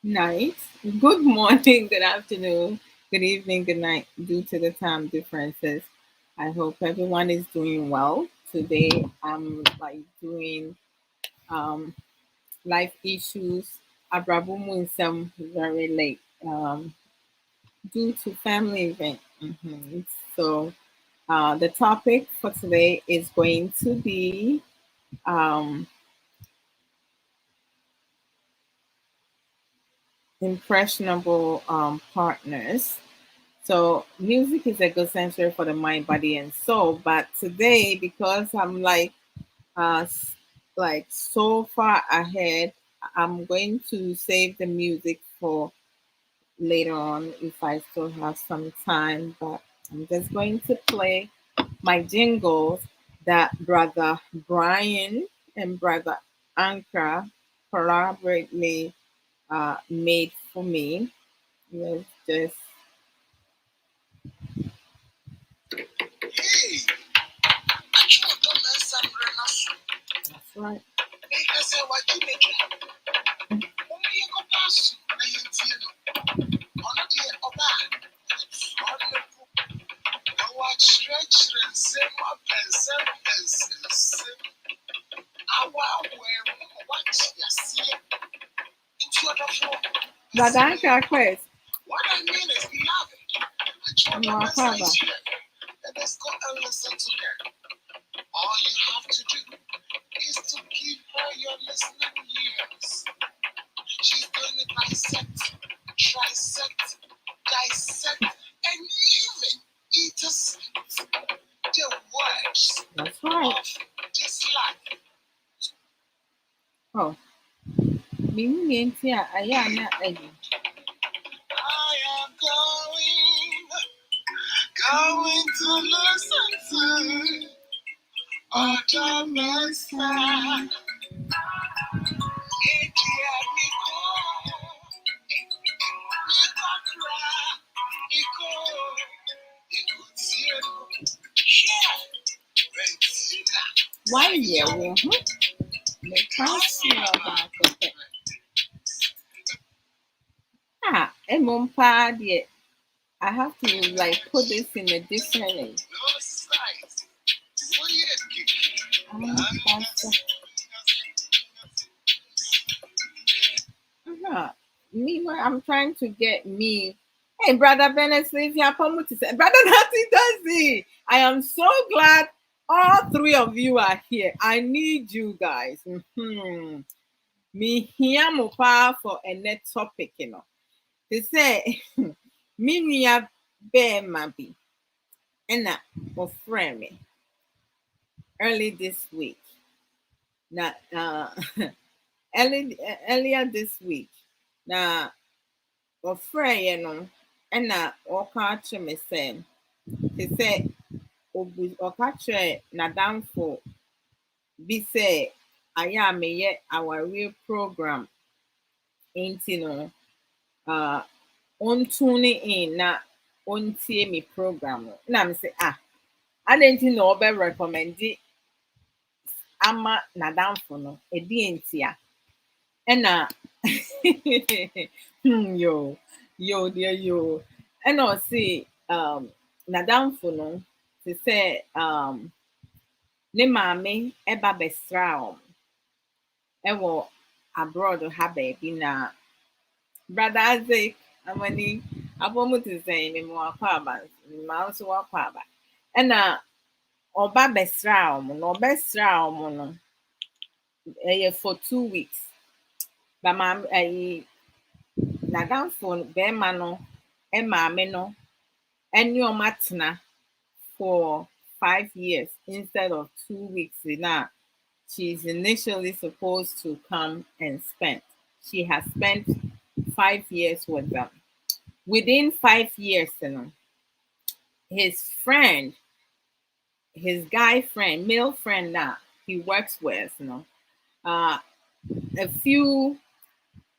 night. Good morning, good afternoon, good evening, good night, due to the time differences. I hope everyone is doing well. Today I'm like doing um life issues. Abrabo Nsem very late due to family event. So the topic for today is going to be um, impressionable partners. So music is a good sensory for the mind, body, and soul. But today, because I'm like so far ahead, I'm going to save the music for later on if I still have some time. But I'm just going to play my jingles that brother Brian and brother Ankara collaboratively made for me. Let's just that's right. Brother Ankara quiz. What I mean is love it. No, let's go and listen to her. All you have to do is to give her your listening ears. She's going to dissect, trisect, dissect, and even intersect the words that's right. Of this life. Oh, I am going to listen to Automasa. Why you? I have to like put this in a different. Uh-huh. Meanwhile, I'm trying to get me. Hey, brother Bennett, if you are to say, brother Natty Dozy, I am so glad all three of you are here. I need you guys. Me here mo pa for a net topic, you know. They say, me near bear maybe, and that for friend me early this week. Now, earlier this week. Now, wɔfrɛɛ yɛ no ɛna ɔka akyerɛ me sɛ te sɛ ɔka kyerɛ n'adamfo bi sɛ ayɛ a meyɛ awareɛ program nti no ɔntune in na ɔntie me program no na me sɛ adɛn nti na ɔbɛ recommende ama n'adamfo no ɛdi ntia ɛna yo dear yo ɛna ɔse n'adamfo no te sɛ ne maame ɛba bɛsra wɔn ɛwɔ abroad ha baabi na brother Isaac amani abɔmu te sɛ ne mu wakɔ aba ma nso wakɔ aba ɛna ɔba bɛsra wɔn na ɔbɛsra wɔn no ɛyɛ for 2 weeks ba maame n'adamfo bɛrima no maame no ɛne ɔmo atena for 5 years instead of 2 weeks now she's initially supposed to come and spend. She has spent 5 years with them. Within 5 years, you know, his friend, his guy friend, male friend that he works with, you know, a few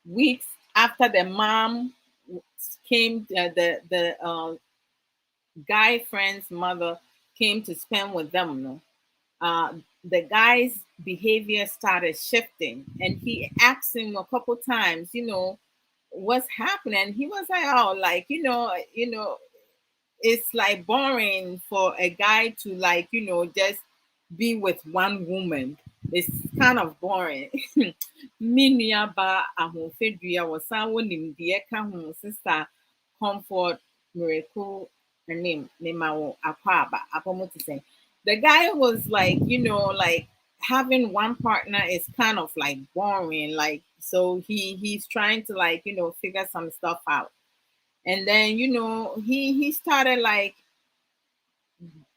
weeks after the mom came, the guy friend's mother came to spend with them, you know, the guy's behavior started shifting and he asked him a couple times, you know, what's happening. He was like, oh, like, it's like boring for a guy to, like, just be with one woman. It's kind of boring. Me nuaba ahofedua was someone named Dieka home sister comfort miracle name akwaba apomo to say. The guy was like, like having one partner is kind of like boring. Like, so he's trying to, like, figure some stuff out. And then, he started like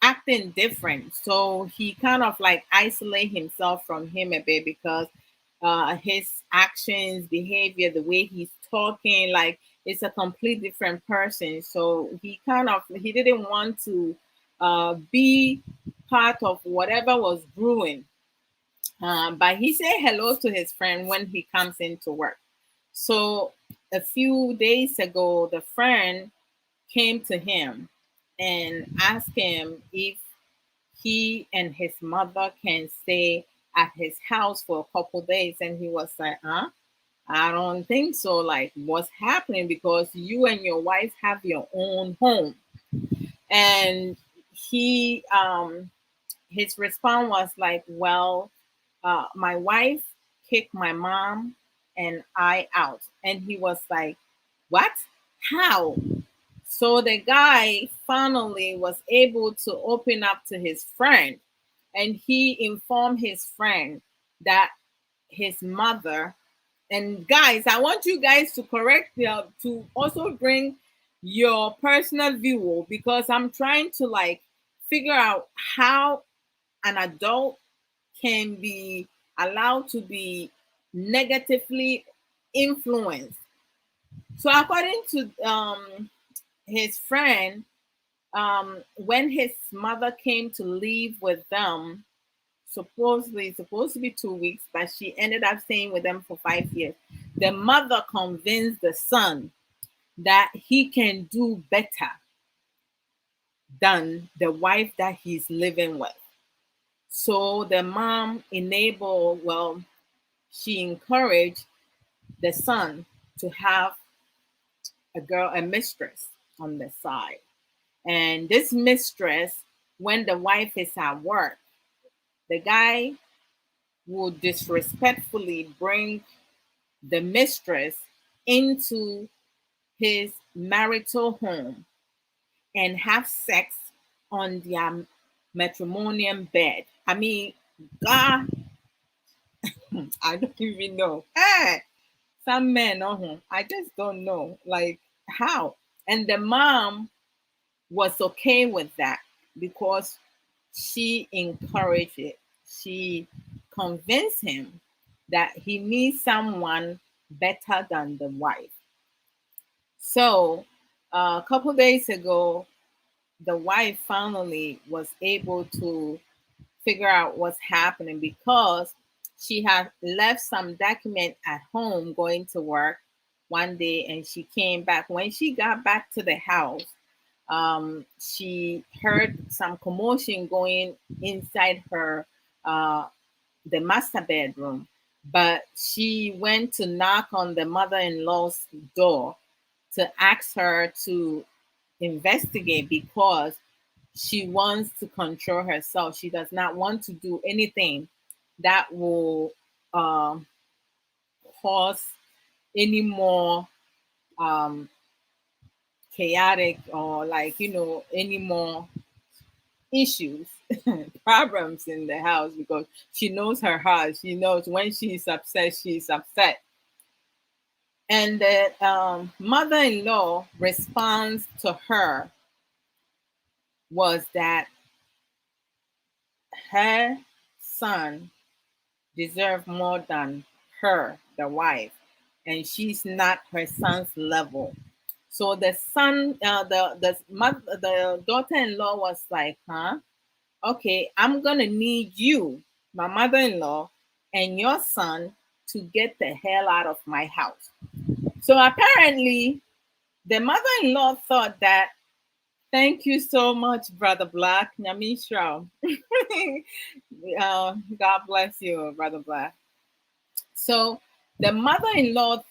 acting different. So he kind of like isolate himself from him a bit because his actions, behavior, the way he's talking, like it's a complete different person. So he didn't want to be part of whatever was brewing. But he said hello to his friend when he comes into work. So a few days ago, the friend came to him and asked him if he and his mother can stay at his house for a couple days. And he was like, huh? I don't think so. Like, what's happening? Because you and your wife have your own home. And his response was like, well, my wife kicked my mom and I out. And he was like, what? How? So the guy finally was able to open up to his friend, and he informed his friend that his mother, and guys, I want you guys to to also bring your personal view, because I'm trying to like figure out how an adult can be allowed to be negatively influenced. So according to his friend, when his mother came to live with them, supposedly it's supposed to be 2 weeks, but she ended up staying with them for 5 years. The mother convinced the son that he can do better than the wife that he's living with. So the mom she encouraged the son to have a mistress on the side. And this mistress, when the wife is at work, the guy would disrespectfully bring the mistress into his marital home and have sex on their matrimonial bed. I mean, God, I don't even know. Hey, some men, I just don't know, like how. And the mom was okay with that because she encouraged it. She convinced him that he needs someone better than the wife. So a couple days ago, the wife finally was able to figure out what's happening because she had left some document at home going to work one day, and she came back. When she got back to the house, she heard some commotion going inside her the master bedroom, but she went to knock on the mother-in-law's door to ask her to investigate because she wants to control herself. She does not want to do anything that will um, cause any more um, chaotic or, like, any more issues, problems in the house, because she knows her heart. She knows when she's upset, she's upset. And the mother-in-law response to her was that her son deserved more than her, the wife, and she's not her son's level. So the son, the daughter-in-law was like, huh? Okay, I'm gonna need you, my mother-in-law, and your son to get the hell out of my house. So apparently, the mother-in-law thought that, thank you so much, Brother Black. Nyamisha. God bless you, Brother Black. So the mother-in-law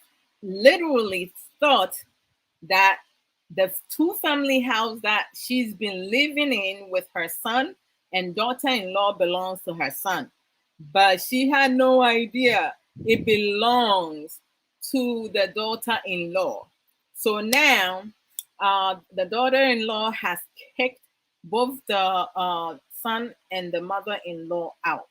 literally thought that the two family house that she's been living in with her son and daughter-in-law belongs to her son, but she had no idea it belongs to the daughter-in-law. So now the daughter-in-law has kicked both the son and the mother-in-law out.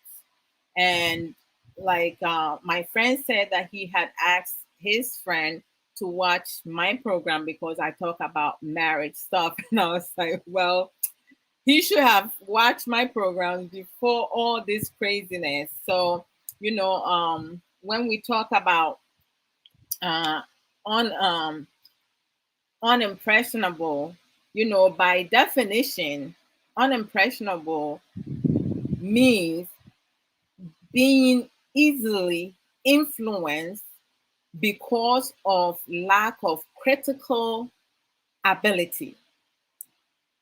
And like my friend said that he had asked his friend to watch my program because I talk about marriage stuff. And I was like, well, he should have watched my programs before all this craziness. So, when we talk about uh, on unimpressionable, by definition, unimpressionable means being easily influenced because of lack of critical ability.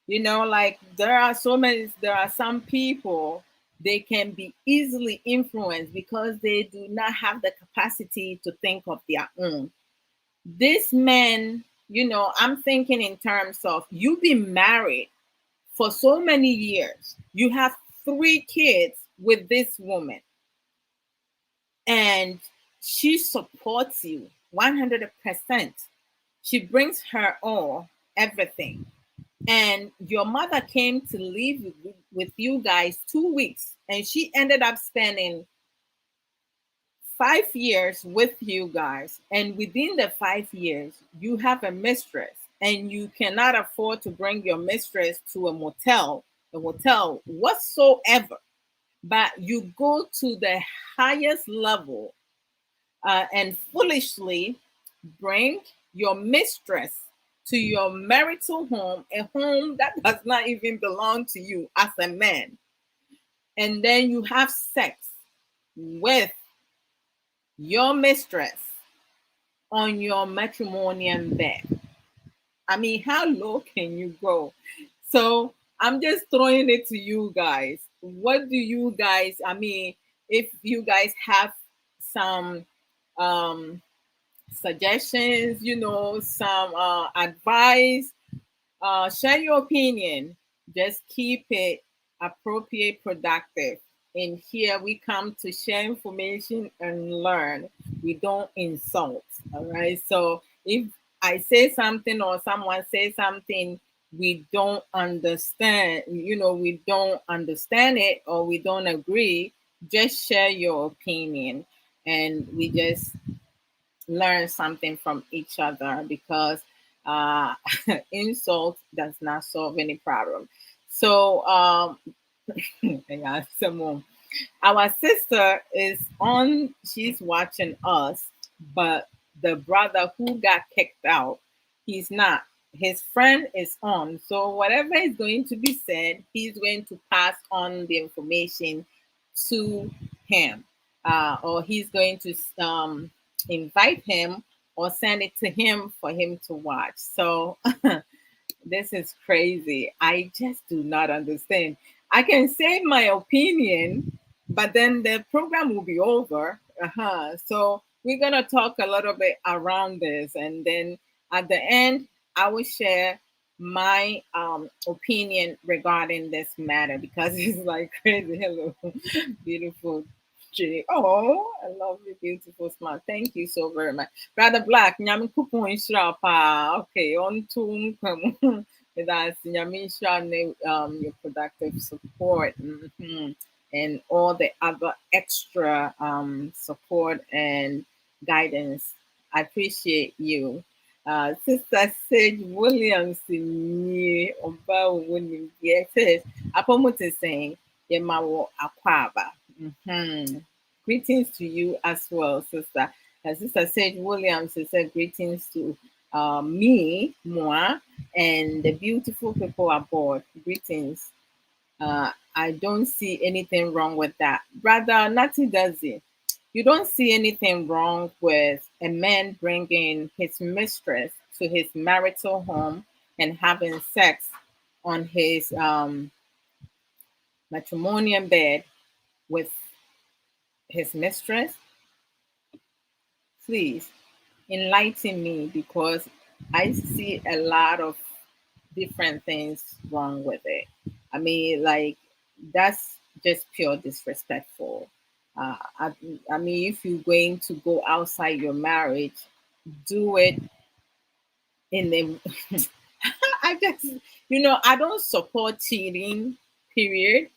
Like there are some people, they can be easily influenced because they do not have the capacity to think of their own. This man, I'm thinking in terms of you've been married for so many years, you have 3 kids with this woman, and she supports you 100%. She brings her all, everything. And your mother came to live with you guys 2 weeks, and she ended up spending 5 years with you guys. And within the 5 years, you have a mistress, and you cannot afford to bring your mistress to a hotel whatsoever. But you go to the highest level and foolishly bring your mistress to your marital home, a home that does not even belong to you as a man. And then you have sex with your mistress on your matrimonial bed. I mean, how low can you go? So I'm just throwing it to you guys. What do you guys, I mean, if you guys have some um suggestions, some advice, share your opinion. Just keep it appropriate, productive. And here we come to share information and learn. We don't insult. All right. So if I say something or someone says something we don't understand, we don't understand it or we don't agree, just share your opinion and we just learn something from each other, because uh, insult does not solve any problem. So, yeah, Simone, our sister is on, she's watching us, but the brother who got kicked out, he's not. His friend is on. So, whatever is going to be said, he's going to pass on the information to him, or he's going to invite him or send it to him for him to watch. So, this is crazy. I just do not understand. I can say my opinion, but then the program will be over. So we're gonna talk a little bit around this, and then at the end, I will share my opinion regarding this matter because it's like crazy. Hello, beautiful Jay. Oh, I love you, beautiful smile. Thank you so very much. Brother Black, nyami kupo inshira pa. Okay, on to with us, nyami inshira your productive support, and all the other extra support and guidance. I appreciate you. Sister Sage Williams ni Oba Winnie says, Apomote saying, Yemawo Akwaba. Greetings to you as well, sister. Sister Sage Williams said greetings to me, moi, and the beautiful people aboard. Greetings. I don't see anything wrong with that. Brother Nati does it. You don't see anything wrong with a man bringing his mistress to his marital home and having sex on his matrimonial bed with his mistress. Please, enlighten me, because I see a lot of different things wrong with it. I mean, like, that's just pure disrespectful. Uh, I, I mean, if you're going to go outside your marriage, do it in the. I just, I don't support cheating, period.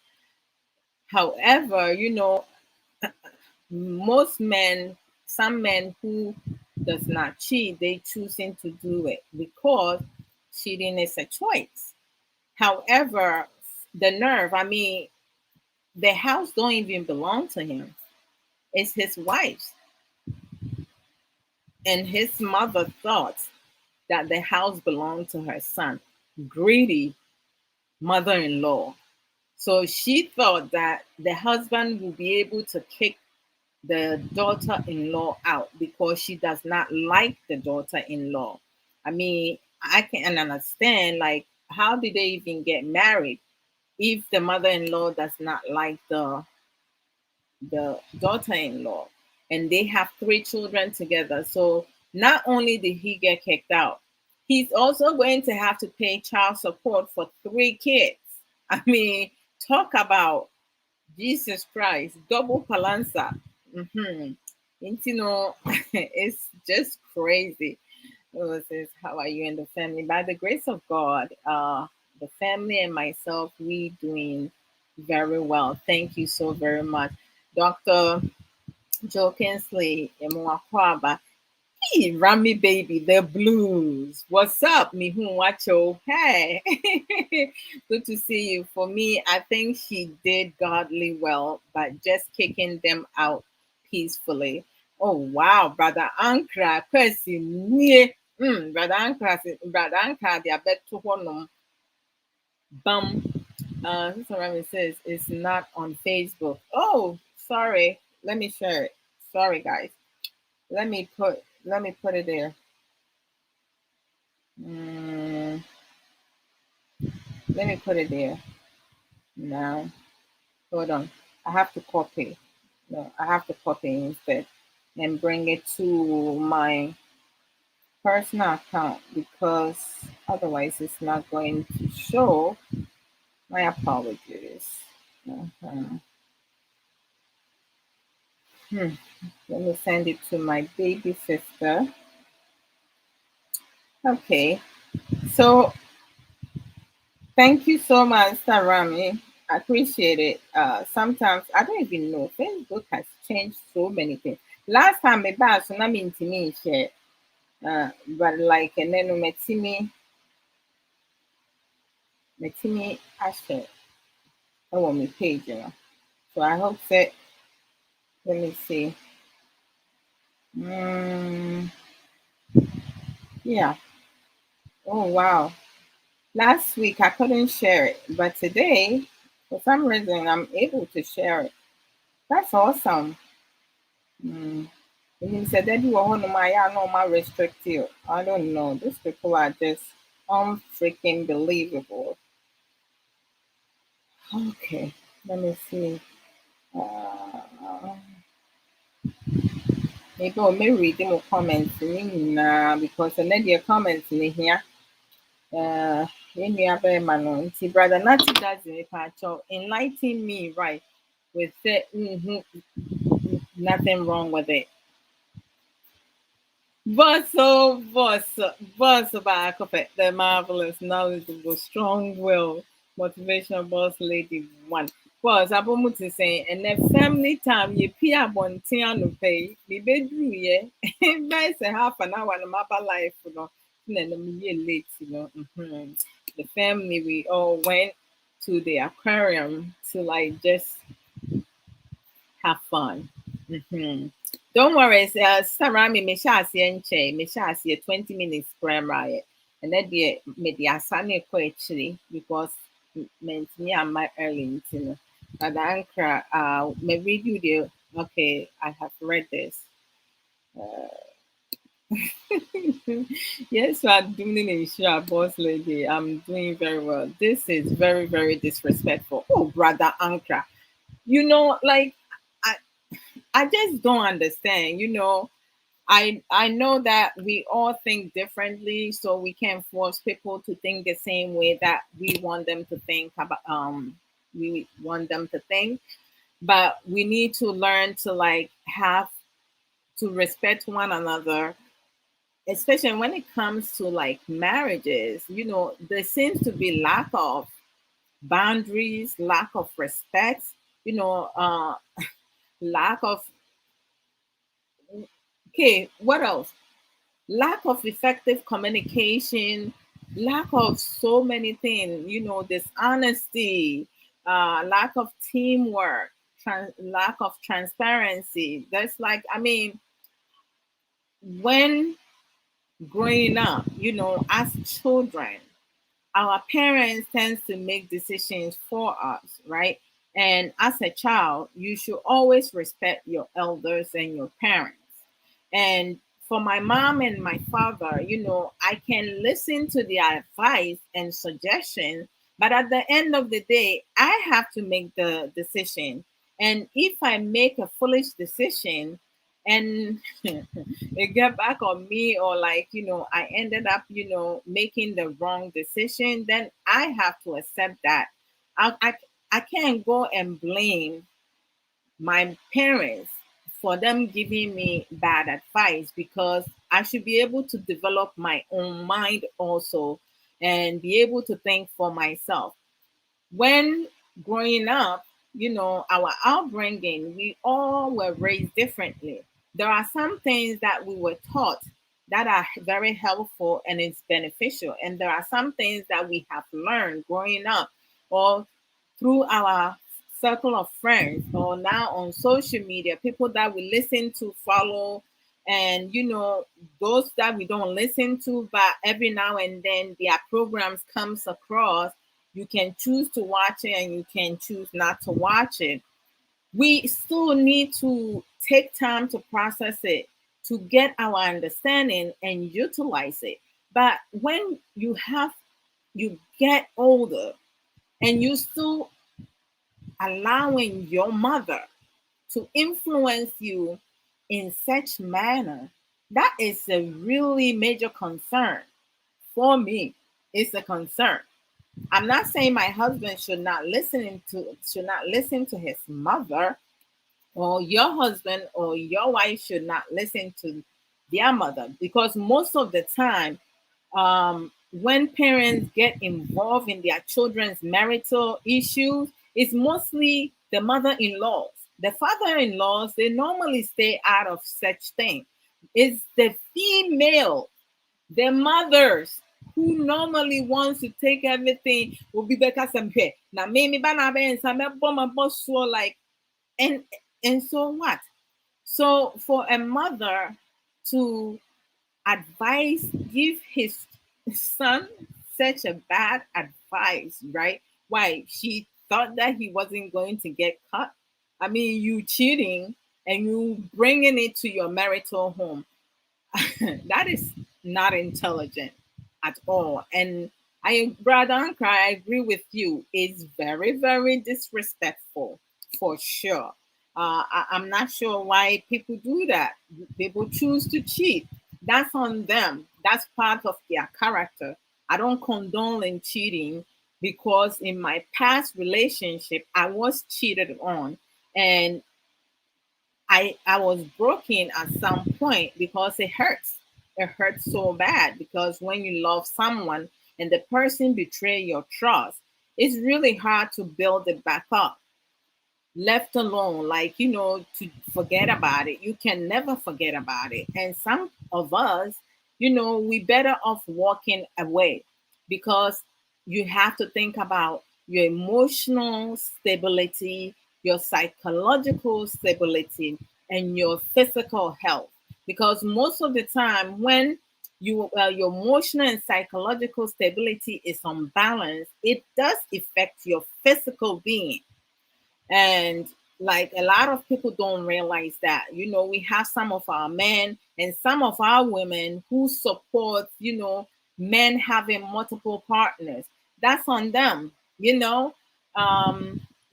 However, most men, some men who does not cheat, they choosing to do it because cheating is a choice. However, the nerve, I mean, the house don't even belong to him. It's his wife's. And his mother thought that the house belonged to her son. Greedy mother-in-law. So she thought that the husband would be able to kick the daughter-in-law out because she does not like the daughter-in-law. I mean, I can understand, like, how did they even get married if the mother-in-law does not like the daughter-in-law, and they have three children together. So not only did he get kicked out, he's also going to have to pay child support for three kids. I mean, talk about Jesus Christ, double palanza. Mm-hmm. And, it's just crazy. Oh, it says, how are you and the family? By the grace of God, the family and myself, we doing very well. Thank you so very much. Dr. Joe Kinsley, Emuakwaba. Hey, Rami baby, the blues. What's up, Mihun Wacho? Hey, good to see you. For me, I think she did godly well, but just kicking them out peacefully. Oh wow, brother Ankra, question me. Brother Ankra, they are bet to one bum. Sister Rami says it's not on Facebook. Oh, sorry. Let me share it. Sorry, guys. Let me put it there. Mm, let me put it there. Now, hold on. I have to copy. No, I have to copy instead and bring it to my personal account because otherwise it's not going to show. My apologies. Uh-huh. Hmm. Let me send it to my baby sister. Okay. So thank you so much, Sarami. I appreciate it. Sometimes I don't even know. Facebook has changed so many things. Last time I bought so I'm into me share. But like and then me I share. I want me page, So I hope that let me see. Mm, yeah. Oh wow. Last week I couldn't share it, but today for some reason I'm able to share it. That's awesome. Mm. It means that they do a whole normal restrictive. I don't know. These people are just unfreaking believable. Okay, let me see. Uh, maybe I may read them comments because I need your comments in here. In the other man, see, brother, Natty does in enlighten me, right? With it, nothing wrong with it. Boss back of it. The marvelous, knowledgeable, strong will, motivational boss lady one. Boss, Abomu to say, and then family time, you peer bontiano pay, the bedroom, yeah. Nice a half an hour and a map life, and then a year late, The family, we all went to the aquarium to like just have fun. Hmm. Don't worry, Sarami, me shall see me shall see a 20 minutes pram riot. And then the media sunny actually because meant me and my early, But the anchor, may read you the okay, I have read this. Yes, so I'm doing in sure, boss lady. I'm doing very well. This is very, very disrespectful. Oh, brother Ankra. Like I just don't understand, I know that we all think differently, so we can't force people to think the same way that we want them to think about. We want them to think, but we need to learn to like have to respect one another, especially when it comes to like marriages. You know, there seems to be lack of boundaries, lack of respect. You know, lack of okay. What else? Lack of effective communication, lack of so many things, you know, dishonesty, lack of teamwork, lack of transparency. That's like, I mean, when growing up, you know, as children, our parents tends to make decisions for us, right? And as a child, you should always respect your elders and your parents. And for my mom and my father, you know, I can listen to their advice and suggestion, but at the end of the day, I have to make the decision. And if I make a foolish decision and it get back on me, or like, you know, I ended up, you know, making the wrong decision, then I have to accept that. I can't go and blame my parents for them giving me bad advice, because I should be able to develop my own mind also and be able to think for myself. When growing up, you know, our upbringing, we all were raised differently. There are some things that we were taught that are very helpful and it's beneficial. And there are some things that we have learned growing up or through our circle of friends or now on social media, people that we listen to, follow, and you know, those that we don't listen to, but every now and then their programs comes across, you can choose to watch it and you can choose not to watch it. We still need to take time to process it, to get our understanding and utilize it. But when you get older and you still allowing your mother to influence you in such manner, that is a really major concern for me. It's a concern. I'm not saying my husband should not listen to his mother, or your husband or your wife should not listen to their mother, because most of the time, when parents get involved in their children's marital issues, it's mostly the mother-in-laws. The father-in-laws, they normally stay out of such thing. It's the female, the mothers, who normally wants to take everything, will be better some here. Now maybe and some boss like, and so what? So for a mother to advise, give his son such a bad advice, right? Why? She thought that he wasn't going to get caught. I mean, you cheating and you bringing it to your marital home. That is not intelligent at all. And brother Ankara, I agree with you. It's very, very disrespectful for sure. I'm not sure why people do that. People choose to cheat. That's on them. That's part of their character. I don't condone in cheating, because in my past relationship, I was cheated on. And I was broken at some point, because it hurts. It hurts so bad, because when you love someone and the person betray your trust, it's really hard to build it back up. Left alone, like, you know, to forget about it, you can never forget about it. And some of us, you know, we better off walking away, because you have to think about your emotional stability, your psychological stability, and your physical health. Because most of the time when your emotional and psychological stability is unbalanced, it does affect your physical being. And like, a lot of people don't realize that, you know, we have some of our men and some of our women who support, you know, men having multiple partners. That's on them, you know.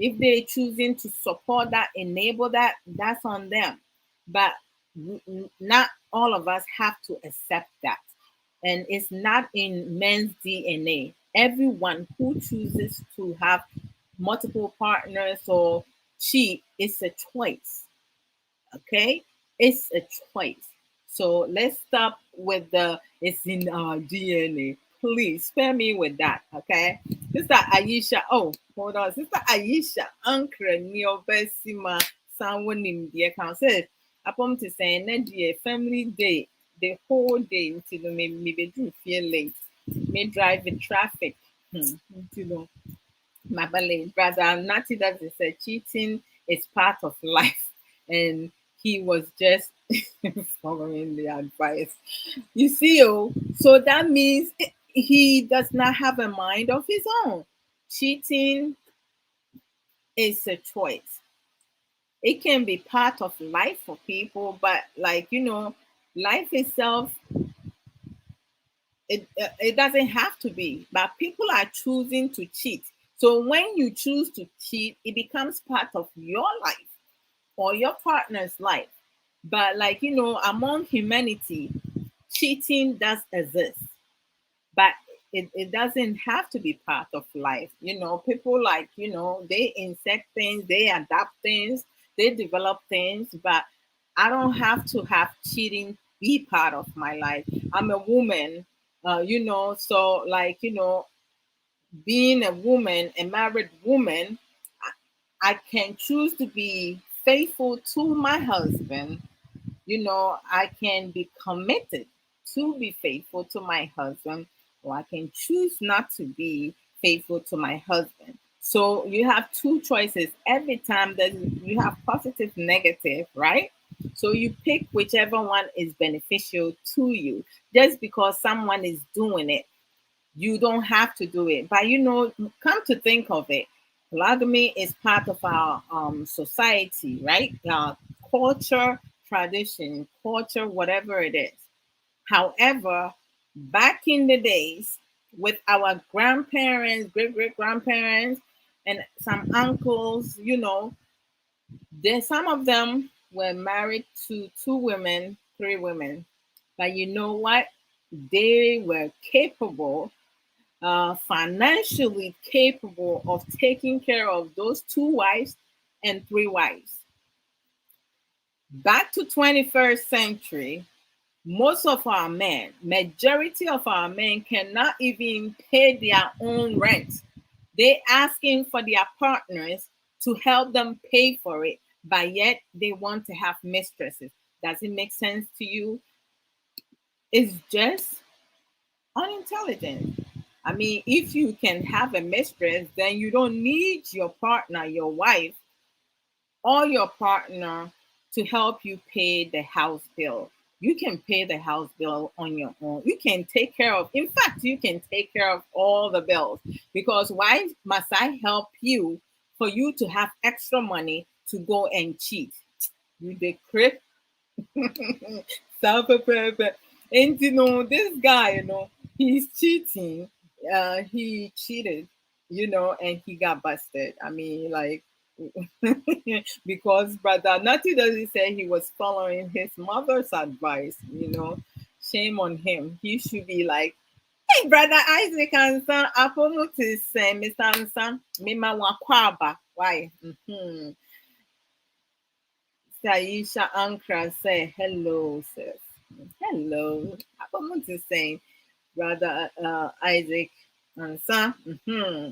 If they choosing to support that, enable that, that's on them. But not all of us have to accept that. And it's not in men's DNA. Everyone who chooses to have multiple partners or cheat, it's a choice. Okay, it's a choice. So let's stop with the it's in our DNA. Please spare me with that. Okay, Sister Aisha. Oh, hold on, Sister Aisha. Uncle Neo Besima. Someone in the account says, upon to say, Nadia family day, the whole day until me do feel late. Me drive in traffic. You know, my brother Natty that is cheating is part of life, and he was just following the advice. You see, oh, so that means he does not have a mind of his own. Cheating is a choice. It can be part of life for people, but life itself, it doesn't have to be. But people are choosing to cheat. So when you choose to cheat, it becomes part of your life or your partner's life. But among humanity, cheating does exist, but it doesn't have to be part of life. People they insect things, they adapt things, they develop things, but I don't have to have cheating be part of my life. I'm a woman, so being a woman, a married woman, I can choose to be faithful to my husband. I can be committed to be faithful to my husband, or I can choose not to be faithful to my husband. So you have two choices every time that you have positive, negative, right? So you pick whichever one is beneficial to you. Just because someone is doing it, you don't have to do it. But come to think of it, polygamy is part of our society, right? Culture, tradition, culture, whatever it is. However, back in the days, with our grandparents, great great grandparents, and some uncles, there some of them were married to two women, three women. But you know what? They were capable, financially capable of taking care of those two wives and three wives. Back to 21st century, most of our men, majority of our men cannot even pay their own rent. They asking for their partners to help them pay for it, but yet they want to have mistresses. Does it make sense to you? It's just unintelligent. I mean, if you can have a mistress, then you don't need your partner, your wife, or your partner to help you pay the house bill. You can pay the house bill on your own. You can take care of, in fact, you can take care of all the bills, because why must I help you for you to have extra money to go and cheat? You the crip. And this guy, he's cheating. He cheated, and he got busted. I mean, like, because brother Natty doesn't say he was following his mother's advice. Shame on him. He should be like, hey, brother Isaac and son, Apomutis, Mr. Ansan, Mima Wakwaba. Why? Saisha Ankra say hello, sis. Hello. Apomutis saying, brother Isaac Ansa.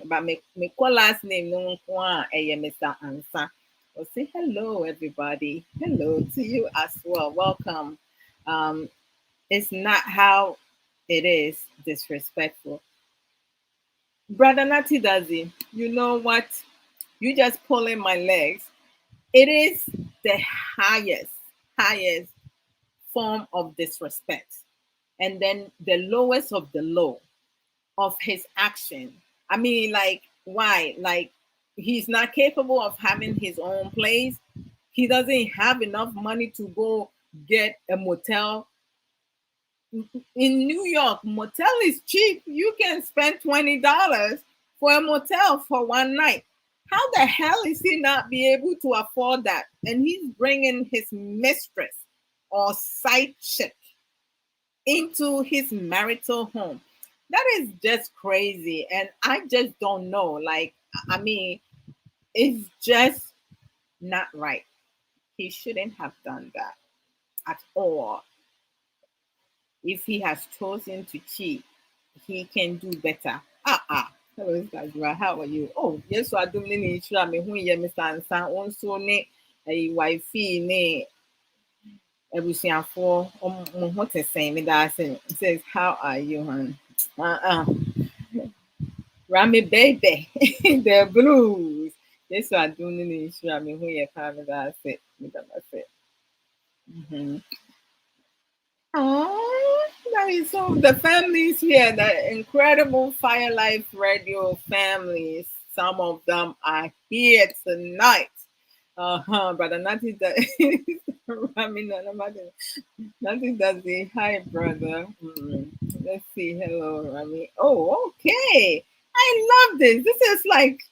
But me call last name no one, Mr. Ansa. Well, say hello, everybody. Hello to you as well. Welcome. Um, it's not how it is disrespectful. Brother Nati Dazi, you know what? You just pulling my legs. It is the highest form of disrespect. And then the lowest of the low of his action. I mean, like, why? Like, he's not capable of having his own place. He doesn't have enough money to go get a motel. In New York, motel is cheap. You can spend $20 for a motel for one night. How the hell is he not be able to afford that? And he's bringing his mistress. or side chick into his marital home. That is just crazy. And I just don't know. Like, I mean, it's just not right. He shouldn't have done that at all. If he has chosen to cheat, he can do better. Hello, Mr. How are you? Oh, yes, I do need to me who you Mr. Ansan also ne a wifey ne abusuafoɔ mo ho te sɛn me da ase says how are you hon Rami baby the blues yes I do need to me who you me da ase me da ase oh, that is so the families here, the incredible Fire Life Radio families. Some of them are here tonight. Brother Natty does Rami Natty does say hi, brother. Let's see. Hello, Rami. Oh, okay. I love this. This is like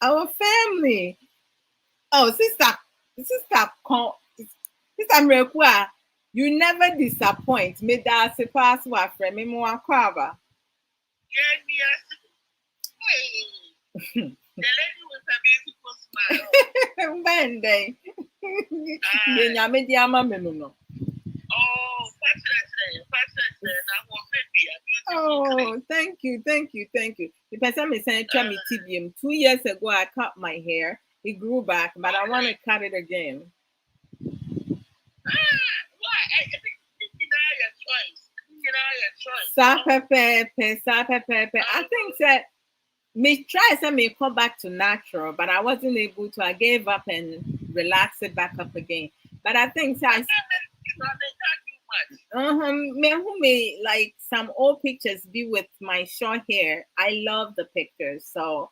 our family. Oh, sister, Sister Mrekwa, you never disappoint. Me da se pass wa friend me mo akwaba. Hey, the lady with a beautiful smile. When they, the nyame di ama me no. Oh, oh, thank you. The person is saying, "Try me TBM." 2 years ago, I cut my hair. It grew back, but I want to cut it again. Why? I think your choice. I think that me try some me come back to natural, but I wasn't able to. I gave up and relax it back up again. But I think that may like some old pictures be with my short hair. I love the pictures, so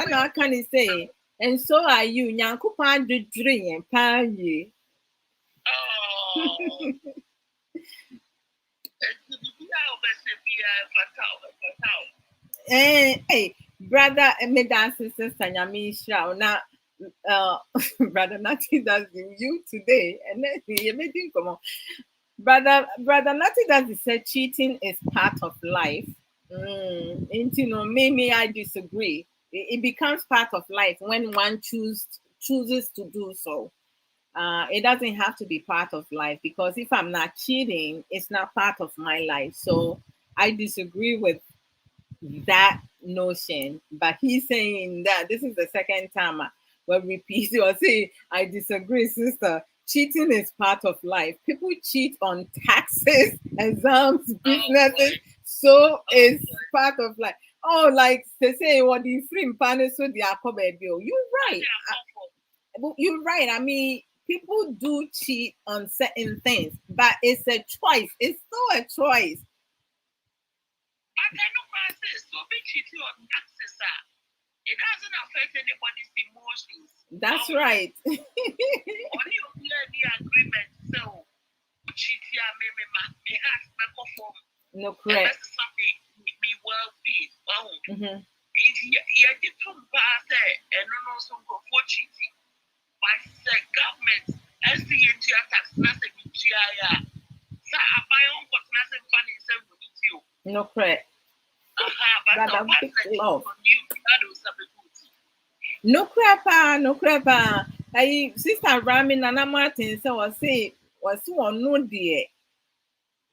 no, can you say? And so are you. Nyankupan do dream and you. Hey, brother, me dance sister Nyamisha. Now, brother, nothing does you today, and then you made him come on. Brother, nothing does say cheating is part of life. Maybe I disagree. It becomes part of life when one chooses to do so. It doesn't have to be part of life because if I'm not cheating, it's not part of my life. So I disagree with that notion. But he's saying that this is the second time we'll repeat or say, I disagree, sister. Cheating is part of life. People cheat on taxes, exams, businesses. So it's part of life. Oh, like they say, what the free panel so they are covered. You're right. You're right. I mean, people do cheat on certain things, but it's a choice. It's still a choice. It doesn't affect anybody's emotions. That's right. Agreement. So, no, correct. Me well paid. Yeah, different pass and also go for cheating. But the government, as the India tax, nothing in GIA. So, I buy on what nothing funny is with you. No, correct. No crap. I sister Rami Nana Martin so was no dear.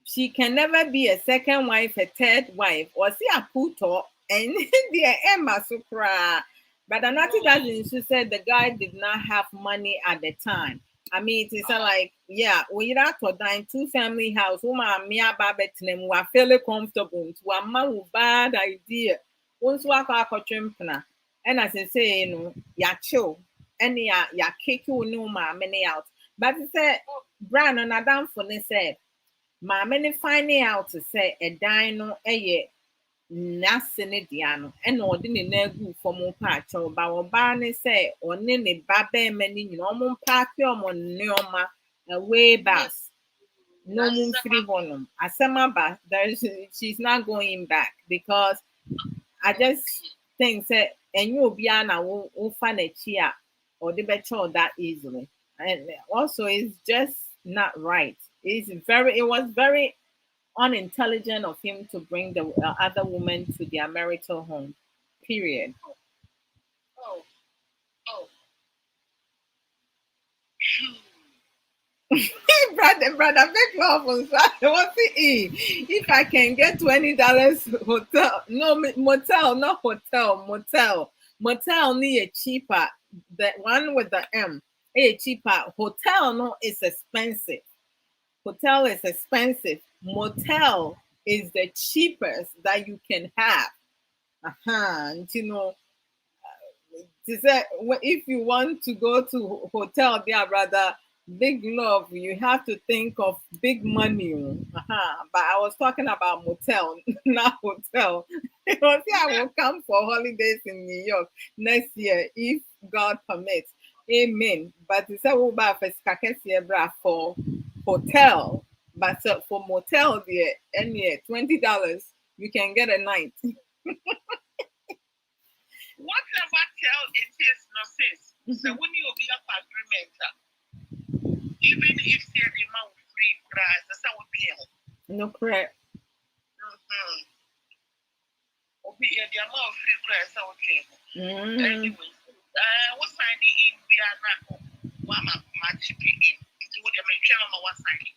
She can never be a second wife, a third wife, or see a puto and dear Emma Supra. But another doesn't she said the guy did not have money at the time. I mean, it's like, yeah, we're out to dine 2-family house. Woman, me babet name were fairly comfortable. To a man with bad idea. Once walk out for trimpana. And as I say, you know, ya chill. And ya kick you no ma many out. But it said, Brown and Adam for said, ma many finding out to say a dino a year. N'ase ne dea no ɛna ɔde ne nan agu fam mpaakyɛw ba ɔbaa ne sɛ ɔne ne ba bɛrima ne nyinaa ɔmo mpaake ɔmo nneɛma away bus na ɔmo mfiri hɔnom asɛm aba she's not going back because I just think sɛ ɛnyɛ obiara na wofa n'akyi a or the better that easily. And also, it's just not right. It was very unintelligent of him to bring the other woman to their marital home. Period. Oh, oh. Brother, make love on Saturday. What's it? If I can get $20 hotel, no motel, not hotel, motel. Motel need cheaper. The one with the M, cheaper. Hotel no is expensive. Hotel is expensive. Motel is the cheapest that you can have. And if you want to go to hotel, dear brother, big love, you have to think of big money. But I was talking about motel, not hotel. I will come for holidays in New York next year if God permits. Amen. But it's a buy for hotel, but for motel, there, any $20, you can get a night. Whatever tell it is no sense. So when you be up agreement, even if the amount free price, that's how we be. No correct. Be the amount free price, how we be. Anyway, what's signing in? We are not one match in. It would have made sure what's signing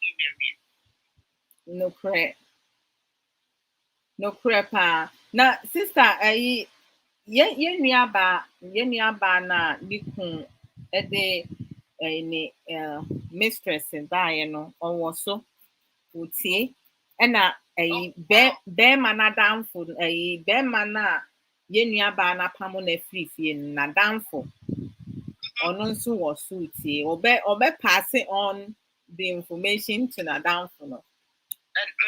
in. No correct. No correct. Now, sister, yɛn nuaba na ne kun de ne mistress baeɛ no ɔwɔ so wotie ɛna bɛrima n'adamfo bɛrima no a yɛn nuaba n'apam na afiri fie no n'adamfo ɔno nso wɔ so wotie ɔbɛ pass on the information to n'adamfo no.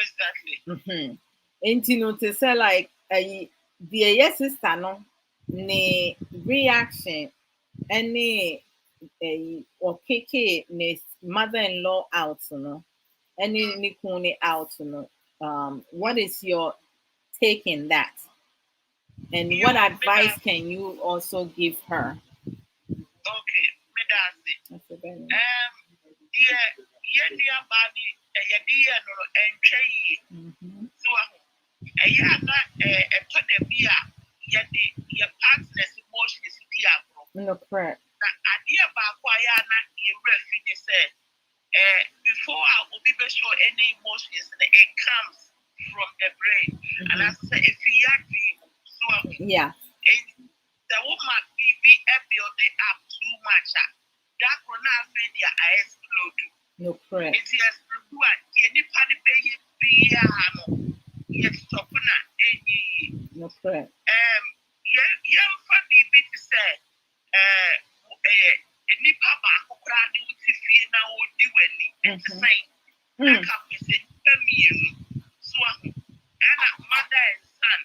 Exactly. Nti no te sɛ like deɛ yɛ sister no ne reaction any ɔkeke ne mother-in-law out no any ne kun ne out no what is your take in that, and what advice can you also give her? Okay, me that's it. Yeah, body so your partner's emotions no correct. idea about before I will be sure any emotions it comes from the brain. And I say if you are dream, so yeah. The woman be building up too much. That will not make your eyes explode. No correct. It's just any party pay piano. Yes, stop no correct. Yeah, funny bit to say, any papa who cried with his fear now would do any and the same. That happens in so and mother and son.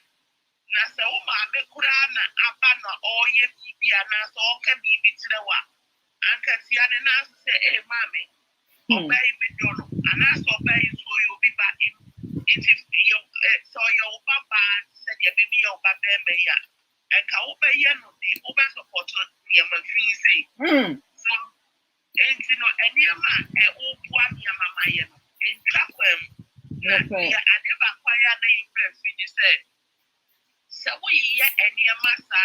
Nasa woman, the Kurana, Abana, or yes, be an answer, all can be to the one. And Cassian and answer say, hey, mammy, obey me, Donald, and I saw obey so you'll be back in. It is your your papa said, yeah, maybe your papa may and Kaubayan, the over support near my fee. So, and you know, and your man, and all one your mamma, and trap them. I never acquired the impress when you said. So we hear any massa,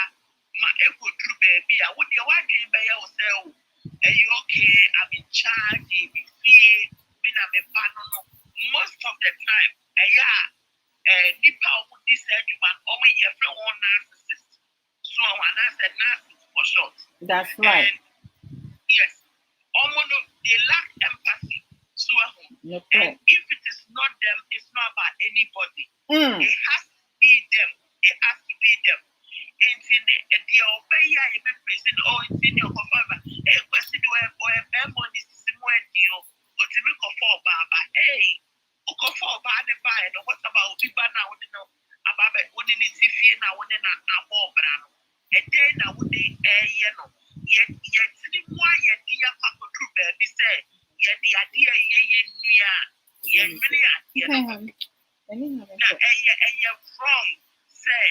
my echo true baby. I would your wife by yourself. Are you okay? I'm in charge, be fear, when I'm a partner. Most of the time, Nipa would decide you want only your friend one narcissist. So when I said narcissist for short. That's right. Yes. They lack empathy. So and if it is not them, it's not about anybody. It has to be them. It has to be them. And in the obey you may present or in your cover. A question or a memory is somewhere deal. But to look for Baba. Hey, for Baba and what about people now? About it wouldn't it if you now wouldn't have more brown. And then I would be a yet why your dear Papa True baby say, yet the idea ye many idea. Now, wrong. Say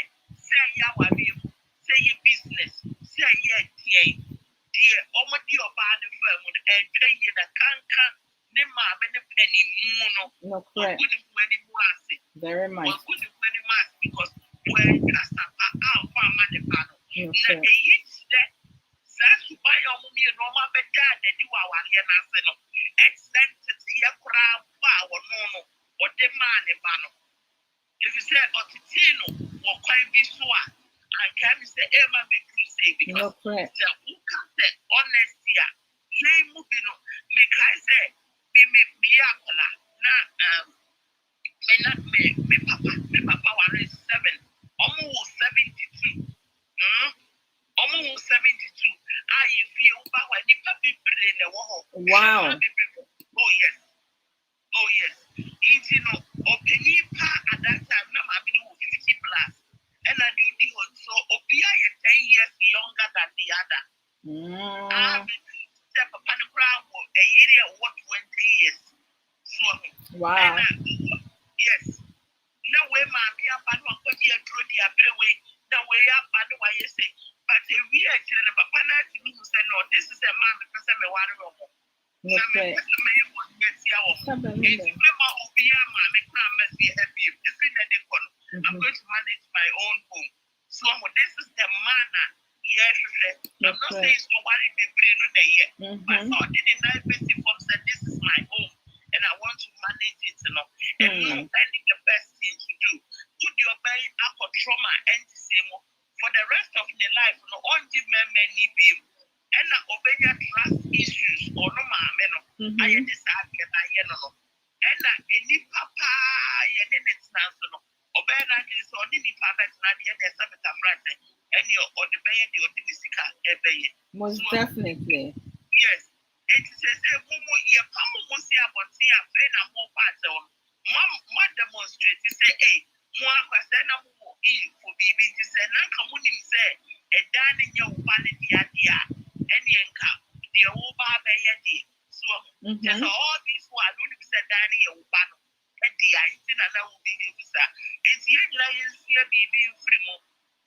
your business, say yeah, dear, ɛtwa na kanka ne maame ne panimu no No, correct. ɔgu ne ho anim ase Very much. ɔgu ne ho anim ase because wɔankasa a ɔfa ama ne ba no No, na correct. ɛyi kyerɛ saa suban a ɔmo mmienu ɔmo abɛda n'ani wɔ awareɛ n'ase no excellent teteyɛ koraa ba a wɔno no ɔde maa ne ba no efi sɛ ɔtetee no wɔ kwan bi so a anka mi sɛ ɛma mɛduru sɛ No, because correct. sɛ woka sɛ honesty a yɛn mu bi no mekae sɛ meyɛ akɔla na me papa ware 7 ɔmo wo 72 ɔmo wo 72 a yɛfie woba hɔ a nnipa bebree na ɛwɔ hɔ Wow. Oh yes nti no ɔpanyin pa at that time na maame no wɔ 50 plus ɛna deɛ ɔdi hɔ so obiara yɛ 10 years younger than the other sɛ papa no koraa wɔ ɛyere a wɔwɔ 20 years so Wow. ɛna yes na wei maame aba no akɔgye aduro de aberɛ wei na wei aba no wayɛ sɛ but ewie akyire no papa no ati no hu sɛ no this is a man mepɛ sɛ meware wɔ mo No, na correct. mepɛ sɛ mɛyɛ wɔ atia wɔ mo nti mɛma obiara maame koraa mɛsi abiem ɛfiri na de kɔ no I'm going to manage my own home so this is the man a yɛhwehwɛ I'm not saying so ware bebree no na ɛyɛ but sɛ ɔde ne nan bɛsi fam sɛ this is my home and I want to manage it no and no any the best thing to do would your bay akɔ trauma and say mo for the rest of your life no on give me many beam and obenya trust issues or no maame no ayɛ de saa deɛ na ayɛ no no ɛna enipa paa yɛ ne ne tena so no ɔbɛyɛ n'adwene sɛ ɔde nipa bɛtena deɛ na ɛsɛ metamrante ɛne ɔde bɛyɛ deɛ ɔde ne sika ɛbɛyɛ Most definitely. yes it is a say mo yɛ pam mo si abɔnten afei na mo pa akyɛw no mo demonstrate say hey mo akwasɛ na mo wɔ for bibi ti sɛ na nka mo nim sɛ ɛda ne nyɛ wo ba ne deɛ adeɛ a ɛne nka deɛ wo ba bɛyɛ deɛ so just all these who are don't be said da ne yɛ wo ba no ɛde a nti na na wo bi ebusa enti yɛ nyina yɛ nsia bibi mfiri mo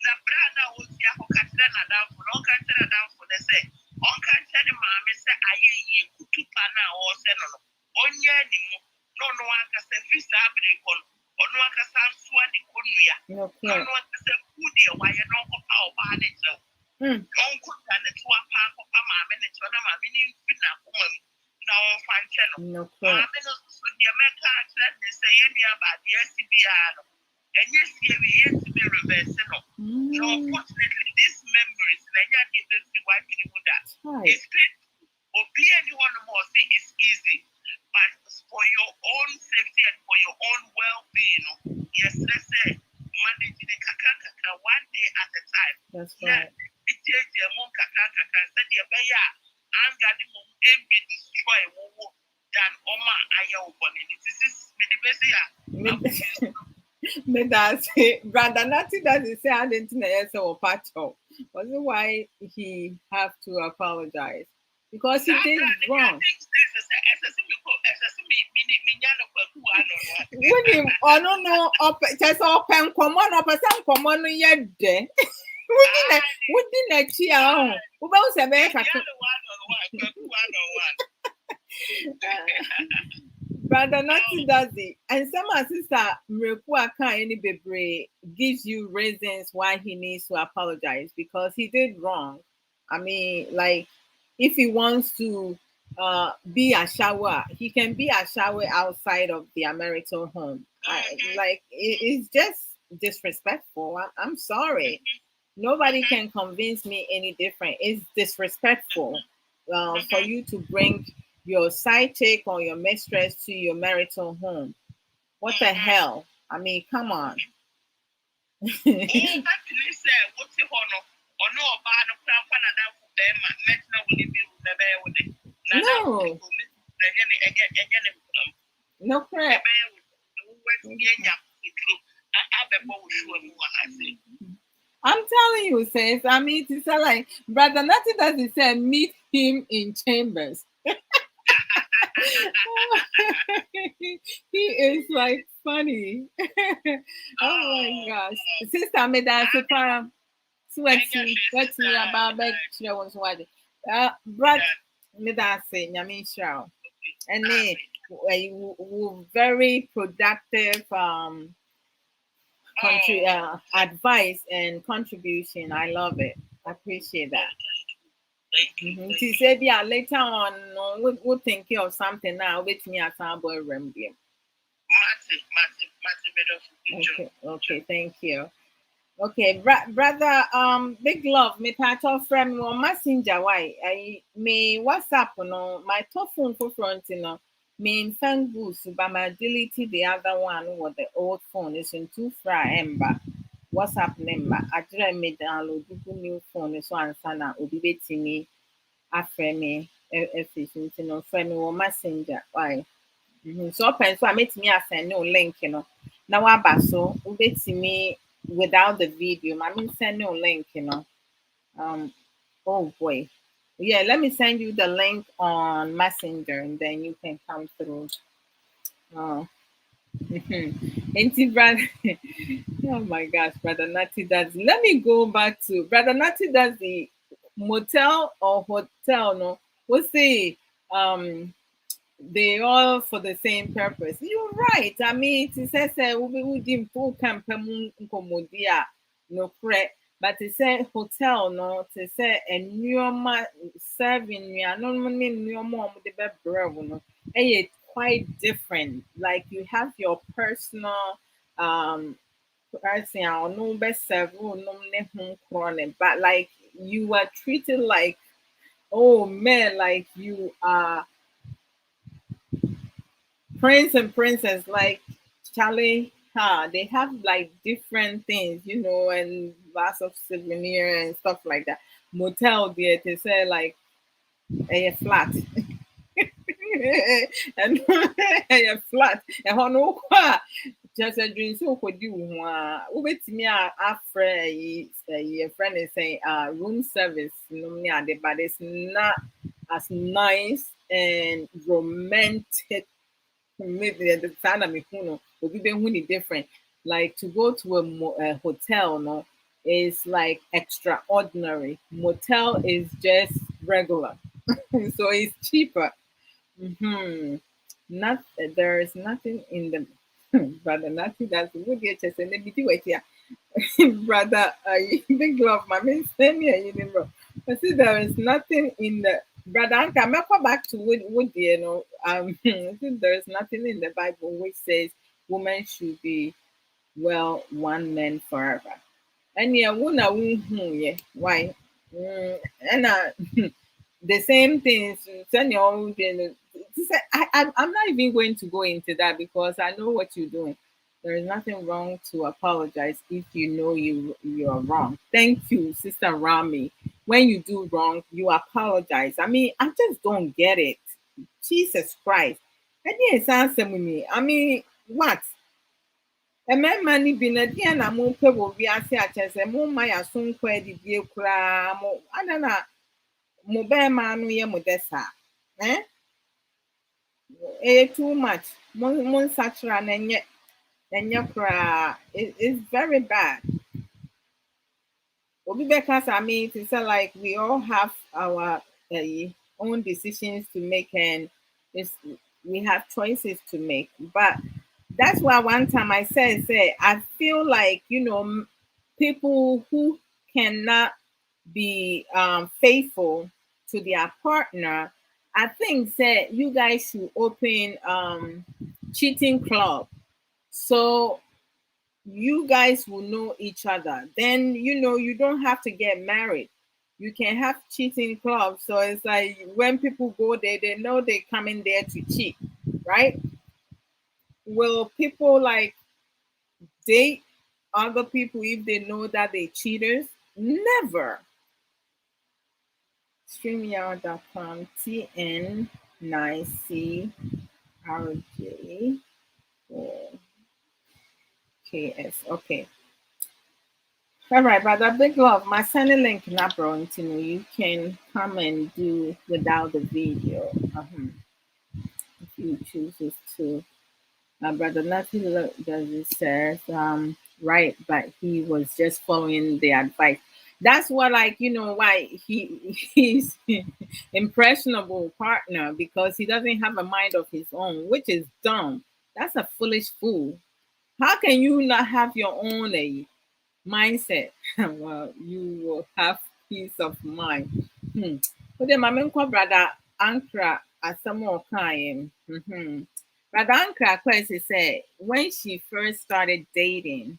na bra na wo si akɔka kyerɛ na damfo na ɔka kyerɛ damfo ne sɛ ɔka kyerɛ maame sɛ ayɛ yie kutupa na ɔsɛ no no ɔnyɛ ne mu na ɔno ankasa fi saa bere kɔ no ɔno ankasa nsoa ne kɔnnua na ɔno ankasa ku deɛ wayɛ na ɔkɔpa ɔbaa ne kyɛw na ɔnkɔda ne to apa akɔpa maame ne kyɛw na maame ne mfi n'akoma mu na ɔmfa nkyɛ no maame no so deɛ mɛka akyerɛ ne sɛ yɛnnua baadeɛ asi biara no ɛnyɛ sie wie yɛntumi reverse no so unfortunately these memories na ɛnyɛ adeɛ bɛsi wadwene mu da it's painful obi ani hɔ nom ɔse it's easy but for your own safety and for your own well-being no yɛsrɛ sɛ manage ne kakra one day at a time na ɛtiatia mu kakra sɛdeɛ ɛbɛyɛ a anga ne mom ɛmbi destroy wo than ɔma ayɛ wo bɔne ne sisi mede bɛsi a me that brother nothing that he say I didn't know so patcho. Was it why he have to apologize? Because he did wrong. When him oh no just open common or person common yet there. Wouldn't a cheer? Who was a bear? Brother nothing does it. And some sister Mrekua any bebre gives you reasons why he needs to apologize because he did wrong. I mean, like if he wants to be a shower, he can be a shower outside of their marital home. It's just disrespectful. I'm sorry. Nobody can convince me any different. It's disrespectful for you to bring your side chick or your mistress to your marital home. What the hell? I mean, come on. No. No crap. I'm telling you, sis. I mean, it's like brother nothing doesn't say meet him in chambers. He is like funny. Oh my gosh. Sister me that sweaty about back was what. Brother That's it. Nyamisha. And very productive advice and contribution. I love it. I appreciate that. She said, yeah, later on, we'll think of something now, which me at our boy Remedium. Okay, thank you. Okay, brother, big love. Me part of friend or messenger. Why? I me WhatsApp no my top phone for front no. Me in fan boost, but my delete the other one with the old phone is in two fra ember. WhatsApp number. I try me download the new phone so and sana obi betimi afre me efficiency no friend or messenger. Why? So open so I met me asend no link, Now aba so me without the video. I mean send no link, Um oh boy. Yeah, let me send you the link on Messenger and then you can come through. Oh. Auntie brother. Oh my gosh, brother Natty does. Let me go back to brother Natty does the motel or hotel, no. We'll see. They all for the same purpose. You're right. I mean, it says we didn't full campaign no correct, but it said hotel no. It said a new serving you. I don't mean new mom the bed no. Hey, it's quite different. Like you have your personal person. I no best serve no ne home chronic, but like you are treated like, oh man, like you are prince and princess, like Charlie, they have like different things, and lots of souvenir and stuff like that. Motel there, they say like a flat. And a flat. And no just a dream so could you wait me after a friend is saying room service no but it's not as nice and romantic. Maybe the time I'm will be different. Like to go to a hotel, no, is like extraordinary. Motel is just regular, so it's cheaper. Hmm. Not there is nothing in the brother. Nothing that's good. Get just and let me do it here, brother. Big love, my man. Send me a union, I see there is nothing in the brother. I'm go back to what I think there is nothing in the Bible which says women should be one man forever. And yeah, yeah, why? And the same things. Send your own. I'm not even going to go into that because I know what you're doing. There is nothing wrong to apologize if you know you are wrong. Thank you, Sister Rami. When you do wrong, you apologize. I mean, I just don't get it. Jesus Christ. And yes, answer me. I mean, what? Mmarima no bi na deɛ na mopɛ wɔ wiase akyɛ sɛ momma yɛasonkɔ adidie koraa mo ada na mo bɛrima no yɛ mo dɛ saa too much mo nsakyera na ɛnyɛ koraa it's very bad. Obi bɛka sɛ I mean to say like we all have our own decisions to make and it's, we have choices to make, but that's why one time I said, I feel like, people who cannot be faithful to their partner, I think that you guys should open cheating club. So you guys will know each other. Then, you don't have to get married. You can have cheating clubs. So it's like when people go there, they know they're coming there to cheat, right? Will people like date other people if they know that they cheaters? Never. StreamYard.com TN9CRJ KS. Okay. All right, brother. Big love. My sending link not bro. You can come and do without the video. If you chooses to. My brother nothing does it says right, but he was just following the advice. That's what, like, why he's impressionable partner, because he doesn't have a mind of his own, which is dumb. That's a foolish fool. How can you not have your own mindset? Well, you will have peace of mind. But then my main brother Ankra as some more kind. Brother Ankra question said when she first started dating,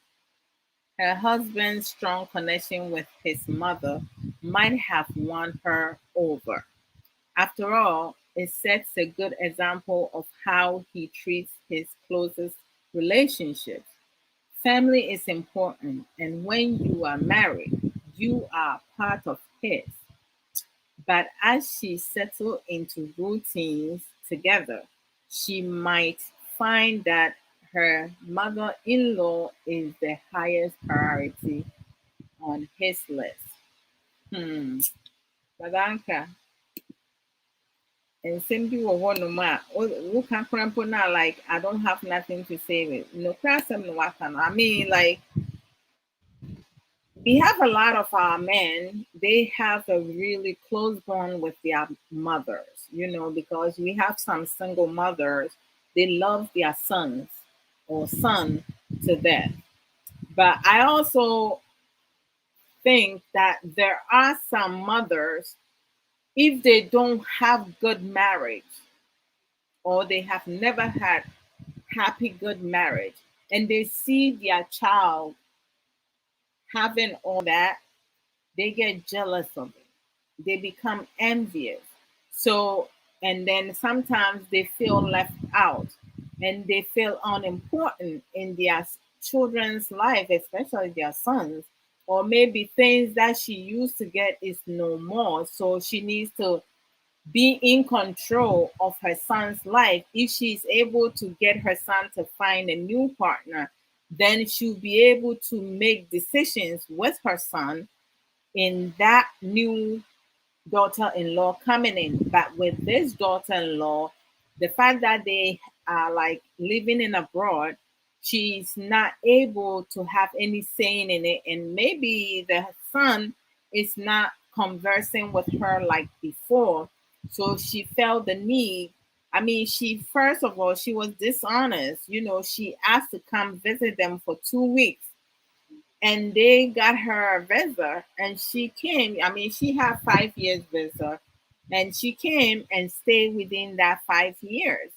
her husband's strong connection with his mother might have won her over. After all, it sets a good example of how he treats his closest relationships. Family is important, and when you are married, you are part of his. But as she settled into routines together, she might find that her mother in law is the highest priority on his list. Hmm. Badanka, and Simbi will want no ma. Who can crampo now? Like, I don't have nothing to say with. No, no I mean, like, we have a lot of our men, they have a really close bond with their mothers, because we have some single mothers, they love their sons or son to death. But I also think that there are some mothers, if they don't have good marriage or they have never had happy good marriage, and they see their child having all that, they get jealous of it. They become envious. So, and then sometimes they feel left out and they feel unimportant in their children's life, especially their sons. Or maybe things that she used to get is no more. So she needs to be in control of her son's life. If she's able to get her son to find a new partner, then she'll be able to make decisions with her son in that new daughter-in-law coming in. But with this daughter-in-law, the fact that they are like living in abroad, she's not able to have any saying in it. And maybe the son is not conversing with her like before. So she felt the need. I mean, she first of all, she was dishonest. She asked to come visit them for 2 weeks, and they got her a visa, and she came. I mean, she had 5 years visa, and she came and stayed within that 5 years.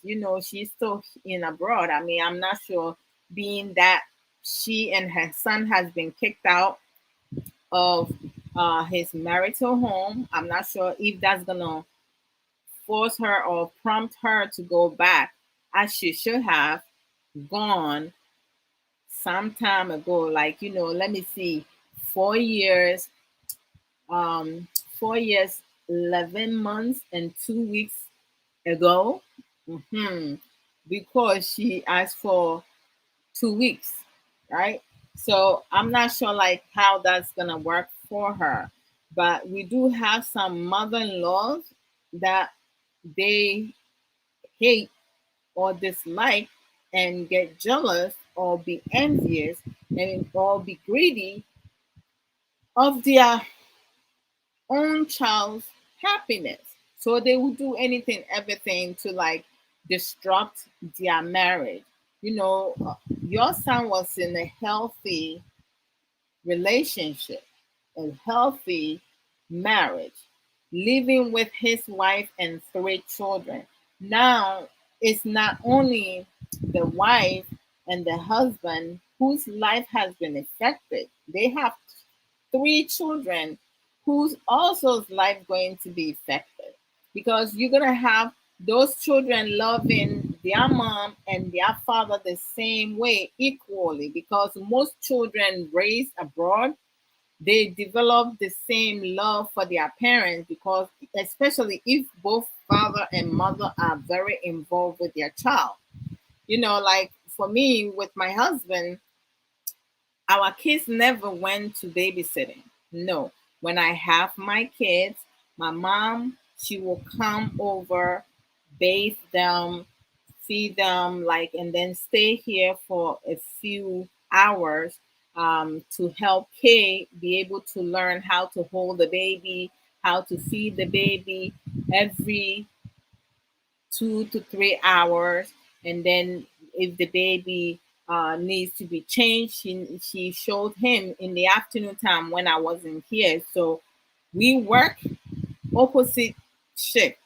She's still in abroad. I mean, I'm not sure, being that she and her son has been kicked out of his marital home. I'm not sure if that's gonna force her or prompt her to go back, as she should have gone some time ago. Like, let me see, 4 years, 4 years, 11 months and 2 weeks ago. hmm because she asked for 2 weeks, right? So I'm not sure like how that's gonna work for her. But we do have some mother-in-laws that they hate or dislike and get jealous or be envious and or be greedy of their own child's happiness. So they will do anything, everything to like disrupt their marriage. Your son was in a healthy relationship, a healthy marriage, living with his wife and 3 children. Now it's not only the wife and the husband whose life has been affected, they have 3 children whose also life going to be affected, because you're gonna have those children loving their mom and their father the same way equally, because most children raised abroad, they develop the same love for their parents, because especially if both father and mother are very involved with their child. Like for me with my husband, our kids never went to babysitting. No. When I have my kids, my mom, she will come over, bathe them, feed them, like, and then stay here for a few hours to help Kay be able to learn how to hold the baby, how to feed the baby every 2 to 3 hours. And then if the baby needs to be changed, she showed him in the afternoon time when I wasn't here. So we work opposite shift.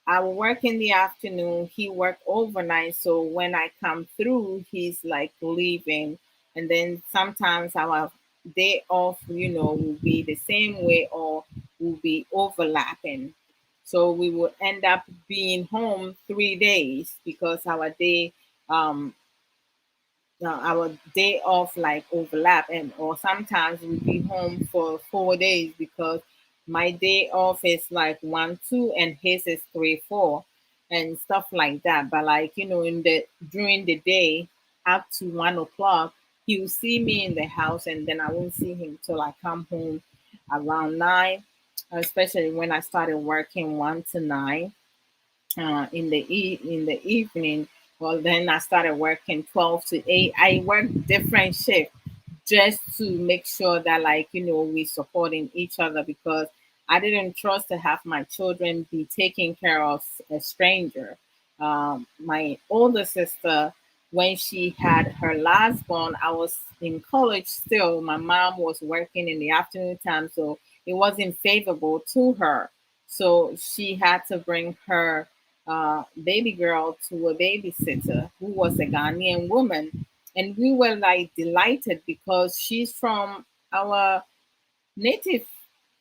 I will work in the afternoon. He work overnight. So when I come through, he's like leaving. And then sometimes our day off, will be the same way or will be overlapping. So we will end up being home 3 days because our day off like overlap, and or sometimes we'll be home for 4 days because my day off is like 1 2 and his is 3 4 and stuff like that. But like in the during the day up to 1 o'clock, he'll see me in the house, and then I won't see him till I come home around 9, especially when I started working 1 to 9 in the evening. Well, then I started working 12 to 8. I worked different shifts just to make sure that we supporting each other, because I didn't trust to have my children be taking care of a stranger. My older sister, when she had her last born, I was in college still. My mom was working in the afternoon time, so it wasn't favorable to her. So she had to bring her baby girl to a babysitter who was a Ghanaian woman. And we were like delighted because she's from our native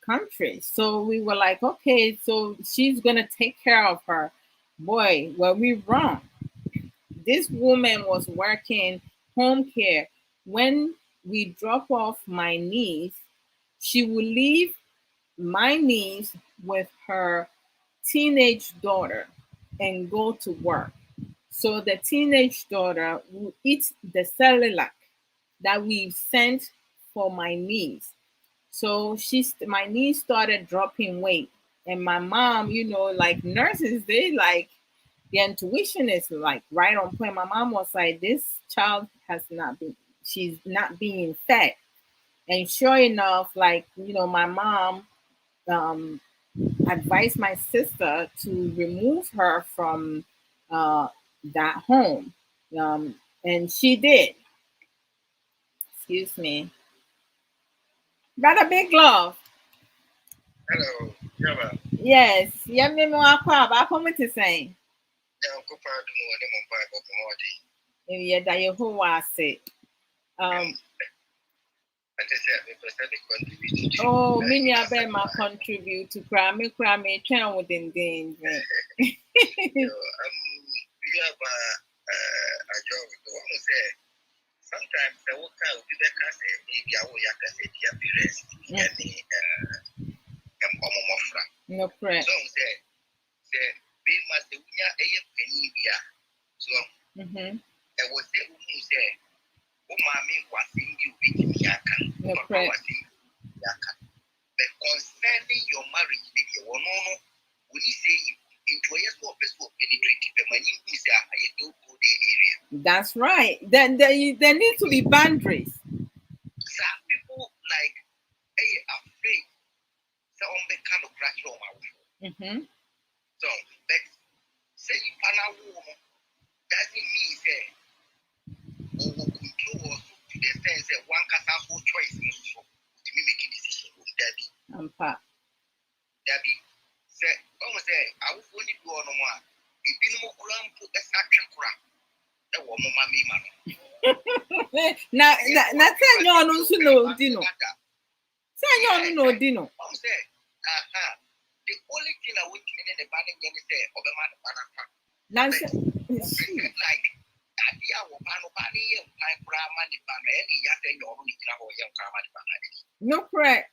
country. So we were like, okay, so she's going to take care of her. Boy, were we wrong. This woman was working home care. When we drop off my niece, she would leave my niece with her teenage daughter and go to work. So the teenage daughter will eat the cellular that we sent for my niece. So my niece started dropping weight. And my mom, like nurses, they like the intuition is like right on point. My mom was like, this child she's not being fed. And sure enough, my mom um, advised my sister to remove her from uh, that home. And she did. Excuse me. Brother Big Love. Hello, Java. Yes. Yeah, me mo akwa ba ko mo te say. Yeah, go part of the Mumbai of Modi. Yeah, that you who was it. Oh, mini abe ma contribute to crime turn within the You have a job. The one who say sometimes the worker will be back as a maybe I will have to say the appearance. No prayer. So say be must be a penny beer. So I was say who say, oh, mommy was in you with Yaka. No prayer. But concerning your marriage, maybe one when you say enjoy your person penetrate the money who say I don't go the area. That's right. Then there need to be boundaries. Some people like afraid. So on the kind of crash on my way. So but say you find out doesn't mean say control or to the sense that one can have no choice to me making decision with Debbie. Debbie said, oh, say, I will only do on one. If you know, put the sacrifice crap. That woman, mammy, man. Now, say you no know, Dino. Say you no Dino. I'm say, the only thing I want to mean in the banning is say, Obama, Nancy, like, idea of Panopani and Grandma, the banner, any yard, and your only young Grandma, the banner. No correct.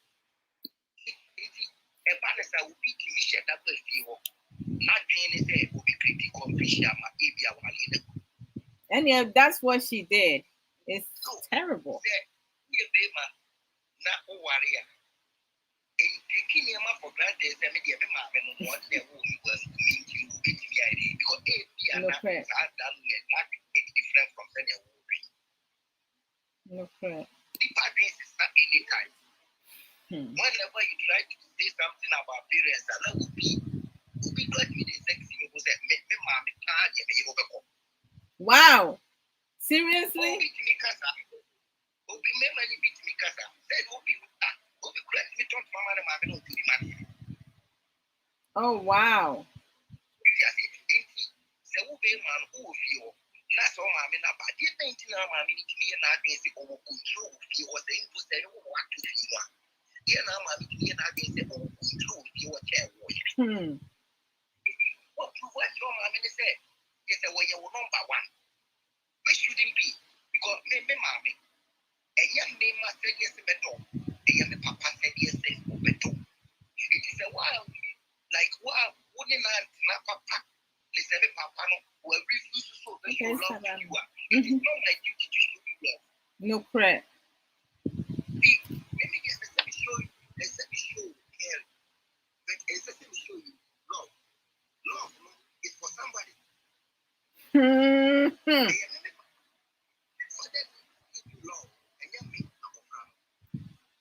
A banner will be commissioned up with you. Not being say, will be critical, and yeah, that's what she did. It's so terrible. Not warrior. Taking him up for granted, I mean, every man and what they was mean to you, because they are not done, not different from any. No correct. Whenever you try to say something about parents, that will be good with the sex you will say, wow. Seriously? Oh wow. We shouldn't be because me mommy. And young me must say yes, better. And young papa said yes, better. It is a while like wow, wouldn't not papa. Listen, papa no will refuse to show that you love you are. It is not like you teach you to love. No credit. Let me just show you. Let's show you care. But let's show you love. Love is for somebody.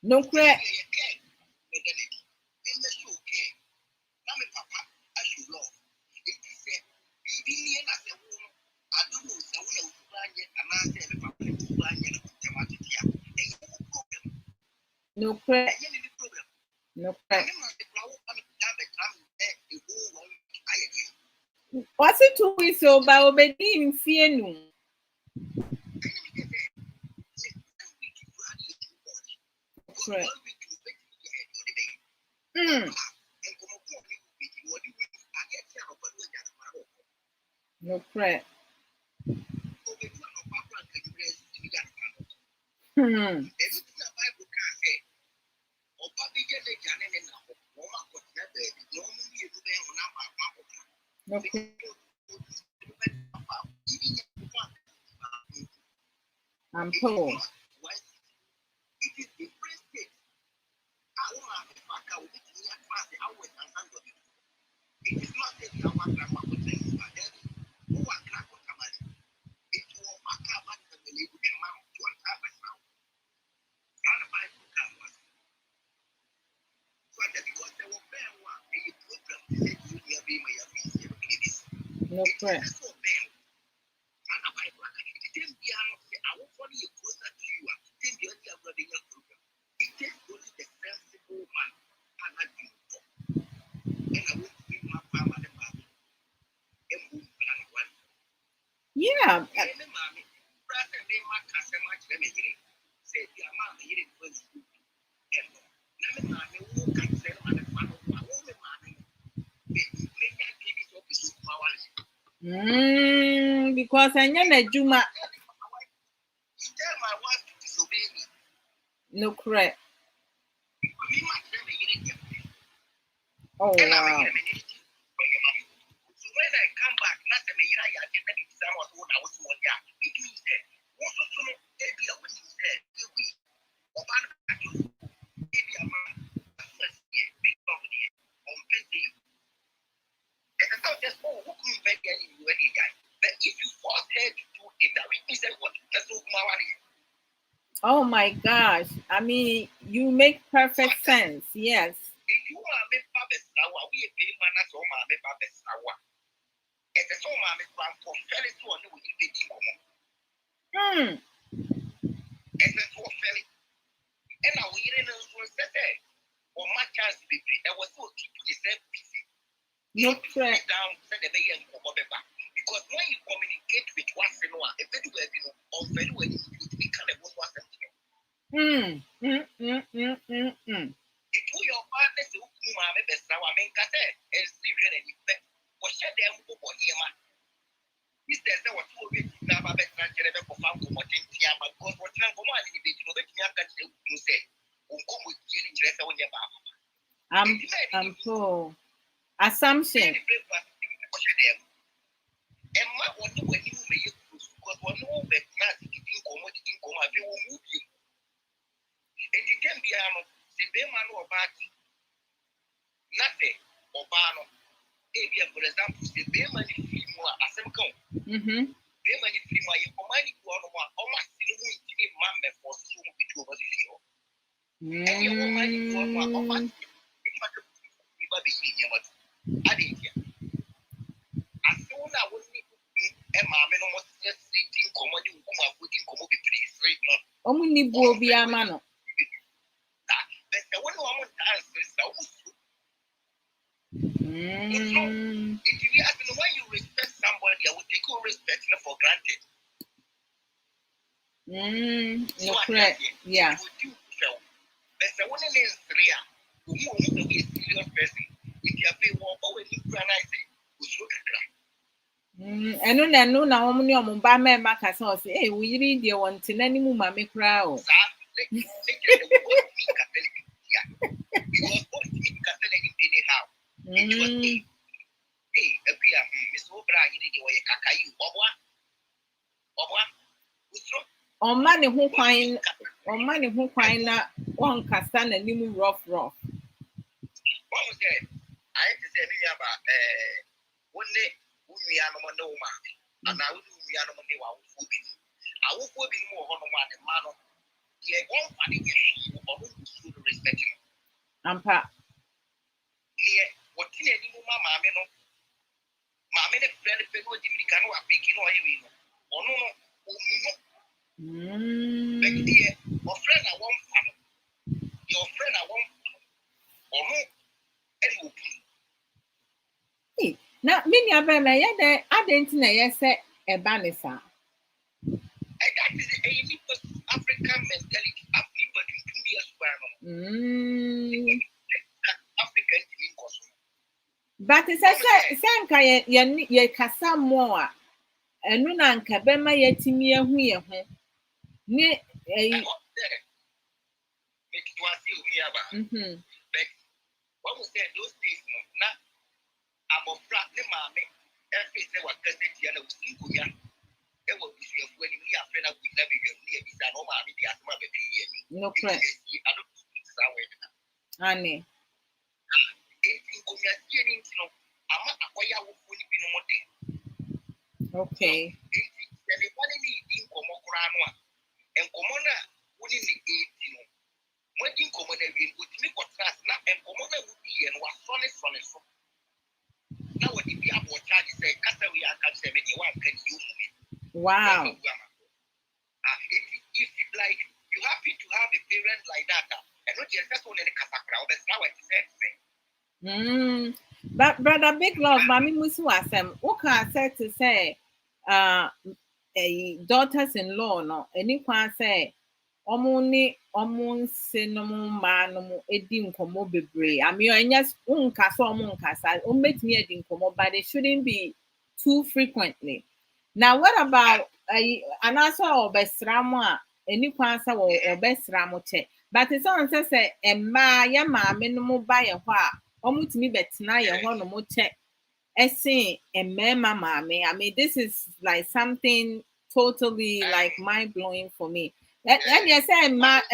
No credit. No credit. No credit. What's it to we so by obeying fear? Correct. No credit. Okay. I'm poor. No credit. Yeah. Because I know that Juma. No credit. Oh wow. So when I come back, not the Mira, I get the exam of what I was one year. It means that most of them, maybe I wouldn't say, we, or maybe a man, first year, big company, on 50. And I thought just, who couldn't make any guy. But if you force her to do it, that we say what? That's all my worry. Oh my gosh. I mean, you make perfect sense. Yes. If you are a Babes now, we are being manners or my Babes now. And the song I'm from Ferry to a new Hmm. And the two Ferry. And now we didn't know or my chance to be I was so keeping yourself busy. No credit. Down, said the baby and because when you communicate with one another, a very well, or very well, you kind of one was If your partner to whom I'm a best now, I mean, and see really effect. Was shut down for him. Is there what two weeks now? I'm a transgender for Famco, what in Tiama, because what I'm going to be to say, come with you in dress on your mouth. I'm poor. Assumption. And what when you may use because one know that nothing income, I will move you. And it can be the Bemano or Baki. Nothing or Bano. Maybe, for example, the Bemani free more as some come. Bemani free my money to one almost still won't give Mamma for so much over the show. And your money to one na wo ni maame no mo streeting commodity ukuma fooding commodity street no omu ni buo bi ama no but the one who am answer so if you ask me when you respect somebody I will take your respect for granted no correct yeah but the one in Israel who is a serious person if you pay one always organize it enu na omu ni omu ba me maka say o say we yiri de won tinani mu mame kra o Ọma ne ho kwan na won kasa na nimu rough. One say I say me aba wonne unua no mo ne wo ma ana wo unua no mo ne wa wo bi awofo bi mo ho no ma ne ma no ye won fa ne ye o mo to respect him ampa ye wotine ni mo maame no maame ne friend pe no dimrika no apeki no oye wi no ono no omu no ye o friend na won fa no your friend na won ono ene opu na mini abema ye de adenti na ye se eba ne sa that is a unique African mentality people do 2 years for African in cost but se nka ye kasa mo a enu na nka bema ye timi ehu ye ho ni it was you here ba but what we say those days no na abofra ne maame every say what cassette ya na usinkunya e wo bisuafu ani ni afre na ku na be yam ni e bisa no maame di asema be yi no correct ani inkunya tie ni ntino ama akoya wo fu ni bi no mode okay ni kwani ni di nkomo kura no a enkomo na woni ni no wadi nkomo na wi utimi contrast na enkomo na wudi ye no wasone so na wadi bi abo charge say kasa we aka say me di wan kan you wow if like you happy to have a parent like that and not just one in the kasa crowd that's how it says but brother big love mami musu asem wo ka say to say daughters-in-law no any kwan say omo nse no ma no edi nkomo bebre ami onyas unkasa omo nkasa o metimi edi nkomo but it shouldn't be too frequently. Now what about anasa obesram a any kwan say obesram che but it's on say emma ya maame no mo ba ye ho a omo timi betena ye ho no mo che ese emmema maame. I mean this is like something totally like mind blowing for me. And you say a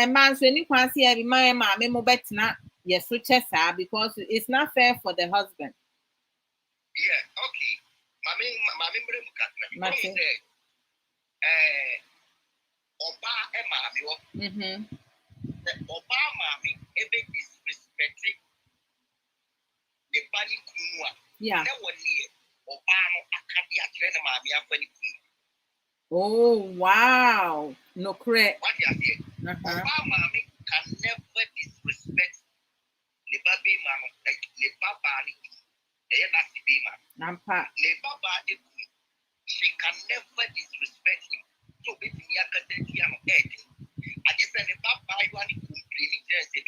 man so any kwan say every man maame mo betena ye so che sa because it's not fair for the husband. Yeah, okay. Mami mbre mukatra. What say? Oba e maami wo. Oba maami ebe disrespecting the bani kunua. Yeah. Na woni oba no akadi akire na maami afani kunu. Oh wow. No correct. What you say? Oba maami can never disrespect the baby man like the baba ni. That's the man. Nampa. The baba she can never disrespect him. So basically, I can tell you, I'm dead. I just said, if I buy one complaining, just say,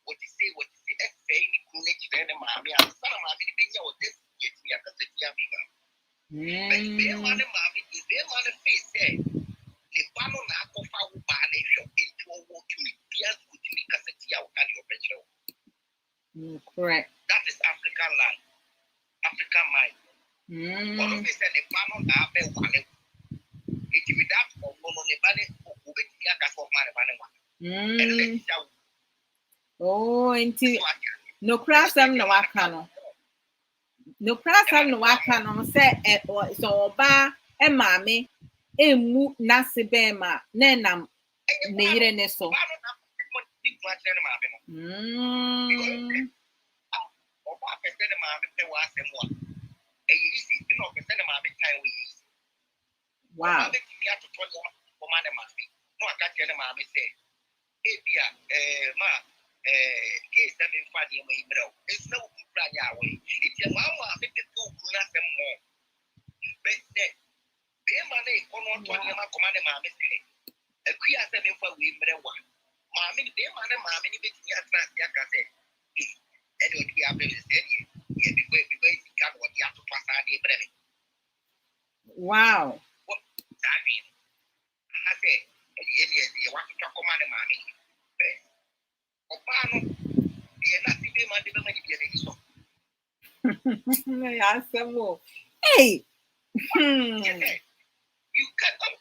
what you say, if any college, then I'm son of my being your this, yet me, I can say, but if they want to marry, if they want to face it, the panel now go for a ban into a walk to me, Pierce would me, Cassetti, I'll carry your petrol. Correct. That is African land, African mind. One of the panel now, one. It will be that of oh, into no crash them no wakano. No crash them no wakano say so ba e mami emu nasibema nenam neyire ne so. Wow. No, I got your mama say, Abia, case that in funny way, bro. It's no plan away. It's your mama, I think the two nothing more. But then, the money on one twenty command mamma say, a queer seven for we, bro. Mammy, the money, mammy, bit me at last, Yaka said. And it would be able to say, yeah, because you got what you have to pass out the bread. Wow. What I mean, I say, you want to talk command mammy. Hey. You cannot.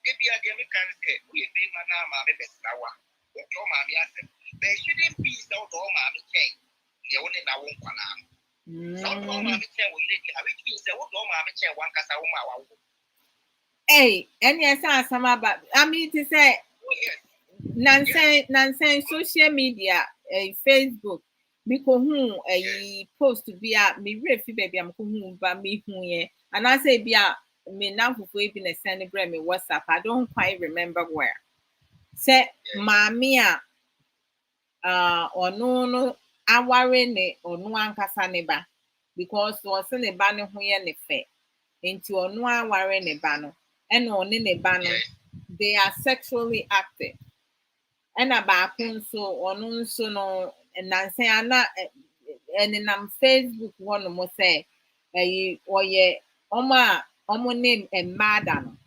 Maybe I can say, we be my mammy best now. What your mammy asked. There shouldn't be so all mammy chain. The only now won't come out. So all mammy chain will let you. Which means that what all mammy chain one cast out. Hey, and yes, some about. I mean to say, Nsem social media, Facebook. Because a post to be a me refi baby I'm who ba me who ye and I say be a me now who even a send me WhatsApp. I don't quite remember where. Say mamia or no aware ne or no ankasa neba because was ne ba ne ho ye ne fe into or no aware ne ba no and on ne ba no they are sexually active. And about so or no so no and say ana and in Facebook one more say or ye omo name and madam.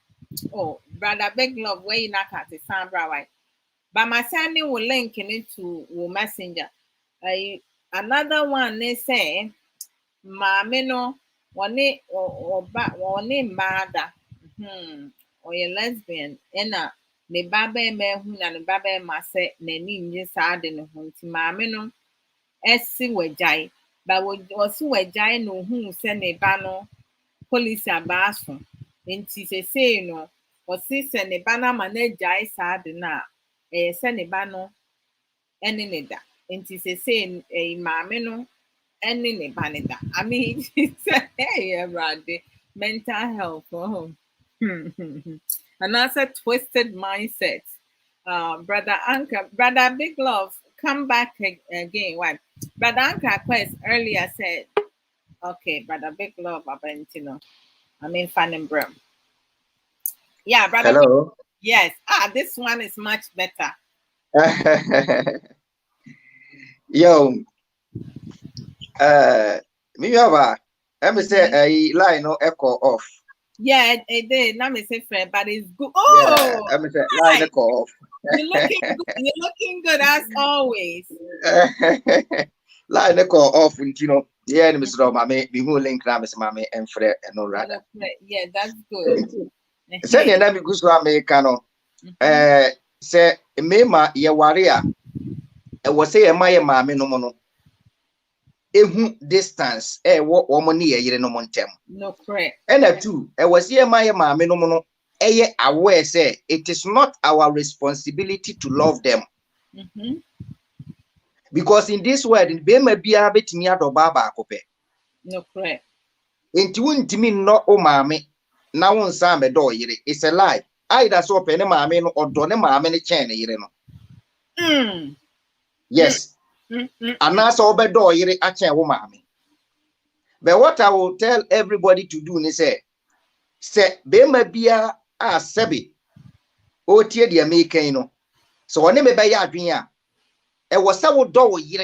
Oh, brother big love where you not at the Sandra white. But my sending will link it to messenger. Another one they say Mammy no one or name mada or a lesbian and ne baba me who na ne baba ma say ne ni nyi saa de ne ho nti maame no esi wagyae ba wosi wagyae no hu se ne ba no police abaso nti sesei no wosi se ne ba na ma na gyae saa de na se ne ba no ene ne da nti sesei maame no ene ne ba ne da I mean hey everybody mental health and that's a twisted mindset. Brother Anka, Brother Big Love, come back again. Why? Brother Anka Quest earlier said, okay, Brother Big Love, Abentino. I mean, Fan and Brum. Yeah, Brother. Hello. Yes. This one is much better. Yo, me have let me say a line no echo off. Yeah, it did. Not me say fair, but it's good. Oh, yeah, let me say line echo off. You're looking good. You're looking good as always. Line echo off, you know. Yeah, Mr. Mame, be who link now, Miss Mame, and Fred, and no rather. Yeah, that's good. Send your name goes to Americano. Say, Mema, ye warrior. I was say, my mammy no mono. Ehu distance, what woman near ye no montem. No, correct. And a two, I was here, my mammy no mono. Aware say it is not our responsibility to love them. Because in this world, in Bema be a bit near the Baba Cope. No, correct. It wouldn't mean no, oh, mammy. Now on some door, it's a lie. Either so penny mammy or donne mammy chain, you know. Yes. And that's all by door, you're a chain, mammy. But what I will tell everybody to do is say, Bema be a sebi. Oh, tear the American. So I never buy a drink. It was so door, you're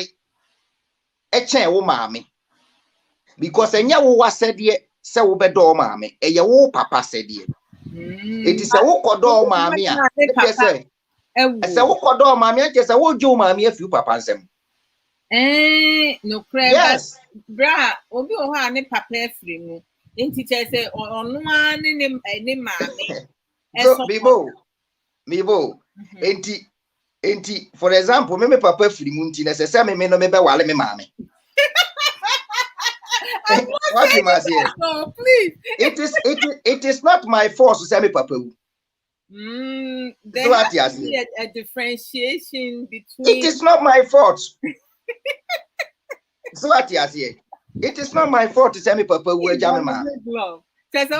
a chain, mammy. Because a yaw was said yet, so be door, mammy, a yaw papa said yet. It is a walk or door, mammy. Yes, sir. As a walk or door, mammy, just a walk, Joe, mammy, a few papas them. No, crap. Yes, bra, obi o ha ne papa free mu. Enti che say onu an ne mammy. So, Bibo. Enti, for example, me papa free mu nti na se me no me be wale me mammy. What you must say? No, please. It is not my fault to say me papa. There has to be a differentiation between. It is not my fault. So what you say? It is not my fault to say me papa who jam mama.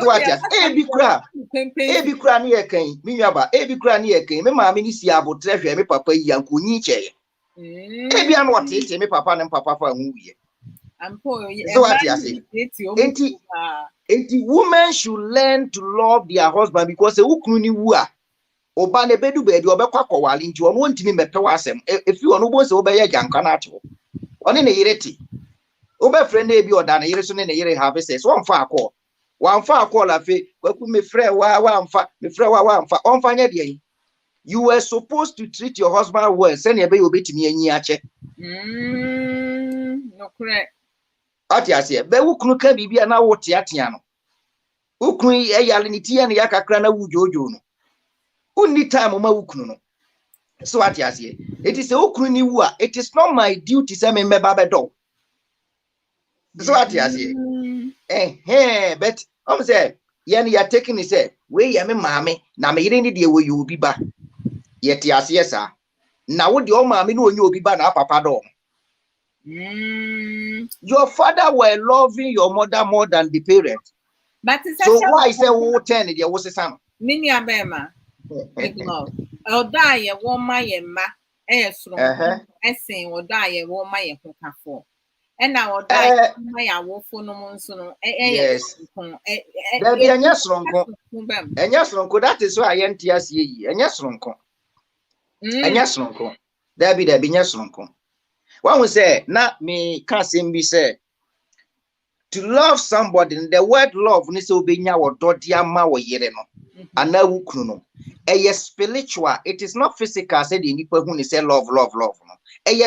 what yes ebi kura ni yekan mi nyaba ebi kura ni yekan me maame ni si abotre hwe me papa yi ankonyi cheye ebi an what ite me papa ne papa fa hu wie so what yes enti women should learn to love their husband because e ukunu ni wu a oba na bedu be di obekwa kwawale nti ono ntimi mepewa asem efi ono bo se obeye janka na ato one ne yireti obefre na ebi oda na yire so ne yire have sex one fa akọ la fe kwaku me frɛ wa mfa onfa nya de you were supposed to treat your husband well send e be obetimi anyi ache no correct ati ase be wukunu ka bibia na wote atia no wukunu eyale ni tia na yakakra na wujojo no unni time ma wukunu no so ati ase it is wukunu ni wu a it is not my duty say me meba bedo so ati ase but say yen ya taking it say we ya me maame na me yire ni de we you obi ba yeti ase yesa na wo de o maame na onye obi ba na papa do your father were loving your mother more than the parent but so why say wo 10 de wo sesa mini abema love oda ye wo ma ye ma soro esen oda ye wo ma ye kokafo na oda ma ya wo fo no nso no yes there be anya soronko that is why enti ase yi anya soronko there be anya soronko one will say na me can be say to love somebody the word love ni say obenya wo dodia ma wo yere no ana wukunu no spiritual it is not physical say the nipa hu ni say love no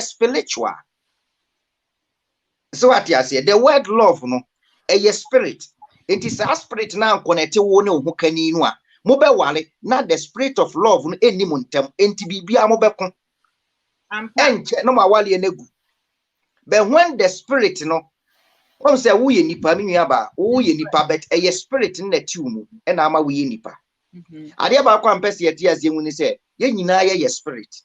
spiritual so what you say the word love no spirit it is a spirit na connect wo ne ho kani no a mo be wale na the spirit of love no eni mo ntem enti bibia mo be ko enche no ma wale enegu but when the spirit no come say wo ye nipa mi nua wo ye nipa but spirit na tiumu e na ama wo ye nipa ade ba kwa mpese yeti azie hu ni say ye nyina ye spirit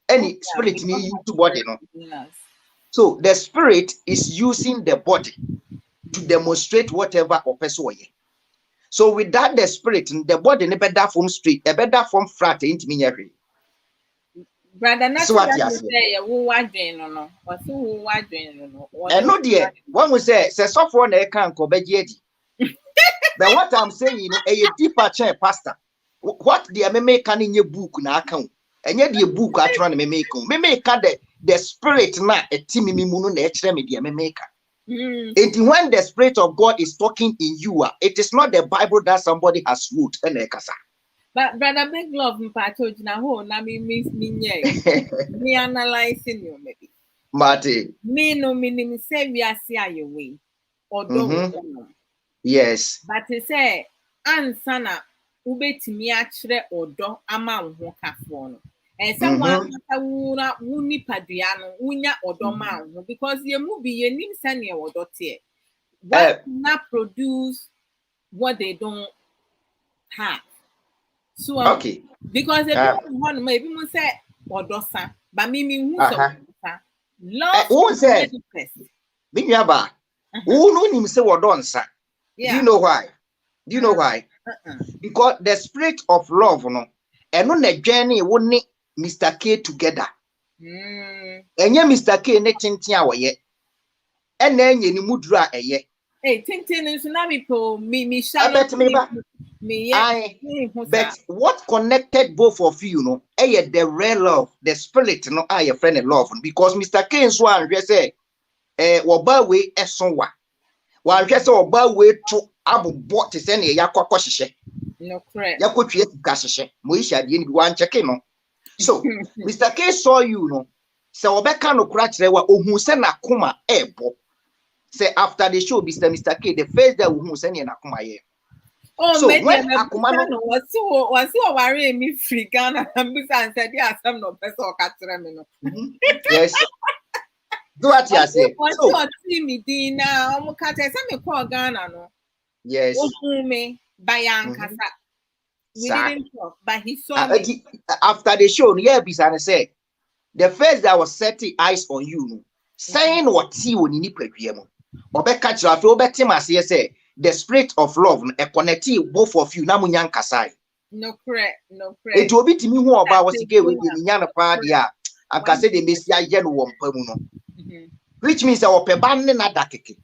any spirit ni you body no so the spirit is using the body to demonstrate whatever or person ye so with that the spirit the body ne better from straight e better from flat into me nyare brother na so say wo wadwen no wasi wo wadwen no no there one will say so for na e kan ko beje adi but what I'm saying you know a deeper chair pastor what the make can in your book na account enye the book atro na me make the spirit na etimi mi mu no na e kire me the me make when the spirit of God is talking in you it is not the Bible that somebody has wrote and ekasa. But brother big love mpacho na ho na me me analyzing you maybe Marty me no meaning say we are see ayewe odo yes but say answer na ubetimi akire odo ama ho kafo no someone wura wuni padua no wunya odo ma ho because ye mu bi ye nim sane odo tie what not produce what they don't have. So okay because if you want maybe we say odosa but me who so love who say binyaba who no nim say wodonsa do you know why because the spirit of love no eno na dwane wo ni Mr. K together enye Mr. K ne tintin a woye ena enye ni mudura eye tintin nso na me po me sha but what connected both of you no the real love the spirit no your friend and love because Mr. K so anhwe say woba we esonwa wanhwe say woba we to abobot say na yakwa hihye no correct yakotwe ka hihye mo isha de ni wan check no so Mr. K saw you no say obeka no kura kire wa ohun say na koma ebo say after the show Mr. K the first day ohun say na koma ye. Oh, so when Akuma no was worry me free Ghana and said yeah some no person or catch me no. Yes. Do what you say. So see me dina o catch say me call Ghana no. Yes. Me by Ankasa. We didn't talk but he saw me after the show yeah Bisana said the first that was setting eyes on you saying what see when you need prepare mo. Obeka chira fe obetim ase say the spirit of love a connect both of you na munyan kasai. No correct. It will be to me who about was again with the yana party and can say the messia yen won pamuno. Which means our peban na dakeke.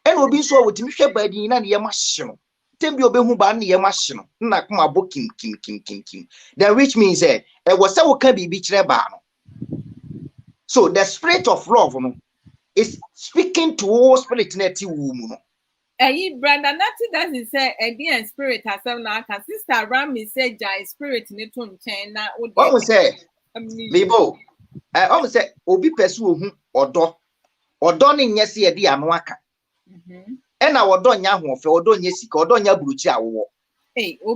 And will be so with me share by the ina ye machine. Tembi obehu ba na ye machine. Na kuma bo kim. Then which means it was so can be chire ba no. So the spirit of love is speaking to all spirit neti woman. Brother Natty doesn't say again spirit herself now. Sister Rami said Jai spirit neto China. What we say? Bibo. I almost say obi pesu odo. Odo ni nyesi edi anu aka. And our odo nya ho fe odo nya sika odo nya buruchi awo.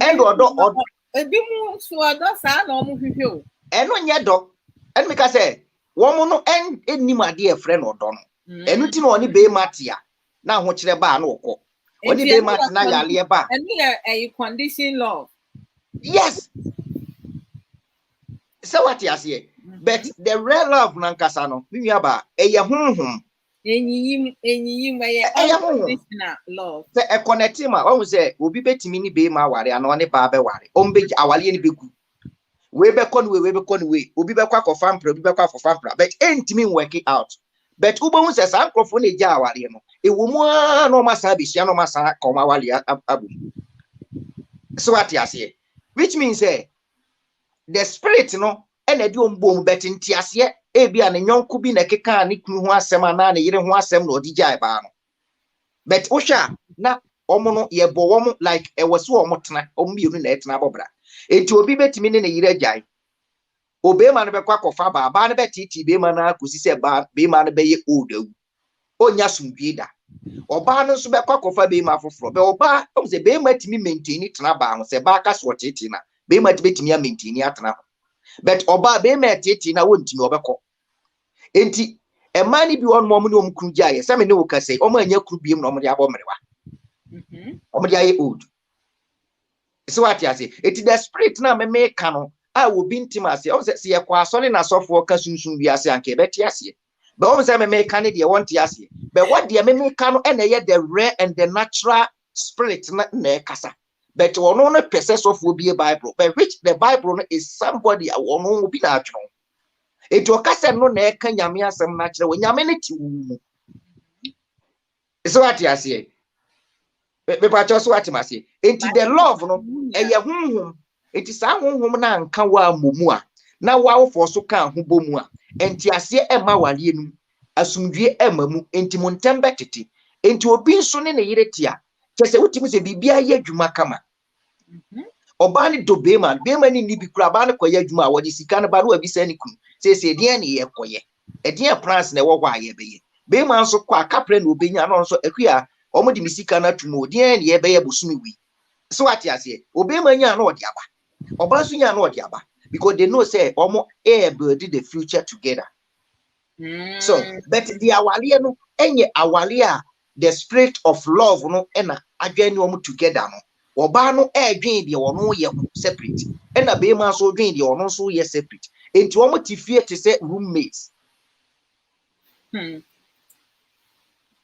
And odo ebi mu so odo sa na omo hwehwe o. Eno nya do. And me ka say womo no ennim ade e frɛ no odo no. Enu ti no oni be matia. Na ho kire ba na okọ. Oni be mat na yale ba. And a condition love. Yes. So what you say? But the real love nankasa no, mi ba eye honhom. Enyiyim eye unconditional love. Say e connect ma, won say obi betimi ni be ma ware ana oni ba be ware. O mbe awale ni begu. We be kon we, obi be kwa kofampra, obi be kwa kofampra. But entimi work it out. But ubo say san krofo na eja awale no. Ewo mu no masa be hia no masa ka ma wale abu. So what you say? Which means the spirit no ene di ombom bet ntiase e bia ne nyonko bi na keka ne kunu ho asem ana ne yire ho asem na odi jai ba no. But osha na omo no ye bo wo like e wose omo tena omo bi na etena bobra. Enti obi betimi ne yire jai. Obema no be kwa kofa ba ne betiti be ma na kosi se ba be ma no be ye odawu. Onya sumdwe da. Oba no so be kwa kofa be ma foforo. Be oba o se be ma timi maintain tena ba ho se ba ka so tete na. Be ma tibetimi a maintain atena. But oba be ma tete na wontimi obekọ. Enti e ma ni bi won mo ne omkru jaye. Se me ne wo ka sei o ma anya kru biem na o mo de abomrewa. O mo de aye old. So what you say? It is the spirit na me ka no. I will be intimacy. I say ye kwa so na sofo ka sunsun wi ase anke beti ase. But when say me can dey want ase. But what dey me can no na ye the rare and the natural spirit na kasa. But ono no process of will be a Bible. But which the Bible is somebody ono will be natural. It will kasa no na ka nyame asem na kire wo nyame ne ti wu. So what you say? Me pa cho so what you say? Into the love no eye honhom. It is a honhom na nka wa momu a na wa wo so ka ho bomu a enti ase e ma wale nu asumdwe e mamu enti montembe tete enti obi nso ne ne yire tia kese wutimi se bibia ye adwuma kama oba ne do be man ni bi kura ba ne koye adwuma a wodi sika ne ba ro abi sani kun se de ne ye koye e de France na wo hwa ye be man so kwa kapre na obenya no nso akua omodi misika na tumo de ne ye be ye bosumi wi so ati ase obema nya na odi aba oba so nya na odi aba because they know say omo build the future together. So but the awale no enye awale a the spirit of love no ena adwani omo together no oba no dwen de wono ye separate ena be ma so dwen de wono so ye separate enti omo tifie te say roommates.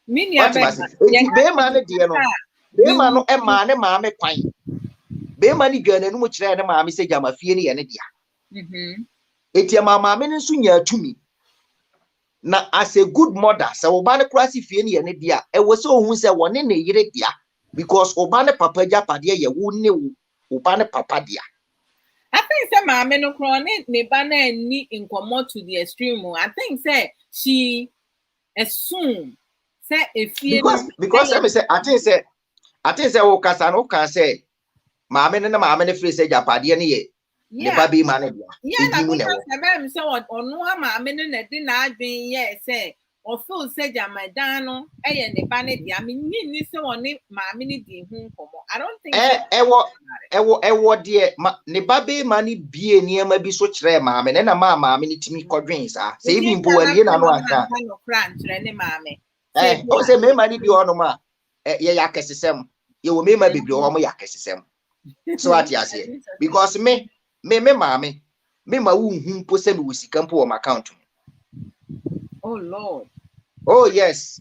Mini abeg be ma ne de no be ma no e ma ne ma me kwan be ma ni gwana nu mo kire ne ma me se jama fie ne ye ne dia eti ma me nso nya atumi na as a good mother se wo ba ne krasi fie ne ye ne dia e wo se ohun se woni ne yire dia because oba ne papa japade ye wo ne wo ba ne papa dia. I think say ma me no kro ne ba na ni incommode to the extreme. I think say she assume say if because let me say I think say wo kasa no kan say maame ne free say japade ne ye ne ba bi ma ne dia na ko say say onu ha maame ne na di na adwen ye say o feel say jamadan no eye ne ba ne dia me ni say oni maame ne di hu komo. I don't think ewo de ne ba bi ma ne bie niam bi so kire maame ne na maame ne timi kodwen sa say bi mpo wali na no aka no kran kire ne maame o say me ma ne bi ono ma ye yakesesem ye wo me ma bibli o mo yakesesem. So what you say? Because me maame me ma wu hu mpo se me wusika mpo o account. Oh Lord. Oh yes.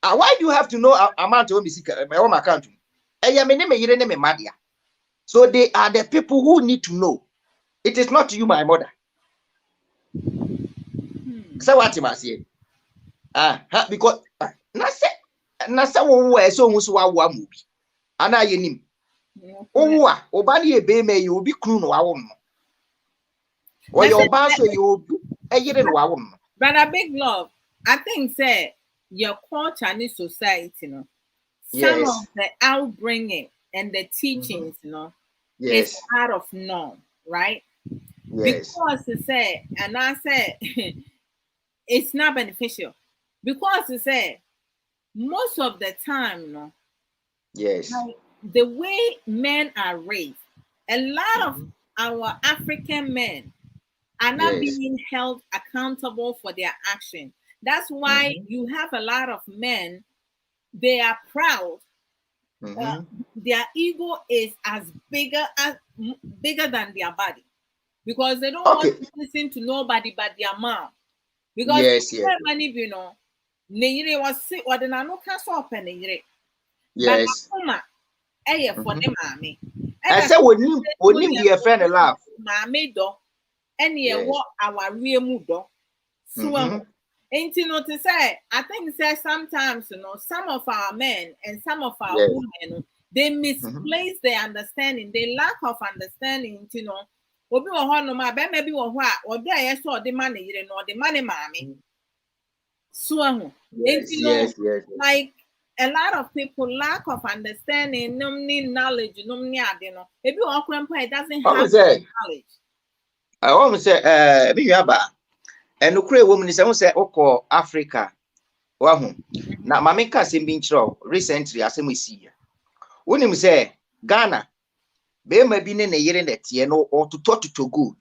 Why do you have to know amount of my own account? So they are the people who need to know. It is not you, my mother. So what you must say? Because Nasa won't so much one movie. And I him. Oh, Obani a bay may you be crew no hour. Or your boss, you be a wow. But a big love. I think, say, your core Chinese society, you know, some of the outbringing and the teachings, you know, is out of norm, right? Yes. Because to say, and I say, it's not beneficial. Because to say, most of the time, you know, yes, like the way men are raised, a lot of our African men are not being held accountable for their action. That's why you have a lot of men, they are proud. Their ego is as bigger than their body, because they don't want to listen to nobody but their mom. Because money, you know, Neyre was sick or the nano castle up and Neyre. Yes. But for them, mammy. I said, when you be a friend of love, mammy do. And what our real mood do. So, ain't you know to say, I think say sometimes, you know, some of our men and some of our women, they misplace their understanding, they lack of understanding, you know. Obi wo no ma be maybe wo ho a obi a yeso the money yire no the money mami so ho like a lot of people lack of understanding knowledge ade no ebi wo kwampa it doesn't have knowledge. I almost say me yaba and ukre woman is say oko Africa wa hu na mama ka se bi nchiro recently asem we see wonim say Ghana be ma bi ne yere na tie no ototo good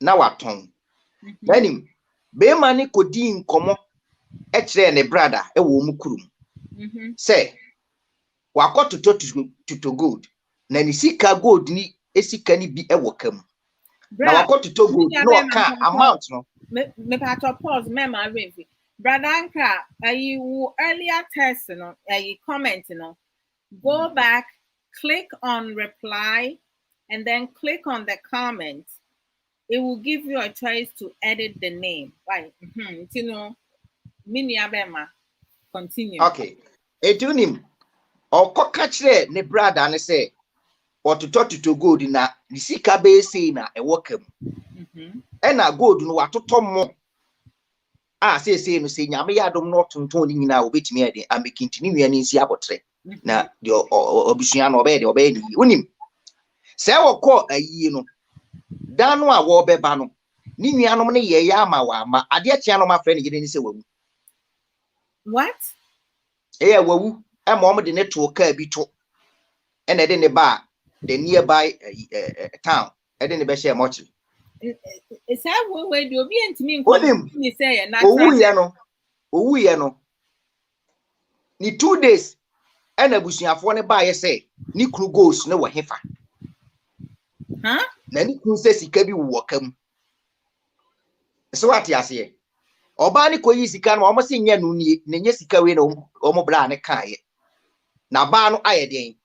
na waton nanim be ma ne kodi nkomo e kire ne brother e wo mu kurum say wakototo to good na ni sika gold ni esika ni bi e wokam na wakototo good no ka amount no me pa pause mema revi brother Anka you earlier test no you comment no go back, click on reply, and then click on the comment. It will give you a choice to edit the name. Right? You know, mini abema. Continue. Okay. Etunim. Or catch ne brother and say, or to talk to good in a sika base na a welcome. And a good no what to tom more. Say no say nyame yadom not to now bit me and be continue and in Siabotre. Na the obisuan obedi unim se woko ayi no danu a wo beba no ni nuanom ne ye ya ama wa ama ade atia no ma friend gide ni se wawu what wawu e mo de ne to ka bi to e na de ne ba the nearby town e de ne be share much e say we do obi entimi nko ni say na owu ye no ni 2 days and a busuafo ne ba ye say ni kru goes ne wo hefa na ni kru say sika bi wo kam so what ya say oba ni koyi sika no omo se nya no ni ne nya sika we na omo bra ne kan ye na ba no aye den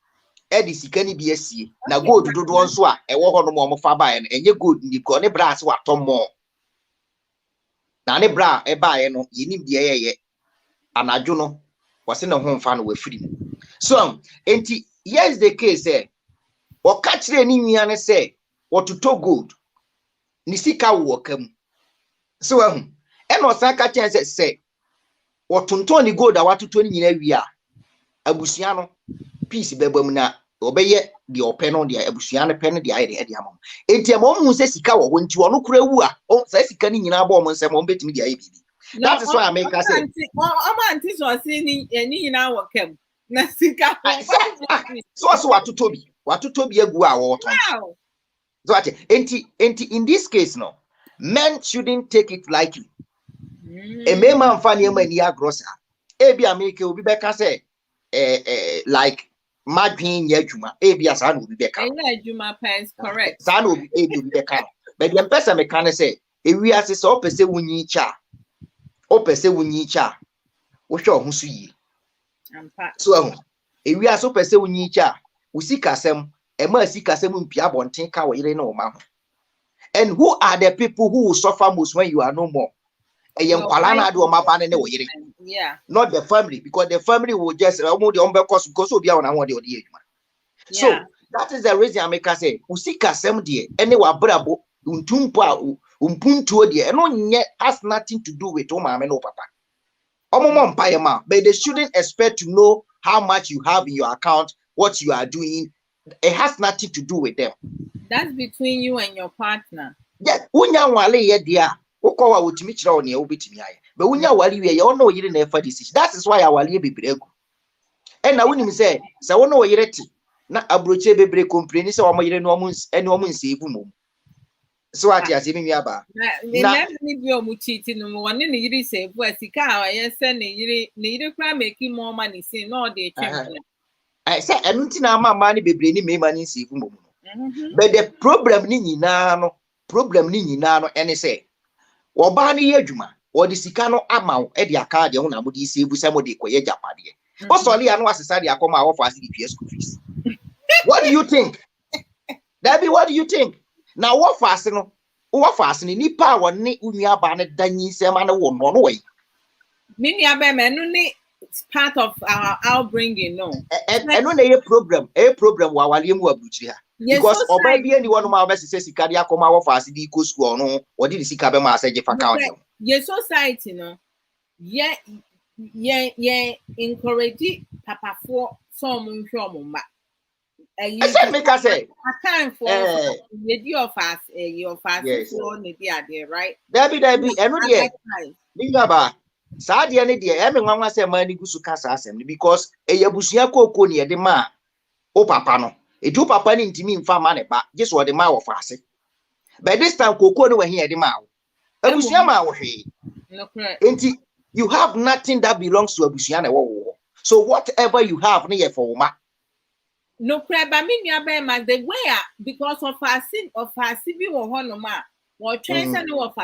e di sika ni bi asie na gold dodo nso a e wo ho no omo fa ba ye no enye gold ni ko ne bra se wa tomo na ne bra e ba ye no ye ni bi ye anadwo no wase ne ho mfa no wa firi so enti yes the case o catch the ni nua ne say what to good ni sika wo kam so e no san catch say what to ni gold a watoto ni nyina wi a abusua no peace bebam na obeye the open no dia abusua ne pen dia ide dia am enti am o mu say sika wo nti ono kura wu a o say sika ni nyina ba o nsem o betimi dia ye bibi that is why I make say o ma anti so say ni nyina wo kam na sika so watoto bi egu a wo ton so what enti in this case no men shouldn't take it lightly e me man fa ne mani agrosa e bia make obi beka say like madwin nya adwuma e bia sa na obi beka nya adwuma pass correct sa na obi beka but the person me can say e wi ase so opese wunyi cha wo hwe ho so yi so ehun ewi aso pese wonyi cha usikasem ema sikasem mpia bonten ka wo yire na wo ma ho. And who are the people who will suffer most when you are no more? Yeah. Not the family, because the family will just so that is the reason I make us say usika sem die ene wa brabo untumpo umpuntuo die eno nye has nothing to do with mama no papa. But they shouldn't expect to know how much you have in your account, what you are doing. It has nothing to do with them. That's between you and your partner. Yeah, unya wale ye dia. Ukowa utimi chira oni ubitimi aye. But unya wale ye ono yire na efa decision. That is why awale bebre egu. And na unim say wono yire ti na abroche bebre complain say wamo yire no omu nsevu mom. So ati ase mi aba. Na me bi omu cheat no wone ne yire sevu asika a ye se ne yire kra make more money say no dey champion. I say enunti na ama ni bebre ni me money nsevu mom. But the problem ni nyina no ene say oba ni yadwuma o de sika no ama e de aka de ho na mo de sevu se mo de koye japade o so le ya no asesa de akoma a wo fa the PS school fees. What do you think? Debbie, what do you think? Now wo fa ase ni nipa wo ne unua ba ne danyi se ma ne wo no we me nua ba me no ni part of our outbringing no no na ye problem wa wale mu abuchiri ha. Because oba bi ani wonu ma obese sika de akoma wo fa ase di ko school no wo di sika be ma ase je fa count. Yes, society no yeah encourage papa for some nhwe ma. I said make us say I for the of us your fast for the there right. Debbie eno de ninga ba saa de ne de e me nwanwa say ma ni gusu kasa asem because eyabusua kokko ne de ma o papa no edu papa ni ntimi mfa ma ne ba je so de ma wo faase. But this time kokko ne wa hia de ma wo abusua ma wo hwe no correct. Enti you have nothing that belongs to abusua na wo. So whatever you have ne ye for ma. No crab, I mean, the way because of our civil or honoma or chance and of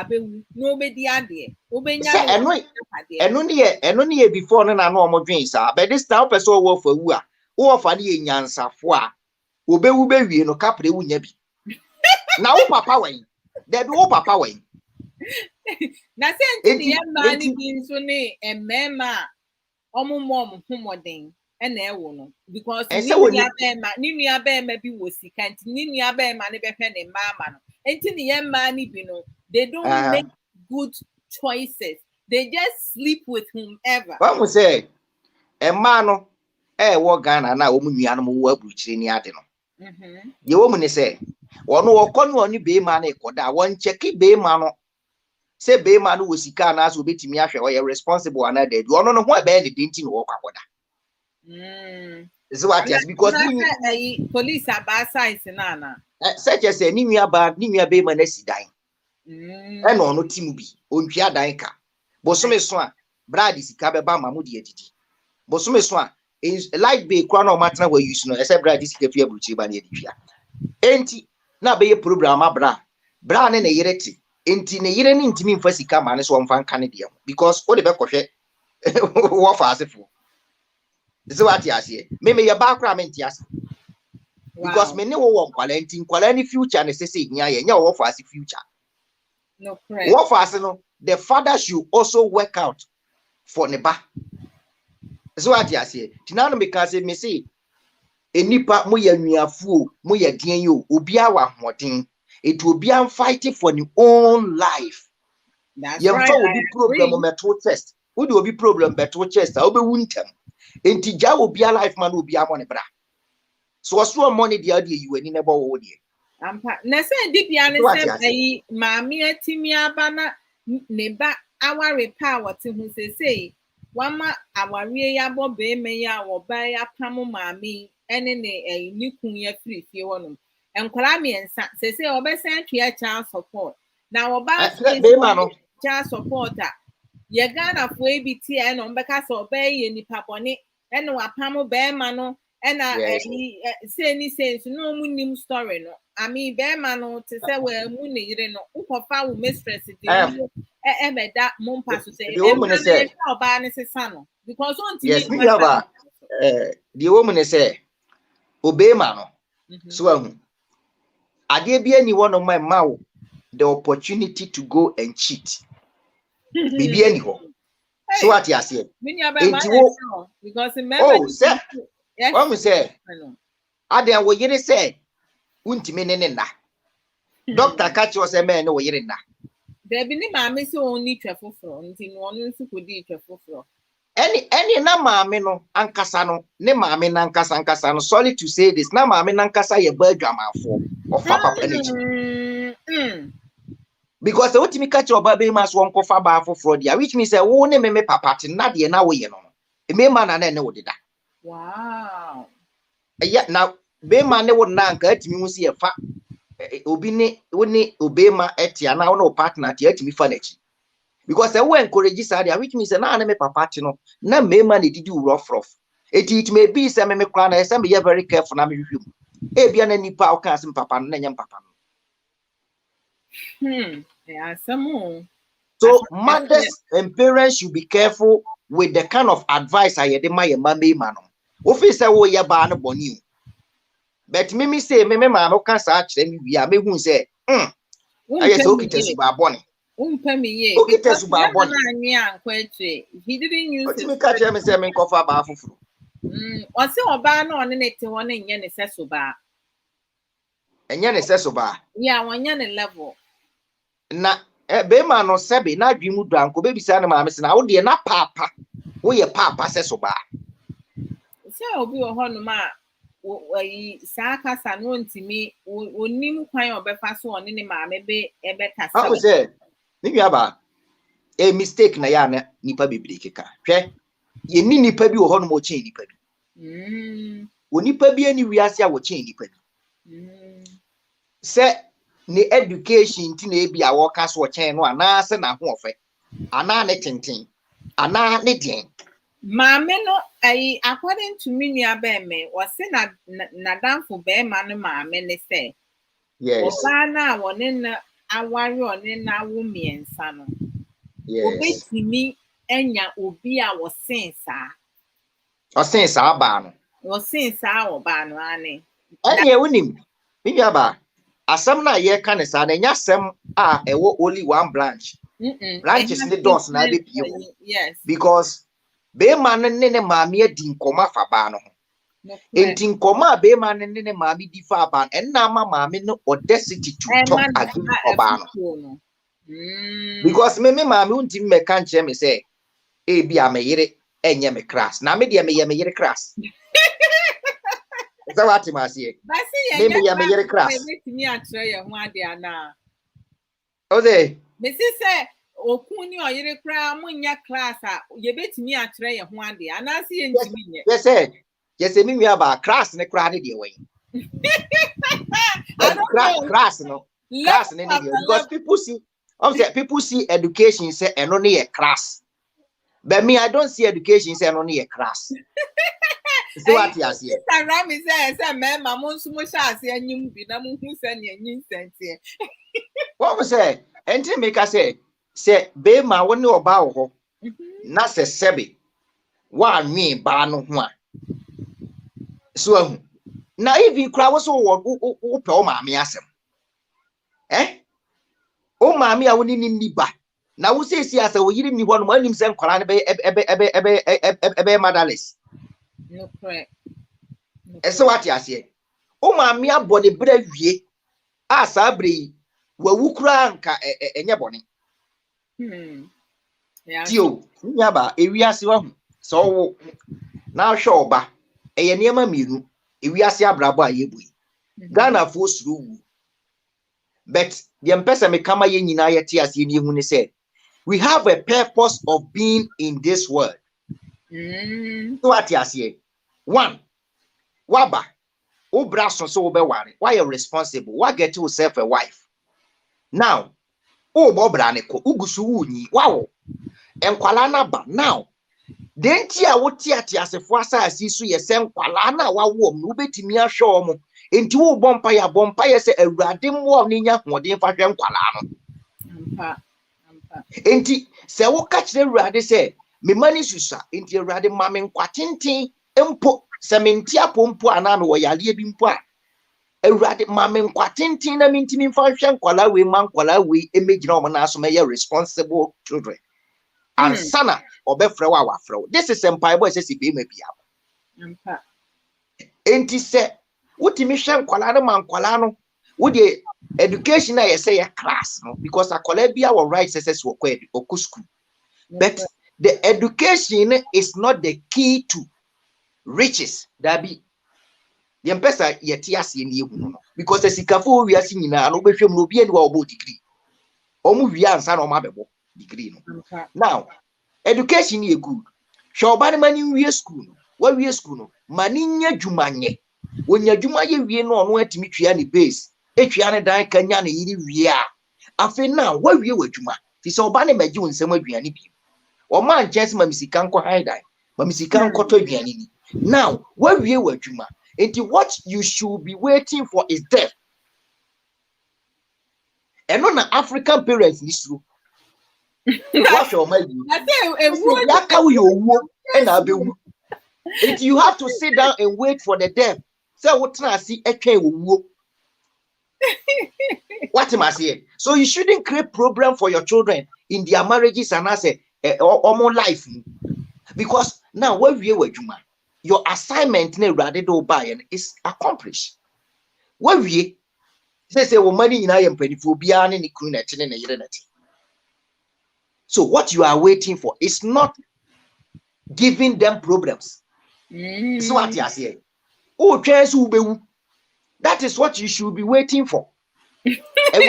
nobody idea. And only before no more drinks are, but this time person work for who are funny in Yansa for ube no capre wunyabi. Now, Papa Wayne, there be Papa Wayne. Nothing the man being so near and mema mom humoding. And because Nini maybe was sick and Nini Abe man and mamma. And the young man, they don't make good choices. They just sleep with whomever. One would say, a man, what Ghana now, woman, animal work which in Yadino. The woman say, one or con one bay man, one checky bay man. Say bay man who was sick and as will be to me after you're responsible and I did. You don't know what bad didn't walk up. So what yes, because police are bad size nana. Such as a Nimia Bay Manesi dying. And no Timubi, Unpia Daika. Bosume Swan, Brad is Cababa Mamudi editi. Bosume Swan is light bay chrono matter where you know, except Brad is Kafia Buchibani edifia. Enti na be a program bra and a yereti. Enti ne yeren intimi first come and one fan Canadian because all the back of it what fast for. So what you say? Maybe your background yes. Because many will quality any future and say nya what for as future. No correct. What for no the father should also work out for neba. So what you say? Tinano because me say enipa mo ya nuafu mo ya den yo obi awa hoden it will be fighting for your own life. That's right. Will be problem metal test. Who do be problem metal chest? I'll be wintem. Enti ja will be a life man will be a money bra. So what's your money the idea you any never would ye? Na say di bia ne say maami atimi abana neba our power to who say wama aware ya bo be me ya wo ba ya pam maami ene ne ni kun ya free fie wonom enkwara me ensa say obesan twa child support na wo ba child support ye Ghana for ABT and on because obey ye nipa bone and wapam be ma no and say any sense no munim story no I mean be ma no to say we mu ne yire no ukofa wo mistress that mum pass to say, because yes, me have the woman say, obey man. So, I be anyone of my mouth the opportunity to go and cheat. Maybe anyhow. So what you say? Because oh, sir, what say? I didn't what you say. Untiminena. Doctor catch was a man over here. There be any mammy so only trifle from one could eat trifle from. Any na mammy no ankasano, ne mammy nankasano. Sorry to say this, na mammy nankasa ye burger for or papa energy. Because the ultimate catch your baby must one coffee bar for fraud, which means a woman me papa to Nadia now we know. A me man and I know that. Wow. Yet now, be man would not get me see a fat. Obini woni obema etia na no partner ti atimi fanachi because e we encourage sadia which means na me papa ti no na mema na didi rough it may be say me kra na say me very careful na me hwehwem e bia na nipa o kan sem papa no na nyam papa no yeah some so mothers and parents should be careful with the kind of advice I dey my mama ma no wo fi say wo ye ba no boni. But me say me no can search them we are me who say I say okay test ba boni ye okay test ba boni he didn't use it me catch me say me cover ba fufuru o se oba na one nete one nye ne seso ba enye ne seso ba yeah wanya ne level na be ma no sebe na dwimu dwanko be bisa na ma me se na wo de na papa wo ye papa seso ba se obi wo ho no ma Saka no ntimi onim kwan obefa so one ne maame be ebekasa I say ni biaba a mistake na ya na nipa bebiri keka hwe ye ni nipa bi wo ho no mo chen nipa bi onipa bi ani wiase a wo chen nipa bi se ni education ti na ebi a wo ka so chen no ana se na ho ofe ana ne tenten ana ne den maame no according to me nua be me wo se na danfo be ma no maame ne se yes oba na wone na aware one na wo miensa no yes obetimi enya obi a wo sensa o sensa ba no wo sensa oba no ane anye wonim biaba asam na ye ka ne sa na nya sem a ewo only one branch branches ne doors na be pie yes because be man ne maame adi nkoma fa ba no enti nkoma be man ne maame di fa ba en na maame no audacity to talk against oba no because me maame unti me kan che me say e bia me yire enye me class na me dia me yire class za wati masie me me yire class me atre ye ho ade ana oze me say okun ni oyire kra munya class a ye betimi atre ye ho ade ana se ye ntimi nye yes me mi aba class ne kra ne de we class no class ne because people see education say eno ne ye class but me I don't see education say eno ne ye class so what you say Instagram is say me mama nso mo sha ase anyim bi na mo hu se ne anyim sente what we say enti make us say be ma woni oba wo ho na se sebe wa nwi ba no ho a so ahu na even kra wo so wo pe o maame asem o maame a woni ni ba na wo sesi asa wo yiri ni ho no anim se nkwara ne be motherless no correct so what you say o maame abode bra wie asa bre wa wukura nka enye bone yeah tio nyaba ewiase wa hu so wo na hwe oba eye niema mienu ewiase abrabo a yebui Ghana fo suru wu but the empesa me kama ye nyina ye ti ase ni hu ni say we have a purpose of being in this world so what you say one waba obra so be ware why you responsible why get yourself a wife now bobra ne ko ugusu wunyi wow enkwala na ba now den ti a woti atiasefo asasi so ye se nkwala na wawo mu betimi ahwe omo enti wo bompa ye se awurade mo ni nya hoden fa hwe nkwala no enti se wo ka kire Awurade se me mani susa enti Awurade ma me nkwatenten empo se me ntia pompo ana me wo yale bi mpo a Awurade ma me nkwatenten na me ntimi mfa hwe nkwala we man nkwala we emegina o na so me responsible children ansana obefre wa wafre. This is empire boy say be ma bia enti se wotimi hwe nkwala no man nkwala no wo de education na say a class no because akwala bia wo right success wo kwed oku school but the education is not the key to riches that be the empesa yeti ase ni ehu no because asikafo wi ase nyina no behwem no obi ani wa obo degree omu wi ansa na omabebo degree no. Now education is good hwe oba ne mani wi school no wa wi school no mani nya dwumanye wonya dwumaye wi no ono atimi twia ne base etwia ne dan kanya ne yiri wi a afi na wa wi wadwuma ti se oba ne magye wonsem aduane bi o man chance mamisika nko haidai mamisika nko to aduane ni. Now wa wi wadwuma enti what you should be waiting for is death. And on the African parents ni true. What your mind? You have to sit down and wait for the death. So what I see what am I saying? So you shouldn't create problem for your children in their marriages and as or more life. Because now when we were your assignment is accomplished. When we say money in I am penny for beyond any queen at so what you are waiting for is not giving them problems. So what you are saying? Oh, that is what you should be waiting for. But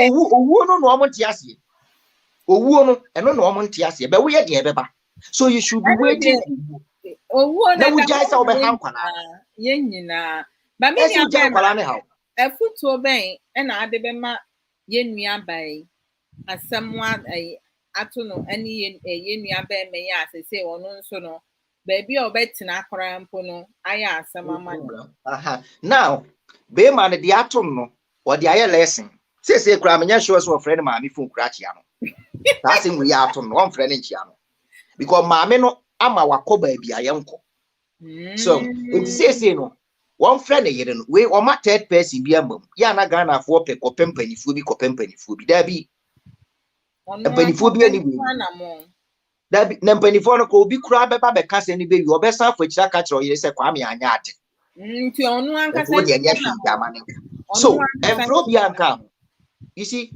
so you should be waiting. Efutuo ben na ade be ma yenua bai asamwa ato no ani yenua ben me ya asese ono nso no baby obetina akora mpo no aya asama ma no. Now be man the atom no or the aye lesson say kra menya sure so friend ma me phone kra chia no that's him we atom no one friend chia no because ma me no ama wakoba bia ye nko so it say no one friend yere no we o ma third person bi ambam ya na Ghana for pe kopempanifu bi kopempanifu bi da bi empanifu bi ani bi da bi na empanifu no ko obi kura beba be kase ni be wi obesa afọ kira ka kira yere se kwa me anya ade nti onu anka se so enfro bi anka you see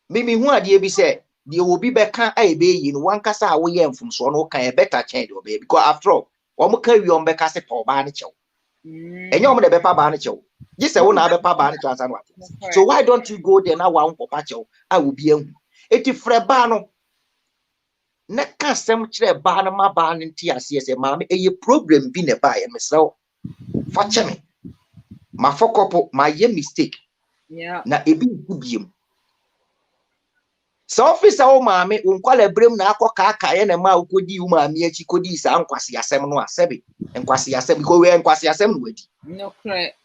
me hu ade bi se the obi be kan ai be yi no wanka sa wo ye mfumso no kan e better change obi because after all o ka wi on be kase pa oba ne chew enyo mo de bepa ba ne chew gise wo na bepa ba ne chew ansa no ati so why don't you go there na wa nko pa chew a wo bi ehu eti fre ba no ne ka sem kire ba no ma ba ne nti ase ese ma me eye problem bi ne ba ye mesrew fa che me ma fokopo ma ye mistake na ebi ku biem so officer o ma me nkwala brem na akoka aka ye na ma ukodi u ma me achi kodi sa nkwase asem no asebe nkwase asem because we nkwase asem no wadi no correct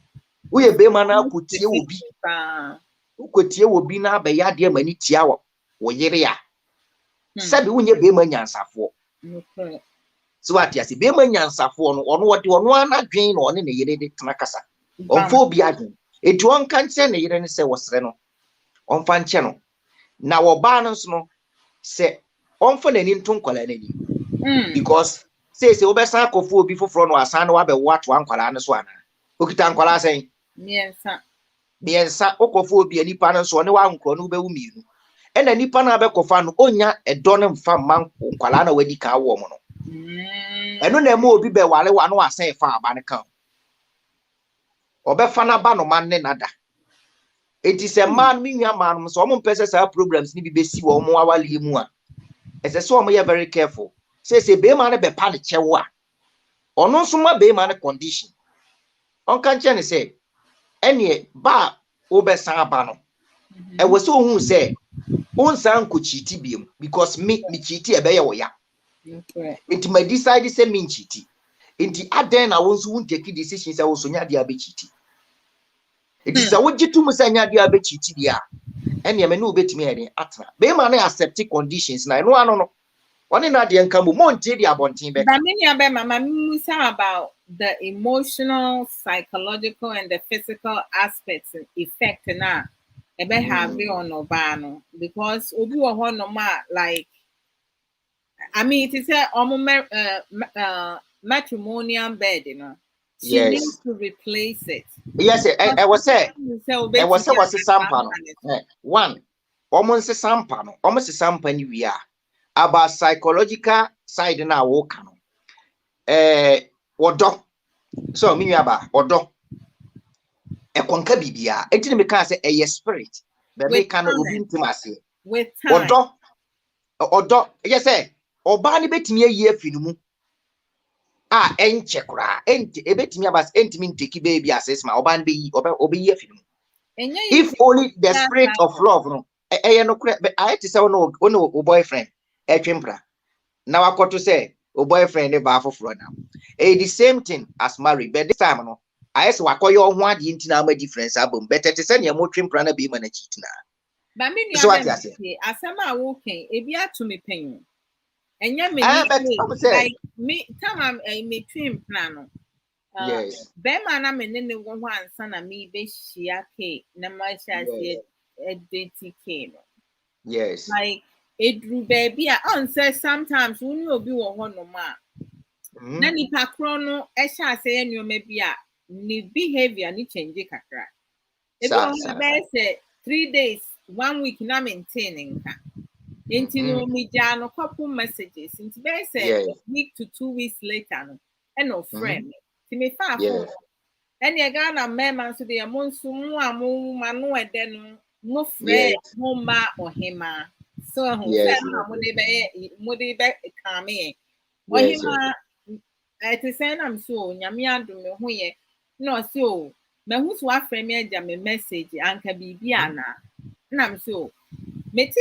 we ye be ma na akotie obi ukotie obi na be ya de mani tia wo yire ya sabe unye be ma nyansafo no correct so what ya se be ma nyansafo no ono wode ono anadwen no one ne yire de tena kasa onfo obi adwen etu on kan che ne yire ne se wosre no onfa nche no na wo ba no so se onfo nani ntonkwala nani because say obesa akofo obi foforo no asan no abe wato ankwala ne so ana okita ankwala sen miensa okofo obi anipa no so ne wa ankro no be wumiru ena nipa na abe kofa no onya edo ne mfa man nkwala na wadi ka wo mo no eno na ema obi be wale wa no asan fa aba ne kan obefa na ba no man ne nada. It is a man, me, a man, so some persons have problems, need to be see or more wali mua. As a so we are very careful. Says a bay man be panic chewa. Or no summa bay man condition. On can't say any bar over Sabano. I was so who say, on sound could cheat beam because me cheaty a bay or ya. It may decide to say mean cheaty. In the Aden, I won't take decisions. I was so near the cheaty. It is a widget to Musanya diabetes. and you may know bet me any atna. Be man accept conditions. Now, no, no. One in that young Camu Monte, the Abontin Beck. But many of them, about the emotional, psychological, and the physical aspects and effect now. Ebe have on Obano because Obi Wahonoma, like, I mean, it is a matrimonial bed, you know. She needs to replace it. Yes, I was saying, I was a sample. One, almost a sample, almost a sample, we are about psychological side in our work. Odo, so me about Odo. A conca bibia, it didn't make us a spirit, but we can be intimacy with time. Odo, yes, sir. Obani bet me a year film. Enchekra, ebet me about entimin take baby assess my oban be obe year film. If only the spirit of love, no, I had to say, no, boyfriend, a chimpra. Now I got to say, boyfriend, a bar for now. The same thing as married, but this time, no, I asked what your one the internal difference album, better to send your more chimpra and be managed now. But me, so what I say, as I'm walking, if you are to me pain. And yeah, like me, time I'm a twin plan. Yes. Bema na me ne one son of me be shiake, na my chassis a dainty cane. Yes. Like it drew baby. I answer sometimes when you be one no ma. Nani pa chrono, esha say, and you may be a ni behavior ni change kakra. If you say 3 days, 1 week, na maintaining. Into no media no couple messages. Into say week to 2 weeks later, no, and no friend. To me far and you got a man to the monsoon, manu, and then no friend, no ma or him. So, would they come in? Or him, at the same I'm so, Yamian do me who ye no so. But who's what frame me message, Uncle Bibiana, and I'm so. I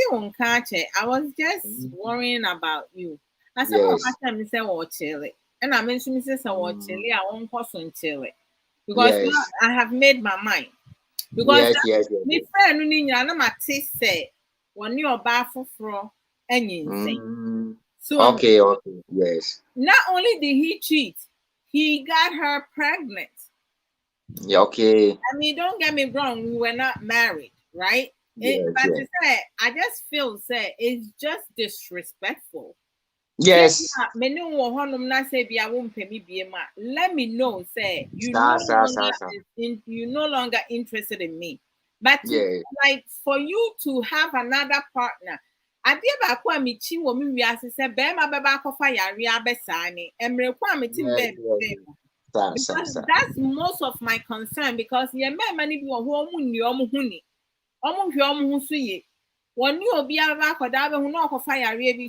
was just worrying about you. I said, "Oh, I said, Mr. Chile," and I mentioned Mrs. Chile. I won't person Chile because I have made my mind. Because my friend, my taste say, when you're baffled for anything. So okay, yes. Not only did he cheat, he got her pregnant. Yeah, okay. I mean, don't get me wrong, we were not married, right? But to say, I just feel it's just disrespectful. Yes. Let me know, say you're no longer interested in me. But like for you to have another partner, I did about Kwamichi woman we as said, Bema Baba Fire Besani, and because that's most of my concern because yeah, many people who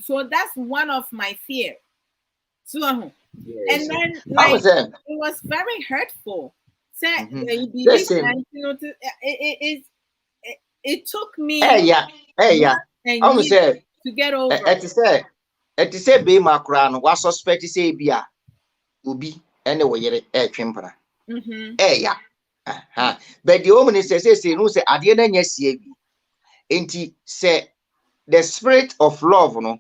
so that's one of my fears. So and then like it was very hurtful. It took me to get over it say be macron was suspect say bia ubi anyway chimpra but the woman say no say ade na nya sie bi enti say the spirit of love no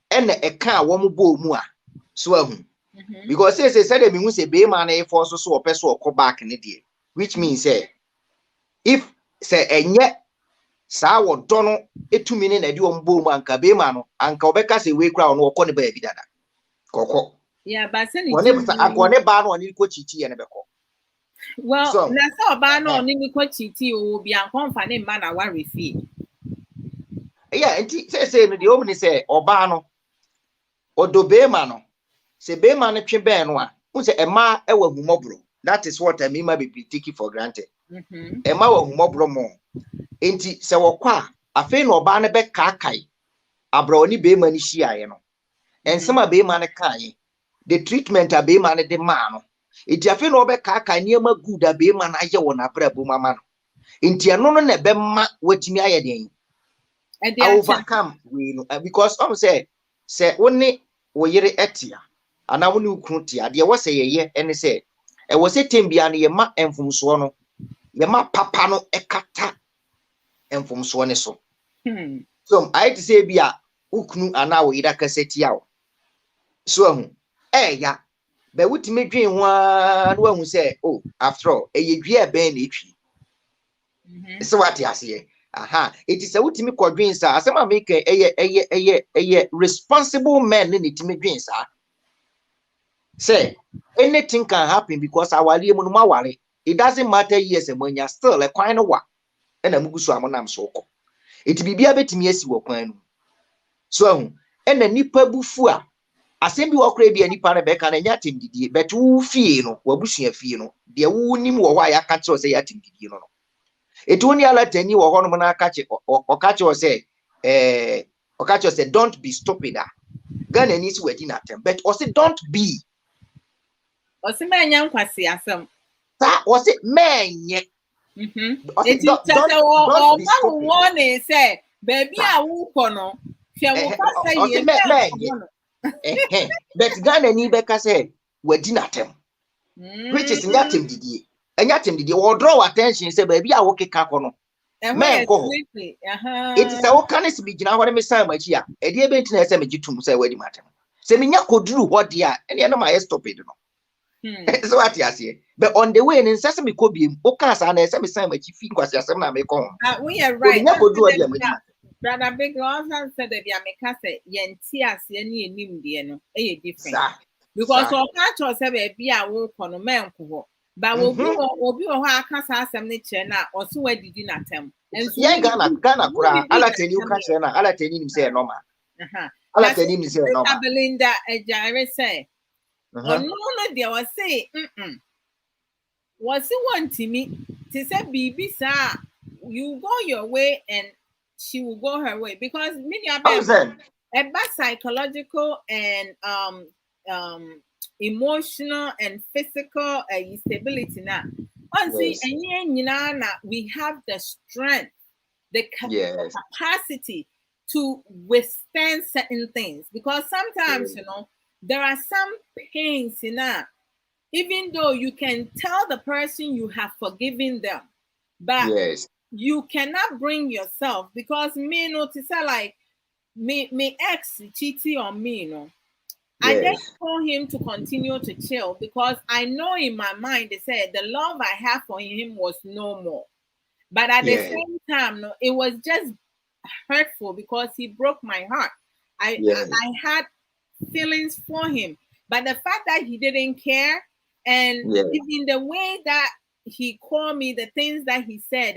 and e kan wo mo bo mu a so ahu because say that me hu say be man e for so opeso okọ back ne die which means say if say enye sa wo do no etumi ne na de o mbo mu anka be man no anka obeka say we kra no okọ ne ba bi dada kokọ but say ni ba no ni ko chichi ye ne beko. Well, so, na so ba no ni ko chiti o bi an konfa ne ma na wa refi. Yeah, enti say no the omni say oba no odo be ma no say be ma no twe be no a who say ema e wa humobro. That is what I mean by be taken for granted. Ema wa humobro mo enti say wo kwa afi no oba ne be kakai abro ni be ma ni hia ye no ensema be ma ne kai the treatment a be ma ne de ma no enti afi no be kakai niema good a be ma na ye wo na brabo mama no enti eno no na be ma watimi aye den I overcome we know because I'm say only we yere etia and I wonu krutia de was say ye and say e was say tembia na ye ma enfumso no ye ma papa no ekata and from Swan so. So I to say be a uknu and now ida cassette yaw. So yeah. But what me dream one who say, oh, after all, a year ben each. So what you say? Aha, it is a ultimate quadrant, sir. Some make a responsible man in it, me dream, sir. Say, anything can happen because our lemon mawari. It doesn't matter, yes, and when you're still a quine of what, and a mugusu amonam so. It be a bit me as you were. So, and a nipper bufua. Asem bi wakora bi anipa na beka na yatim didie but wo fie no wabusua fie no de wo nim wo hwa ya ka kire se yatim didie no etu ni ala tani wo ho no na ka kire o ka kire se o ka kire se don't be stupid Ghana ni si wadi na tem but o say don't be o se manya nkwase asem sa o say menye o say don't be stupid o na say baby a wo ko no hwe wo ka say ye menye but Ghana ni beka say wadi na tem which is yatim didie yatim didie wo draw attention say baby a wo keka ko no men ko it is a wo kan se bi gina hore me san machi a e de be ntina say me gitum say wadi matem say me nya koduru ho de a ene na ma stupid no so what you say but on the way in say me ko biem o kan sa na say me san machi fi nkwase asem na me ko we are right nya koduru de machi brother big also said that ya make say yenti ase ni enim de no e different because o ka cho say be a wo ko no men ko ho but obi wo ha aka sa asem ne kire na o so wadidi na tem enso ye Ghana kura ala tani u ka kire na ala tani nim say normal ala tani nim say normal Belinda ejare say no they was say was he want me to say bibi sa you go your way and she will go her way because many about psychological and emotional and physical stability now. We have the strength, the capacity to withstand certain things because sometimes there are some pains in that. Even though you can tell the person you have forgiven them, but you cannot bring yourself because me notice like me ex cheating on me, I just told him to continue to chill because I know in my mind they said the love I have for him was no more. But at the same time, it was just hurtful because he broke my heart. I had feelings for him, but the fact that he didn't care and even the way that he called me, the things that he said,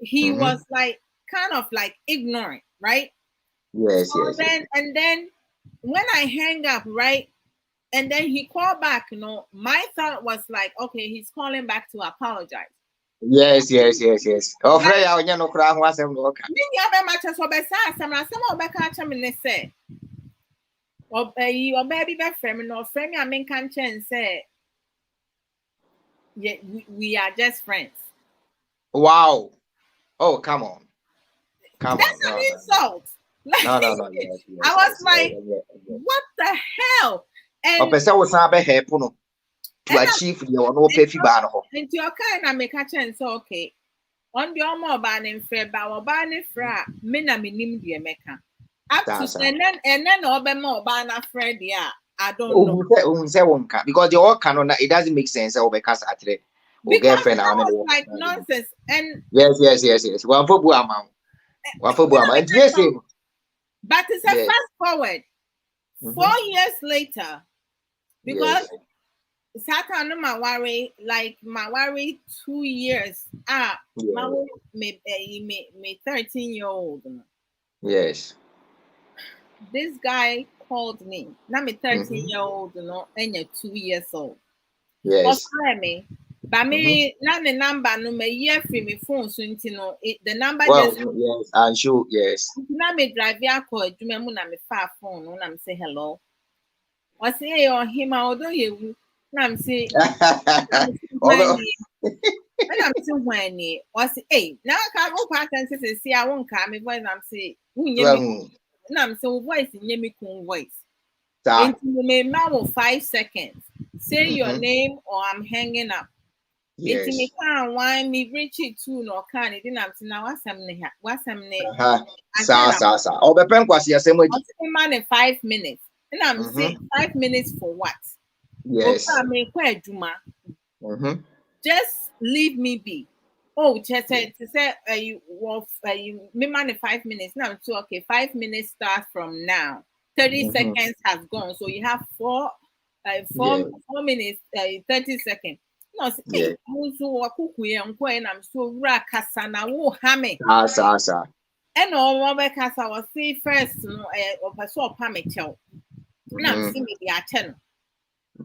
he was like kind of like ignorant, right? And then when I hang up, right, and then he called back, my thought was like, okay, he's calling back to apologize. Yes. Oh, Freya, onye no kura ho asem no ka. Me ya be match so be sa asem na asem obeka acha me ne say. Obaby be friend no friend me amenka nchen say. Yeah, we are just friends. Wow. Oh, come on. That's an insult. No. I was like, what the hell? And person was not be help no to achieve the no pay fi ba no. And your kind of make a chance okay. On the mobile and fair ba ne fra me na minim de meka. Up to and then obe mobile na friend ya. I don't know. Say wonka because the all canon it doesn't make sense because actually girlfriend like nonsense and yes. One for bu amount. And yes. But it's a fast forward 4 years later because Satan my worry 2 years me 13-year-old. Yes. This guy called me. Now me 13-year-old, and you're 2 years old. Yes. Me, but me not the number no me year free me phone so the number just yes, and sure yes. Now me drive your call. Do me na me far phone. No, I'm say hello. I say on him. Although you, now I'm say. And I'm saying when he was hey now I can't go past and say see I won't come. My voice I'm say now I'm saying voice in me cool voice. Into me now 5 seconds. Say your name or I'm hanging up. It's me can why me reach it too no can it didn't now what's Sa. Obepen kwasi asem adi. Man 5 minutes. And I'm saying 5 minutes for what? Yes. Just leave me be. Oh, just say to say you me man 5 minutes. Now so okay, 5 minutes starts from now. 30 seconds has gone. So you have 4 minutes, 30 seconds. No, say and I'm so rakasana wo hame. Sa. And all because I was say first, of a so pamichel. Now see me the channel.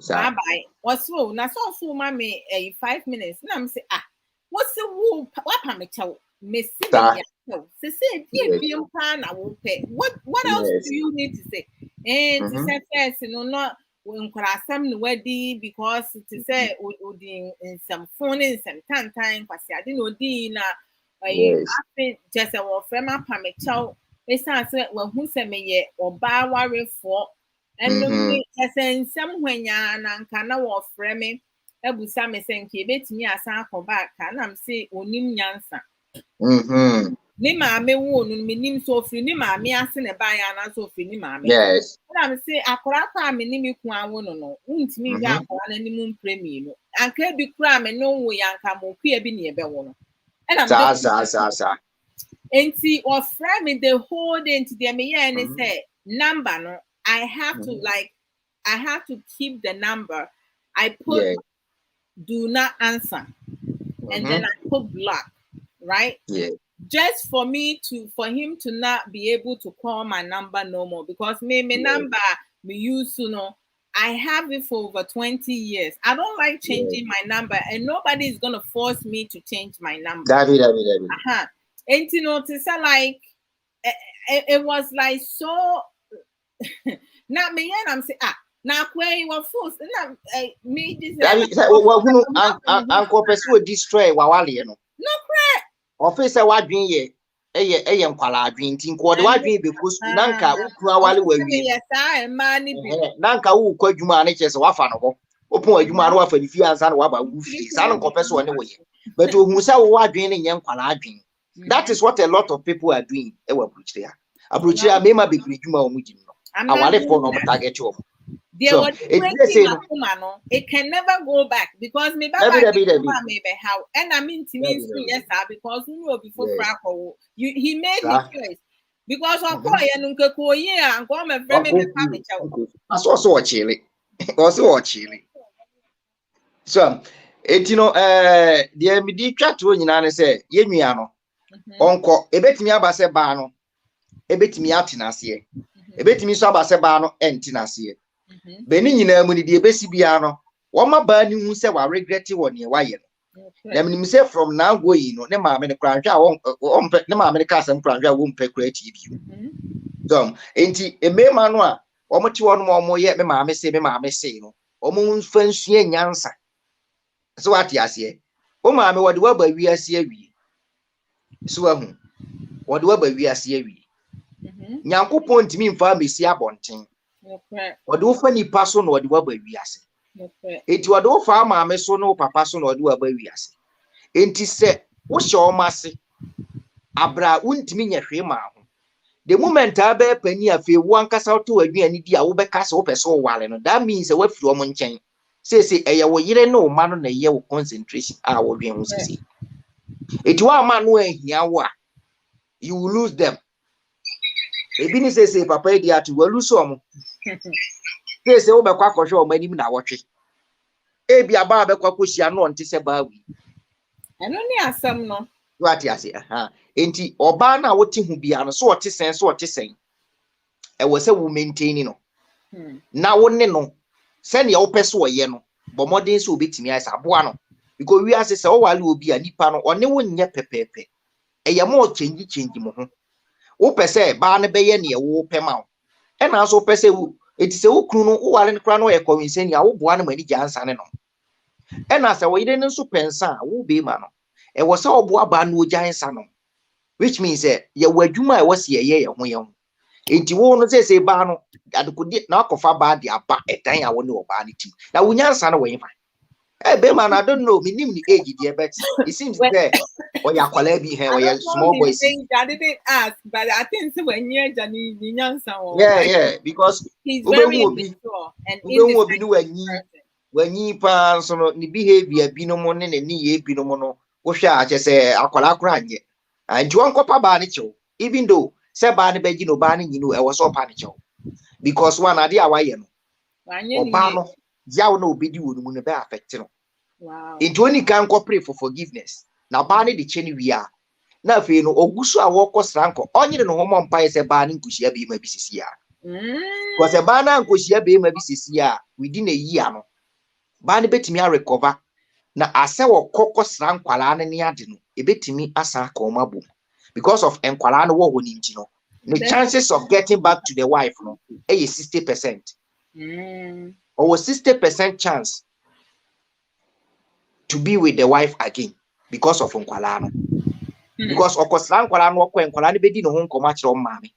Bye bye. What's so now so mammy 5 minutes. Now I'm say what's the woo what pamichel? Miss say I will pay. What else do you need to say? And to say first, not when some wedding because to say in some phone in some time because I didn't know Dina. Just a friend pamichel. It's answer well who send me yet or bar worry for and no some when ya and can now frame me. Ebu Sam is saying, "Kibet me as I come back, and I'm say, Onim Yansa." Nima me won, meaning so free, Nima me asking a buy and so free, Nima. Yes. I'm say, Akoraka, me nimi kwa wono, won't me that for an animum premium. And can be cram and no way and come or queer be near Bewono. And I'm Sa. And see, or frame the whole day into the me and say, number no, I have to keep the number. I put do not answer. And then I put block, right? Yeah. Just for him to not be able to call my number no more because my number me use I have it for over 20 years. I don't like changing my number, and nobody is gonna force me to change my number. David. And to say like it was like so. Not me, and I'm saying now where you were forced. Me this. Uncle pursue destroy wawali no. No crap. Officer wadwin ye eye nkwala adwin tin ko de wadwin be ko su nanka ukura wale wawie. Yes, I man bi. Nanka wo kwa adwuma na chese wafa no ho. Opon adwuma no wafa ni fi ansa na waba wu fi. Sa no nkopese one wo ye. But ohun sa wo wadwin ne nye nkwala adwin. That is what a lot of people are doing. E wa bruchia. Abruchia mema be adwuma o mujim no. Awale for no target you. So, it can never go back because maybe how and I mean to me yes sir because you know before he made the choice because of course and come and friend also chili so it the midi twa to nyina say yenua no onko ebetimi abase ba no ebetimi atenase ebetimi so abase ba no entenase Beni nyina mu ni de besi bia no wo ma ba ni hu se wa regret wo ne wa ye no na me say from now going no ne ma me ne kranhwa wo ne ma me ne ka asem kranhwa wo mpe kra ti bi so enti emema no a wo mo ti wo no mo ye me ma me say no wo mo mfa nsua nyansa so ati ase wo ma me wo de wa ba wi ase awi so ahu wo de wa ba wi ase awi Nyankopon ntimi mfa mesi abonten Wadu fa nipa so na wadi waba wiase. Enti wadu fa maame so na papa so na wadi waba wiase. Enti se wo hye omase abra untimi nya hwe ma ho. The moment abe pani afi wo ankasa to aduani di a wo beka se wo pese wo wale no that means we firi omo nchen. Say eye wo yire na o ma no na ye wo concentration a wo dwen ho sisi. Enti wa ma no ahia wo a you will lose them. Ebi ni say papa e di atu we lose omo. Say wo be kwa kohwe o manim na wotwe ebi aba be kwa kosia no nte se ba wi eno ni asam no wati ase enti oba na wote hu bia no so wote sen e wo se wo maintain no na wo ne no se ne wo pese wo ye no bo modern so obetimi asa aboa no because we ase se wo wale obi a nipa no one wo nye pepepe e ye mo change mo ho wo pese ba ne be ye ne wo pema wo e na so pese wo eti se wo kunu no wo wale ne kra no ye convincing ya wo boa ne mani jansa ne no e na se wo yire ne so pensa wo be ma no e wo se wo boa ba no jansa no which means ye wadwuma e wo se ye ho enti wo no se ba no adekodi na akofa ba de aba edan a wo ne wo ba ne tim na wo nyansa no wo yifa Bema, I don't know, me name the age there, but it seems there. Or ya kwalebi here, or ya small boys. I didn't ask, but I think so when you're Johnny, Yeah, because he's very immature and when you pass on the behavior, binomon and ni binomono, Osha, just say, Aquala Grande. And Juan Copa Banicho, even though Sabani Begino Bani, you know, I was so panicho. Because one idea why you know, Obano, Yao no bidi would be affected. Wow. Into any can pray for forgiveness. Now, Barney the chenny we are. Now, if you know, Ogusu, I walk us ranko, only the home on pies a banning Kushia be maybe CCR. Because a banner Kushia be maybe CCR within a year. Barney bet me a recover. Now, I say, what cocos rank Qualana Niadino, a bit me as a coma boom. Because of Enqualano war winning, you know. The chances of getting back to the wife, no, is 60%. Or 60% chance to be with the wife again because of Unqualano. Because of course, Lanqualano or Quenqualani be no home comatch on mammy.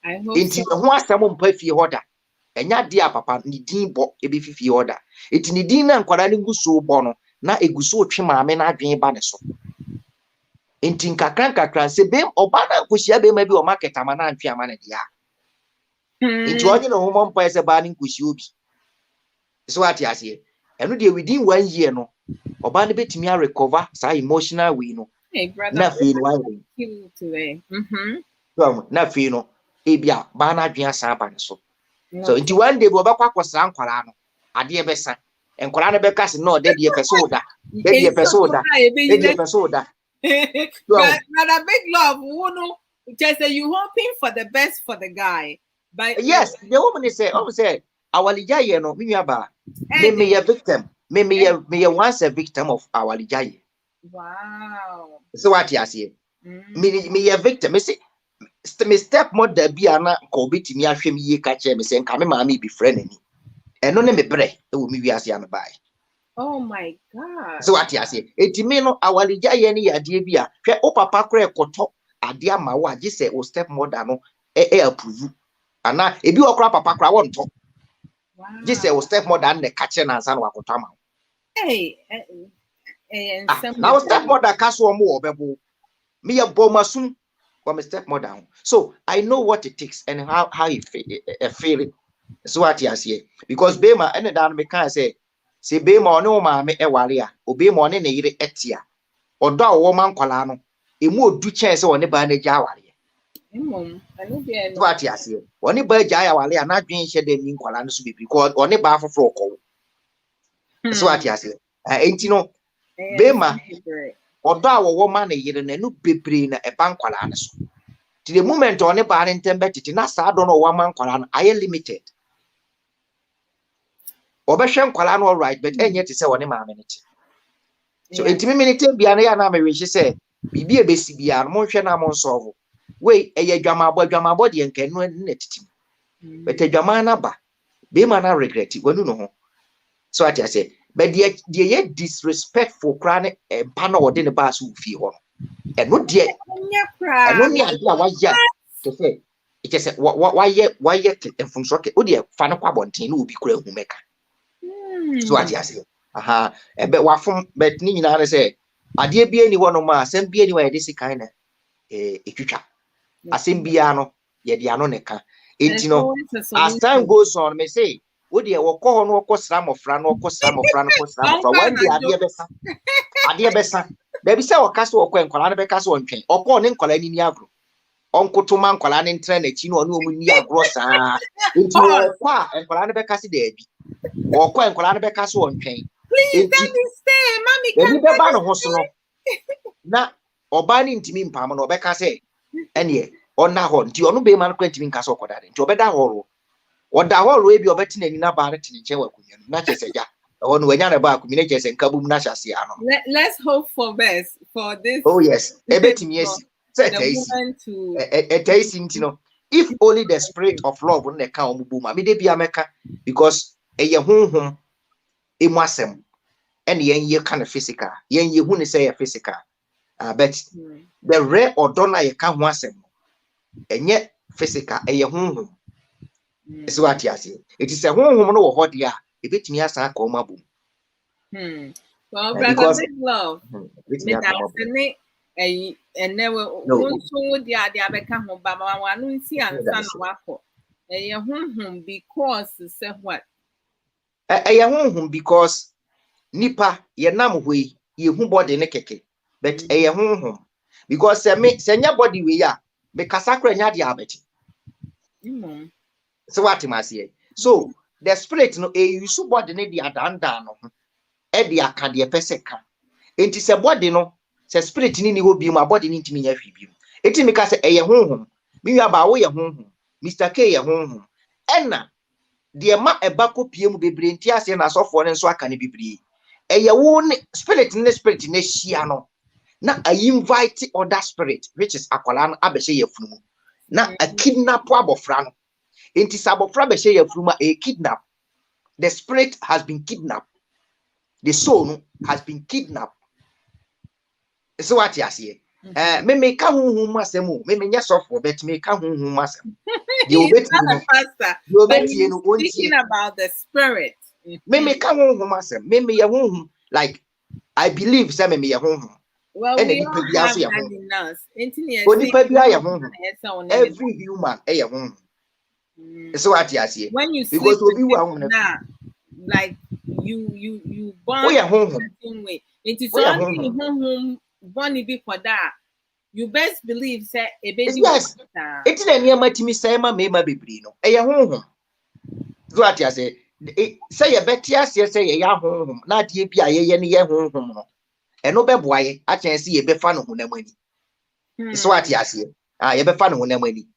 I hope Into the one someone pay fee order. And ya dear papa, ni dean bo a beefy order. It's in the dinner and Qualani guso bono, na a guso chima mena dream baneso. In Tinka Cranka, say bem or banner kushia be maybe or market amana and fiamana dia. Into all home on pies a banning kushubi. So what you say? And within 1 year, no, or banner bit me a recover, so emotional we know. Hey, brother. Nothing today. Nothing, no. Ebia, Bana Gia Saban so. So, into 1 day, Bobaka was Sanqualano, a dear Bessa, and Colana Becas, no, dead year pesoda, dead year pesoda, dead year pesoda. But a big love, Wono, just say you hoping for the best for the guy. But yes, the woman is say, oh, say, our Lijaye, no, me a victim, me once a victim of our Lijaye. Wow. So what you say? Me a victim. Me say, me stepmother be ana kobi to me a shame ye catch me saying, come mammy be friend. And no me bre, it will me as yam by. Oh my God. So what you say? It me no our lija any idea be a o papa cray koto a dear ma wa just say o stepmother no approve. And now if you are papa cry won't talk. Just say o stepmother and the catcher and son wakotama. Hey. Now stepmother castle more bebo. Me a bomasum for my stepmother. So I know what it takes and how you feel it. So what you say? Because Bema and down me can say Bema no ma me ewaria, obe mo ne yire etia. Odo a woman kwala no, emu odu chance woni ba na gya aware. So what you say? Woni ba gya aware na dwen hye de ni kwala no so be because woni ba foforo ko. So what you say? Enti no Bema Odo a woman na yire na no bebre na e bankwala ne so. To the moment on a bar in Tembet, na sa don't know one man kwala I limited. Obeshem kwala all right, but and yet to say one minute. So 8 minutes biana na me she say bibi e besi bia no hwe na mo solve. We eye dwama body en kanu netiti. But dwama na ba be man na regret wanu no ho. So what I say, but the disrespectful crane e pa na ode ne ba so fie ho. And no dear. And no near why to say it is why and from socket. Oh, dear, fan of Quabontin will be cruel who make. So I say, aha, and bet what from bet Nina say, I dear be anyone of my send be anywhere this kind of a future. I sing piano, yet the anoneca. It you know, as time goes on, may say, would you walk on or cost ram of Fran or cost ram of Fran or cost ram for 1 day, I dear Bessa. Baby say or castle or quen colana castle on chain or corn in colani niagro. Uncle to man colan in train a chino no munia grossa into a qua and colana becassi debi or quen colana becastle on chain. Please let me stay, Mammy. The banner hosono. Na or banning to me palm or becca say, and ye or na hon, to no be man quentin castle for that into a better horror. Or the whole way be betting in a bar in Chewa, not just a ya. On when you're about communities and Kabum Nasha Siano. Let's hope for best for this. Oh, yes, a betting, yes. A tasting, you know, if only the spirit of love wouldn't account boom, I mean, they be America because a year home, a masem, and ye kind of physical, ye wouldn't say a physical. But the rare or don't like a count wasem, and yet physical, a year home. It's what you say. It is a home no hot ya, if it me as a coma boom. Well, brother, because big love. which Me me da come up with. sene and never No, won so dia dia beka ho ba ma wanu nsi ansa that na is it. wako. Because say what? Ɛyɛ honhom because nipa ye nam hɔ ye hu body ne keke, but ɛyɛ honhom because sɛ nya body we ya me kasa kra nya de abeti. So what am I say? So the spirit no use body ne de adanda no e de aka de pese ka. Enti sɛ body no sɛ spirit ni ni hɔ bi mu body ni ntimi nya hwi bi mu. Enti me ka sɛ ɛyɛ honhom. Me wi aba wo yɛ honhom. Mr. K yɛ honhom. Ɛna de ma eba kopie mu bebre nti ase na asɔfo ne nso aka ne bebre. Ɛyɛ wo ne spirit ne hyia no. Na I invite other spirit which is akwala no abɛhyɛ yɛfunu mu. Na a kidnap abofra no. Enti sɛ abofra bɛhyɛ yɛfunu mu a kidnap. The spirit has been kidnapped. The soul has been kidnapped. So what you say? Me ka honhom asem o. Me nya sɔfo bet me ka honhom asem. He's not a pastor, but he's speaking about the spirit. Me ka honhom asem. Me ye honhom like I believe say me ye honhom. Well, we all have that in us. Every human ye honhom. So what you say? When you sleep with like you born a certain way. It is only honhom born be for that. You best believe say a baby. Yes, it's the near my Timmy Sama me my baby no. A home. So what you say? Say a betia say a home, not ye be a ye home. And no boy, I can see a befano who money. So what you say? I ever fan who money.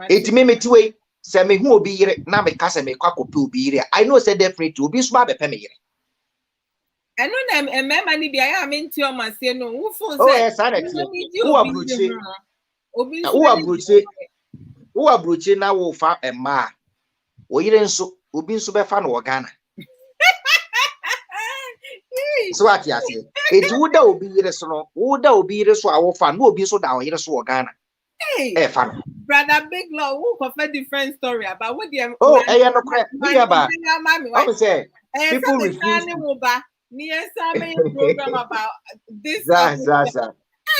It may me two way. Say me who be here now me cast me quack to be here. I know say definitely to be smart a penny. I know them and member be I am into your man say no who for yes, who are brutal who are brutal now will fa a ma or you didn't so be super fan or Ghana. So what you say? It would be the song, would be the so our fan will be so down here so Ghana. Hey, fun. Brother Big Law, who have a different story about what the I am no crap. I would say people refuse. Near some program about this.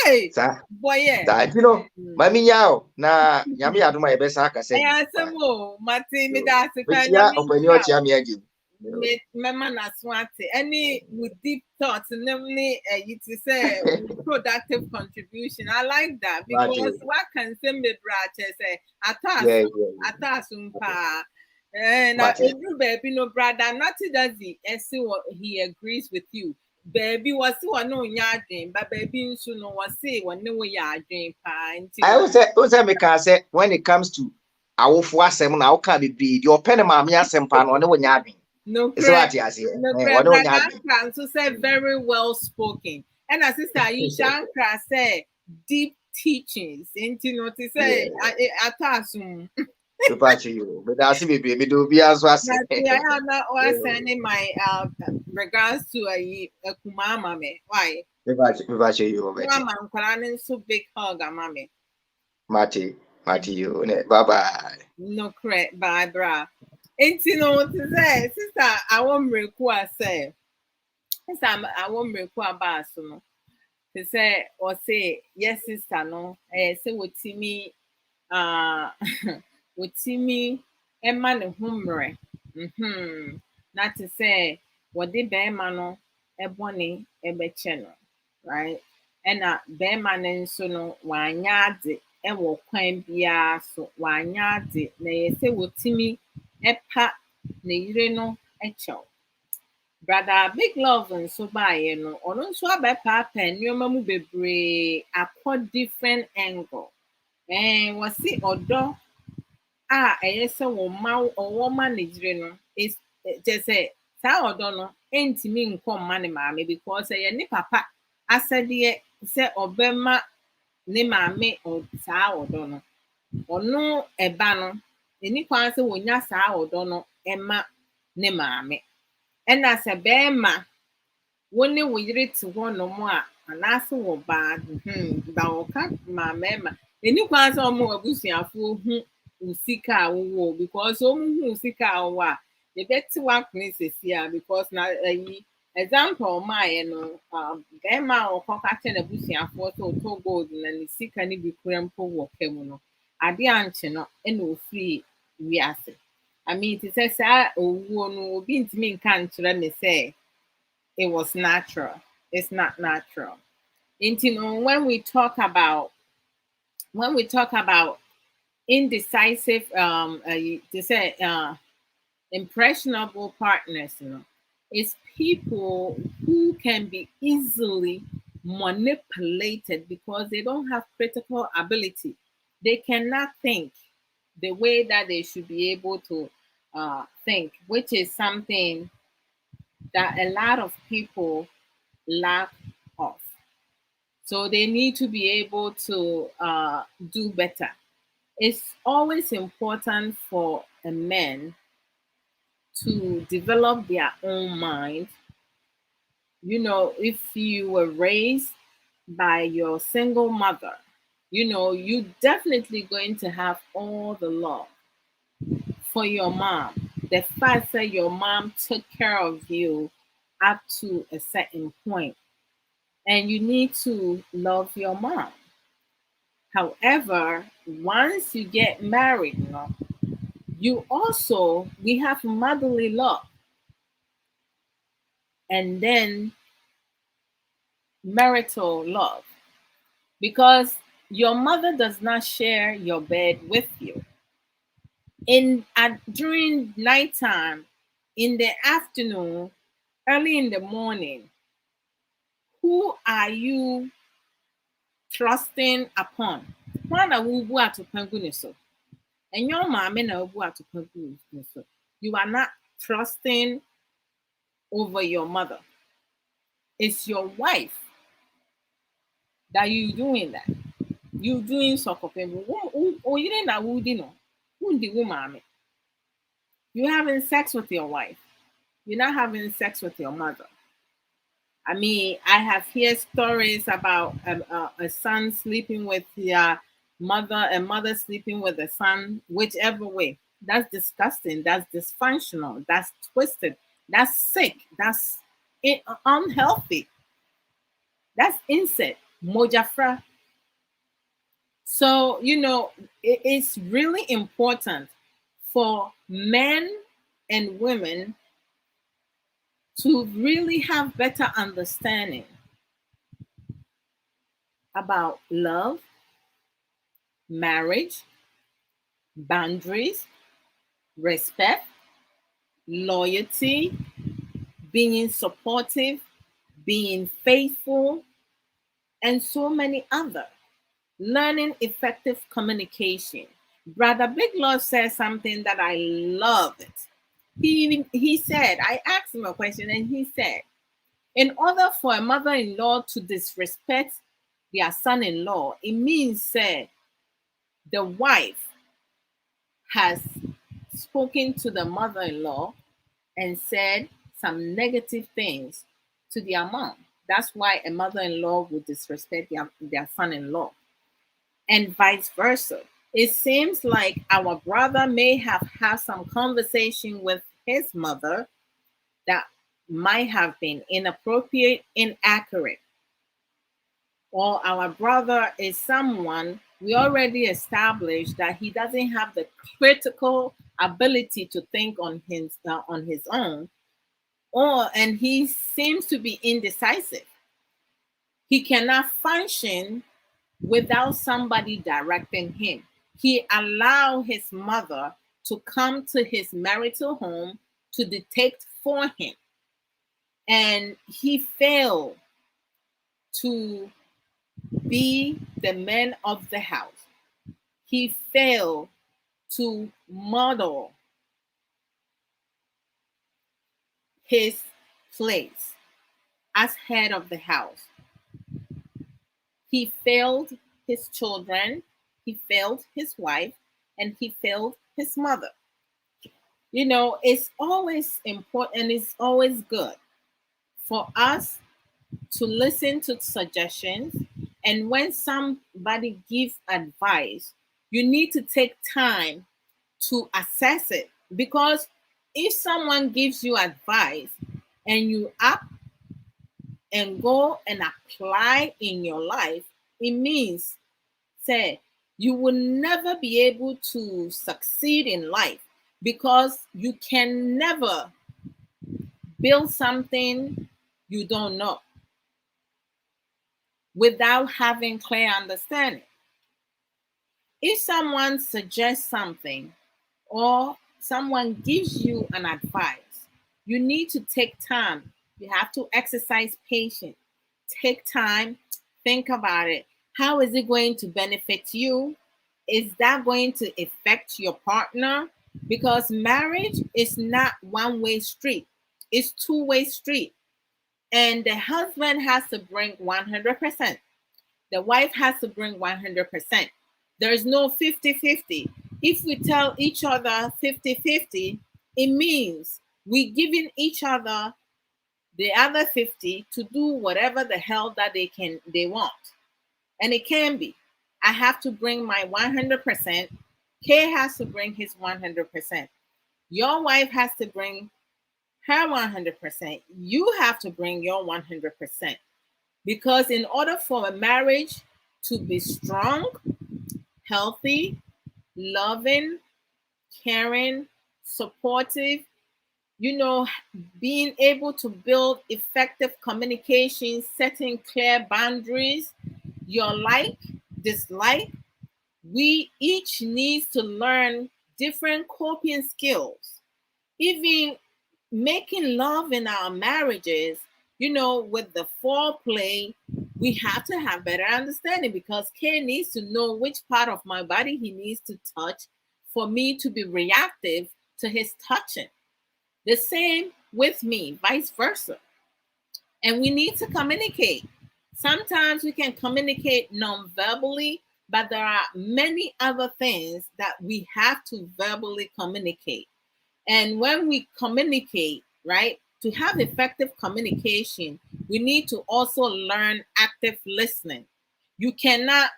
Hey, boy, yeah. You know, Mammy Yao, na Yami Aduma Besaka say, I some more, Martin, me that's open your jammy. Memana Swati, any with deep thoughts, and namely, you to say productive contribution. I like that because what can send me branches say, Atasumpa. And I do baby no brother, not does he see what he agrees with you. Baby was so no yarding, but baby soon was say when no yarding pine. I always say, me can say when it comes to our forcem now can be your pen mamma sempan or no yarding. No, correct. So say very well spoken. And as sister Aisha say deep teachings. Into not to say atasum. You, but I see me do be as well. I am not sending my regards to a kumama me. Why? You I'm so big hug, mammy. Matty, you, bye bye. No, correct, bye, bra. Ain't you know what to say, sister? I won't require say. Sister, I won't require bass, no. To say or say, yes, sister, no. Say what to me, what to me, a man humre. Not to say what the bear mano, a bonny, a betcheno, right? And a bear man so no, one yard, and will climb bia so one yard, nay, say what to me. Epa na yire no echo. Brother Big Love nso bae no ono nso abepa nneoma mu bebree akọ different angle. Wasi odo a eyese wo ma na yire no is just say sa odo no entimi nko ma ne maame because ye ne papa asede se obema ne maame o sa odo no ono eba no eni kwan se wonya saa odo no ema ne maame ena se bema woni wo yire te ho no mo a anase wo ba ba wo ka maame ma eni kwan se omo abusuafo hu usika wo because omo hu usika wo a ye beti wa kwen sesia because na example my no bɛrima a ɔkɔka kyerɛ n'abusuafoɔ sɛ ɔtɔ gold na ne sika no bi kura mpo wɔ ka mu no ade ankye no ɛna ofiri wiase. I mean te sɛ saa owuo no obi ntumi nka nkyerɛ me sɛ it was natural. It's not natural. Nti no when we talk about indecisive to say impressionable partners, you know, it's people who can be easily manipulated because they don't have critical ability. They cannot think the way that they should be able to think, which is something that a lot of people lack of. So they need to be able to do better. It's always important for a man to develop their own mind. You know, if you were raised by your single mother, you know, you're definitely going to have all the love for your mom. The fact that your mom took care of you up to a certain point, and you need to love your mom. However, once you get married, you know, we have motherly love, and then marital love, because your mother does not share your bed with you. During nighttime, in the afternoon, early in the morning, who are you trusting upon? And your mom you are not trusting over your mother. It's your wife that you doing that. You doing soccer. You having sex with your wife. You're not having sex with your mother. I mean, I have heard stories about a son sleeping with their mother, a mother sleeping with a son, whichever way. That's disgusting. That's dysfunctional. That's twisted. That's sick. That's unhealthy. That's incest. Mojafra. So, you know, it's really important for men and women to really have better understanding about love, marriage, boundaries, respect, loyalty, being supportive, being faithful, and so many other. Learning effective communication. Brother Big Love says something that I love it. He said, I asked him a question and he said, in order for a mother-in-law to disrespect their son-in-law, it means that the wife has spoken to the mother-in-law and said some negative things to their mom. That's why a mother-in-law would disrespect their son-in-law, and vice versa. It seems like our brother may have had some conversation with his mother that might have been inappropriate, inaccurate. Or our brother is someone we already established that he doesn't have the critical ability to think on his own, and he seems to be indecisive. He cannot function without somebody directing him. He allowed his mother to come to his marital home to dictate for him, and he failed to be the man of the house. He failed to model his place as head of the house. He failed his children, he failed his wife, and he failed his mother. You know, it's always important, it's always good for us to listen to suggestions. And when somebody gives advice, you need to take time to assess it. Because if someone gives you advice and you act and go and apply in your life, it means, say, you will never be able to succeed in life because you can never build something you don't know without having clear understanding. If someone suggests something or someone gives you an advice, you need to take time. You have to exercise patience. Take time, think about it. How is it going to benefit you? Is that going to affect your partner? Because marriage is not one-way street. It's two-way street. And the husband has to bring 100%. The wife has to bring 100%. There's no 50-50. If we tell each other 50-50, it means we're giving each other the other 50 to do whatever the hell that they want. And it can be. I have to bring my 100%. Kay has to bring his 100%. Your wife has to bring her 100%. You have to bring your 100%. Because in order for a marriage to be strong, healthy, loving, caring, supportive, being able to build effective communication, setting clear boundaries, your like, dislike, we each need to learn different coping skills. Even making love in our marriages, with the foreplay, we have to have better understanding because Kay needs to know which part of my body he needs to touch for me to be reactive to his touching. The same with me, vice versa. And we need to communicate. Sometimes we can communicate non-verbally, but there are many other things that we have to verbally communicate. And when we communicate, right, to have effective communication, we need to also learn active listening. You cannot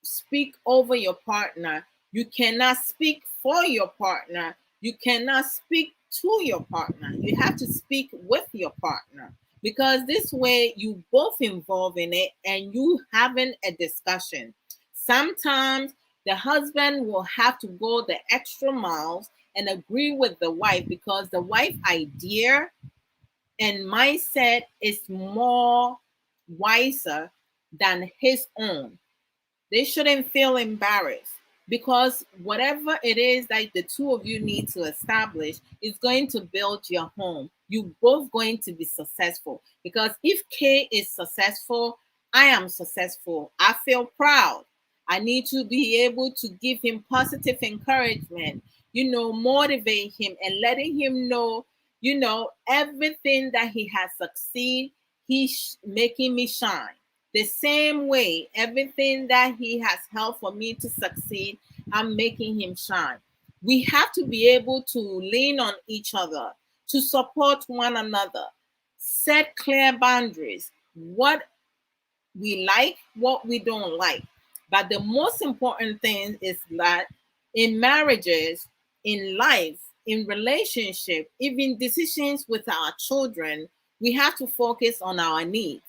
speak over your partner. You cannot speak for your partner. You cannot speak to your partner. You have to speak with your partner because this way you both involved in it and you having a discussion. Sometimes the husband will have to go the extra miles and agree with the wife because the wife idea and mindset is more wiser than his own. They shouldn't feel embarrassed because whatever it is that the two of you need to establish is going to build your home. You both going to be successful because if Kay is successful, I am successful. I feel proud. I need to be able to give him positive encouragement, motivate him and letting him know, everything that he has succeed, he's making me shine. The same way, everything that he has helped for me to succeed, I'm making him shine. We have to be able to lean on each other, to support one another, set clear boundaries, what we like, what we don't like. But the most important thing is that in marriages, in life, in relationship, even decisions with our children, we have to focus on our needs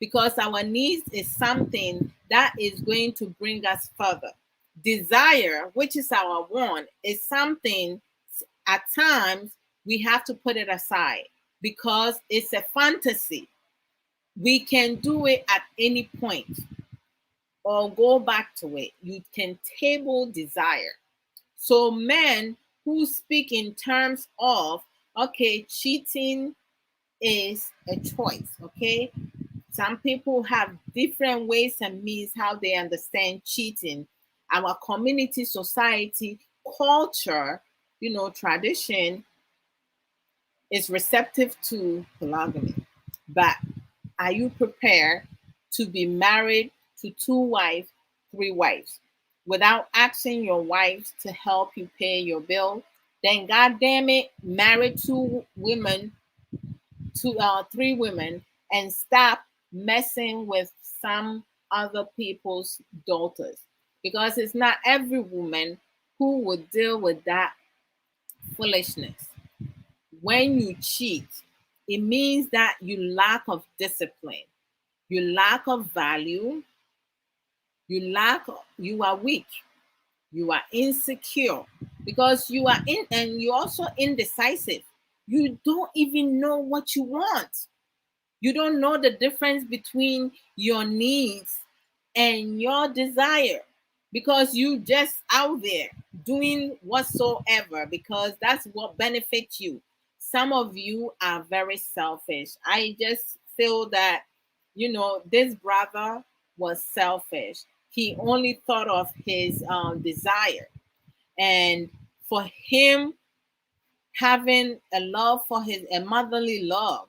because our needs is something that is going to bring us further. Desire, which is our want, is something at times we have to put it aside because it's a fantasy. We can do it at any point or go back to it. You can table desire. So men who speak in terms of, okay, cheating is a choice, okay? Some people have different ways and means how they understand cheating. Our community, society, culture, tradition is receptive to polygamy. But are you prepared to be married to 2 wives, 3 wives, without asking your wives to help you pay your bill? Then, God damn it, marry 2 women, 3 women, and stop messing with some other people's daughters, because it's not every woman who would deal with that foolishness. When you cheat, it means that you lack of discipline, you lack of value, you are weak, you are insecure, because you are in, and you're also indecisive. You don't even know what you want. You don't know the difference between your needs and your desire, because you just out there doing whatsoever because that's what benefits you. Some of you are very selfish. I just feel that, this brother was selfish. He only thought of his desire. And for him having a love for a motherly love,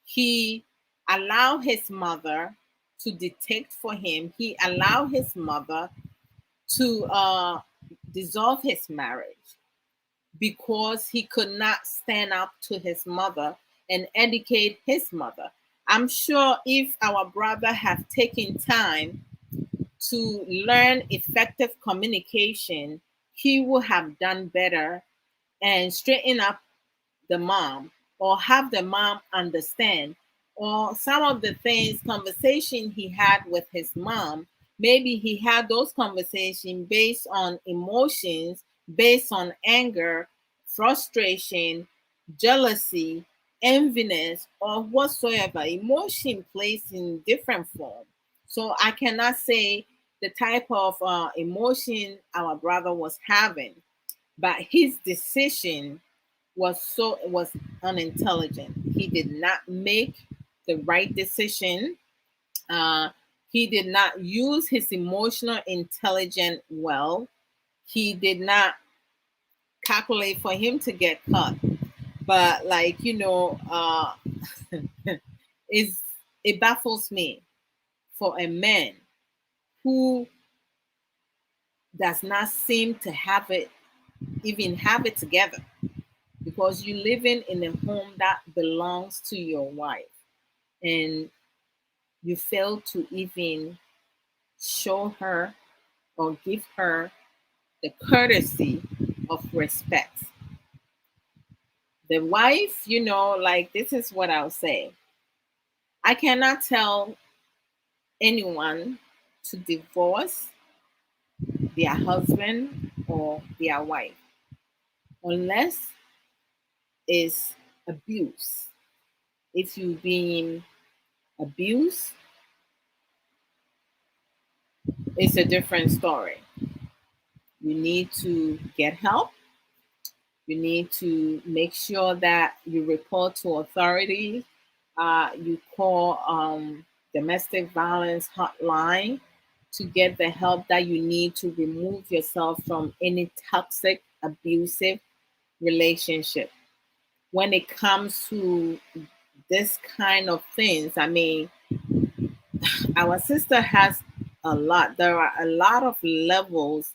he allowed his mother to dictate for him. He allowed his mother to dissolve his marriage because he could not stand up to his mother and educate his mother. I'm sure if our brother had taken time to learn effective communication, he would have done better and straighten up the mom, or have the mom understand, or some of the things conversation he had with his mom, maybe he had those conversations based on emotions, based on anger, frustration, jealousy, enviness, or whatsoever. Emotion plays in different form, so I cannot say the type of emotion our brother was having, but his decision was unintelligent. He did not make the right decision. Uh, he did not use his emotional intelligence well. He did not calculate for him to get caught. But is it baffles me for a man who does not seem to even have it together, because you're living in a home that belongs to your wife and you fail to even show her or give her the courtesy of respect. The wife, this is what I'll say. I cannot tell anyone to divorce their husband or their wife unless it's abuse. If you've been abused, it's a different story. You need to get help. You need to make sure that you report to authorities. You call domestic violence hotline to get the help that you need to remove yourself from any toxic, abusive relationship. When it comes to this kind of things, I mean, our sister has a lot. There are a lot of levels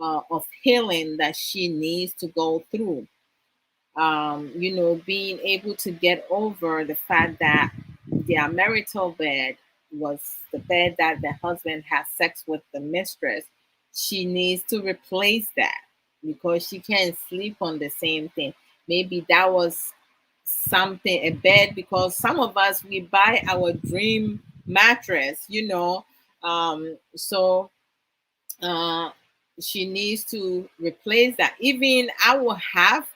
of healing that she needs to go through. Being able to get over the fact that their marital bed was the bed that the husband had sex with the mistress. She needs to replace that because she can't sleep on the same thing. Maybe that was something, a bed, because some of us, we buy our dream mattress, so uh she needs to replace that. Even I will have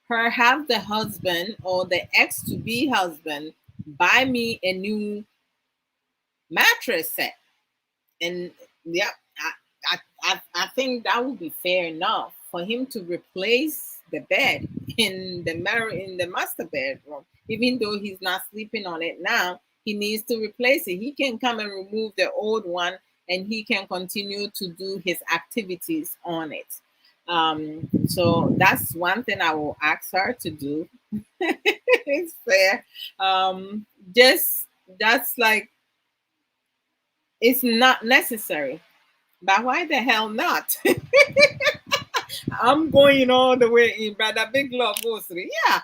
the husband or the ex to be husband buy me a new mattress set. And yeah, I think that would be fair enough for him to replace the bed in the master bedroom. Even though he's not sleeping on it now, he needs to replace it. He can come and remove the old one, and he can continue to do his activities on it. So that's one thing I will ask her to do. It's fair. Just that's like, it's not necessary. But why the hell not? I'm going all the way in, brother. Big love, Osiri. Yeah.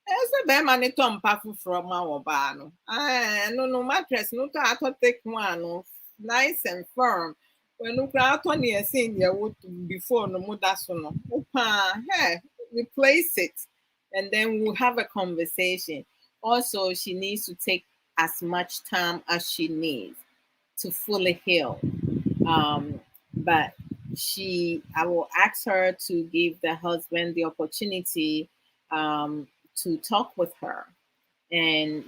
Ese be mani tom pafu from our bano. No mattress, no to take one, nice and firm. When you cry out on your senior would before no mudasono. Opa, hey, replace it. And then we'll have a conversation. Also, she needs to take as much time as she needs to fully heal. But I will ask her to give the husband the opportunity to talk with her, and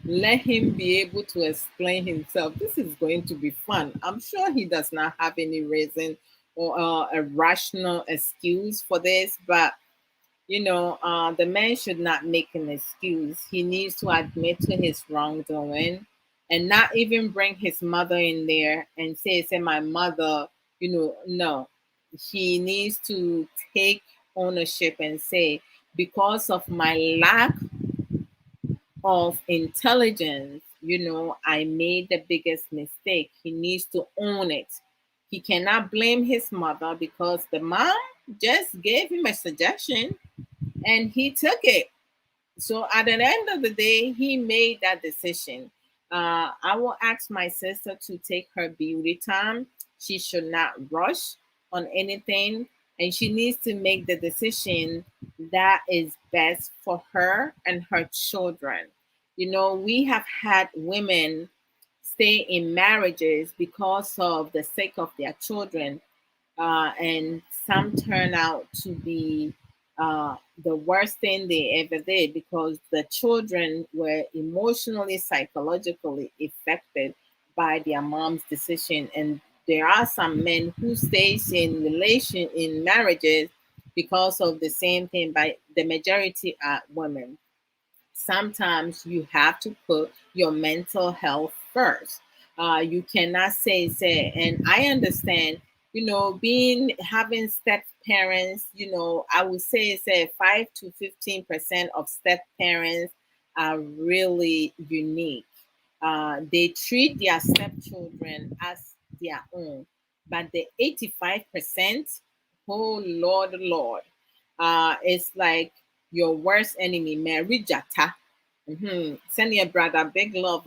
let him be able to explain himself. This is going to be fun. I'm sure he does not have any reason or a rational excuse for this, but the man should not make an excuse. He needs to admit to his wrongdoing and not even bring his mother in there and say my mother, no. He needs to take ownership and say, because of my lack of intelligence, I made the biggest mistake. He needs to own it. He cannot blame his mother because the mom just gave him a suggestion and he took it. So at the end of the day, he made that decision. I will ask my sister to take her beauty time. She should not rush on anything, and she needs to make the decision that is best for her and her children. We have had women stay in marriages because of the sake of their children, and some turn out to be the worst thing they ever did because the children were emotionally, psychologically affected by their mom's decision. And there are some men who stays in marriages because of the same thing, but the majority are women. Sometimes you have to put your mental health first. You cannot say, and I understand, being having step parents, I would say 5 to 15% of step parents are really unique. They treat their stepchildren as their own, but the 85%, oh Lord, it's like your worst enemy, Mary Jata. Send your brother big love,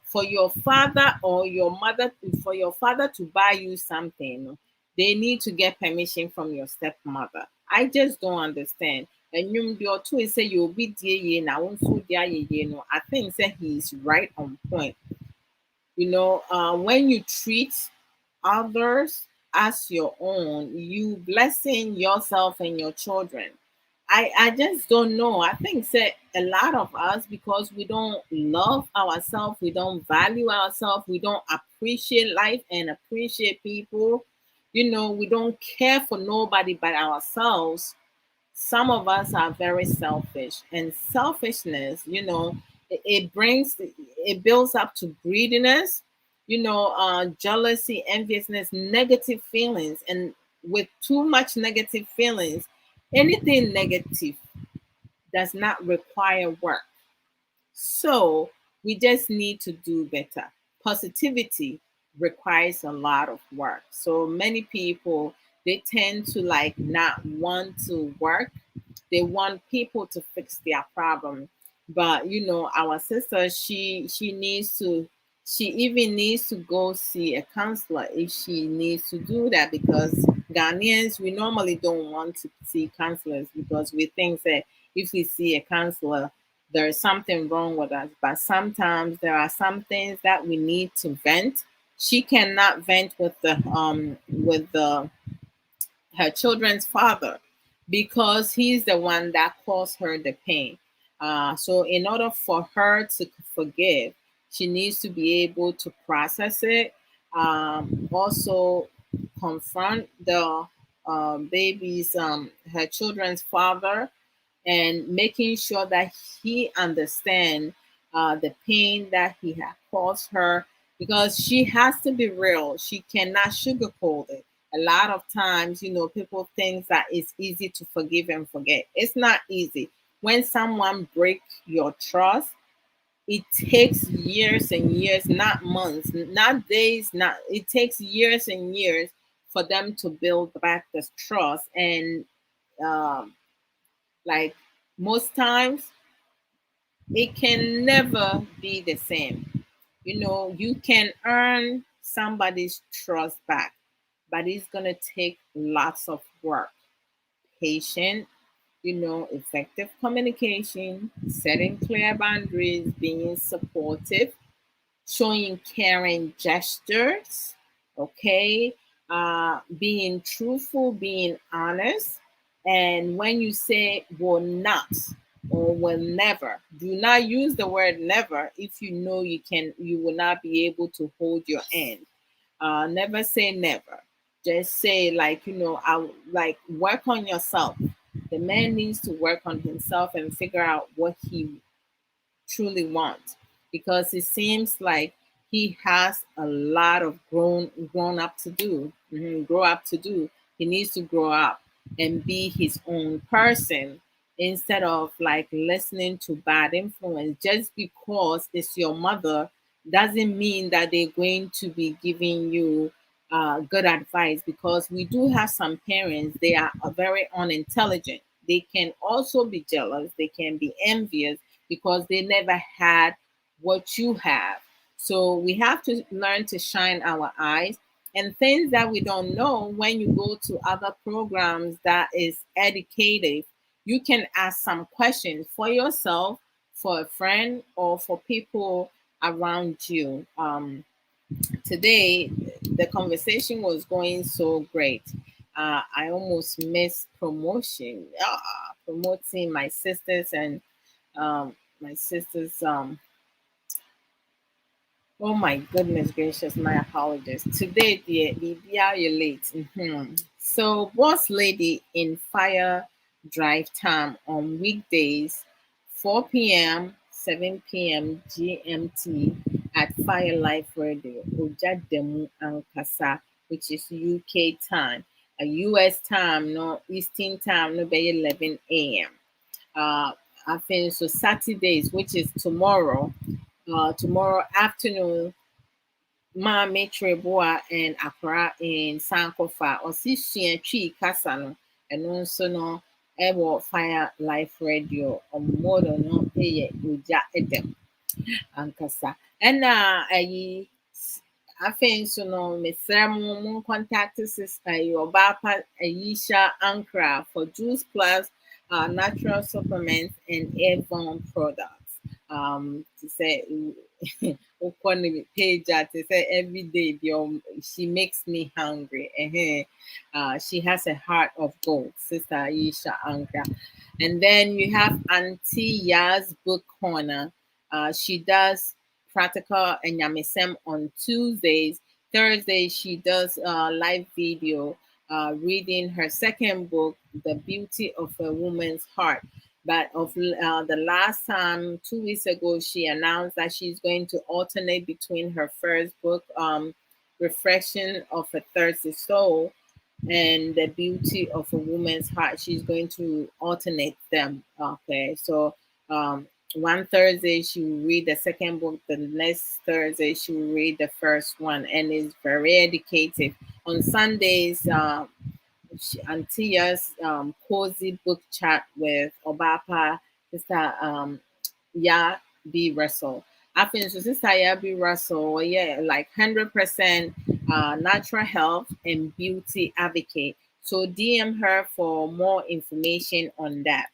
for your father or your mother, for your father to buy you something, they need to get permission from your stepmother. I just don't understand. And you two say you'll be dear now, I think that he's right on point. When you treat others as your own, you blessing yourself and your children. I just don't know. I think that a lot of us, because we don't love ourselves, we don't value ourselves, we don't appreciate life and appreciate people, we don't care for nobody but ourselves. Some of us are very selfish, and selfishness, it builds up to greediness, jealousy, enviousness, negative feelings. And with too much negative feelings, anything negative does not require work. So we just need to do better. Positivity requires a lot of work. So many people, they tend to like not want to work. They want people to fix their problem. But our sister, she needs to, she even needs to go see a counselor if she needs to do that, because Ghanaians, we normally don't want to see counselors because we think that if we see a counselor, there is something wrong with us. But sometimes there are some things that we need to vent. She cannot vent with the her children's father because he's the one that caused her the pain. So in order for her to forgive, she needs to be able to process it. Also confront the baby's her children's father, and making sure that he understand the pain that he had caused her, because she has to be real. She cannot sugarcoat it. A lot of times, people think that it's easy to forgive and forget. It's not easy. When someone breaks your trust, it takes years and years, not months, not days, not it takes years and years for them to build back this trust. And um, like most times, it can never be the same. You can earn somebody's trust back, but it's going to take lots of work, patience, effective communication, setting clear boundaries, being supportive, showing caring gestures, okay, being truthful, being honest. And when you say will not or will never, do not use the word never if you know you will not be able to hold your end. Never say never. Just say like, I like work on yourself. The man needs to work on himself and figure out what he truly want, because it seems like he has a lot of grown up to do, grow up to do. He needs to grow up and be his own person instead of like listening to bad influence. Just because it's your mother doesn't mean that they're going to be giving you good advice, because we do have some parents, they are very unintelligent. They can also be jealous, they can be envious because they never had what you have. So we have to learn to shine our eyes, and things that we don't know. When you go to other programs that is educative, you can ask some questions for yourself, for a friend, or for people around you. Today, the conversation was going so great. I almost missed promoting my sisters and my sisters. Oh my goodness gracious, my apologies. Today, dear, you're late. So, boss lady in fire drive time on weekdays, 4 p.m., 7 p.m. GMT at Fire Life Radio, Ojademu Ankasa, which is UK time. A US time, no Eastern time, no by 11 a.m. I think so Saturdays, which is tomorrow, tomorrow afternoon, Maame Treboa and Accra in Sankofa, Osi Sua Twi Kasa no, ɛno nso no ɛwɔ Fire Life Radio, ɔmmɔdo no ɛyɛ Ogya Edem ankasa. Ɛna afei nso no mesrɛ mo contact sister yi ɔbaa pa Ayisha Ankra for Juice Plus natural supplements and airborne products. To say on page to say every day she makes me hungry. She has a heart of gold, Sister Aisha Ankra. And then you have Auntie Yaz Book Corner. She does practical and Nsem on Tuesdays. Thursdays she does live video reading her second book, The Beauty of a Woman's Heart. But of the last time, 2 weeks ago, she announced that she's going to alternate between her first book, Reflection of a Thirsty Soul, and The Beauty of a Woman's Heart. She's going to alternate them. Okay, so one Thursday she will read the second book, the next Thursday she will read the first one, and it's very educative. On Sundays, Antia's cozy book chat with Obapa, Sister Ya B. Russell. I think so, Sister Ya B. Russell, yeah, like 100% natural health and beauty advocate. So DM her for more information on that.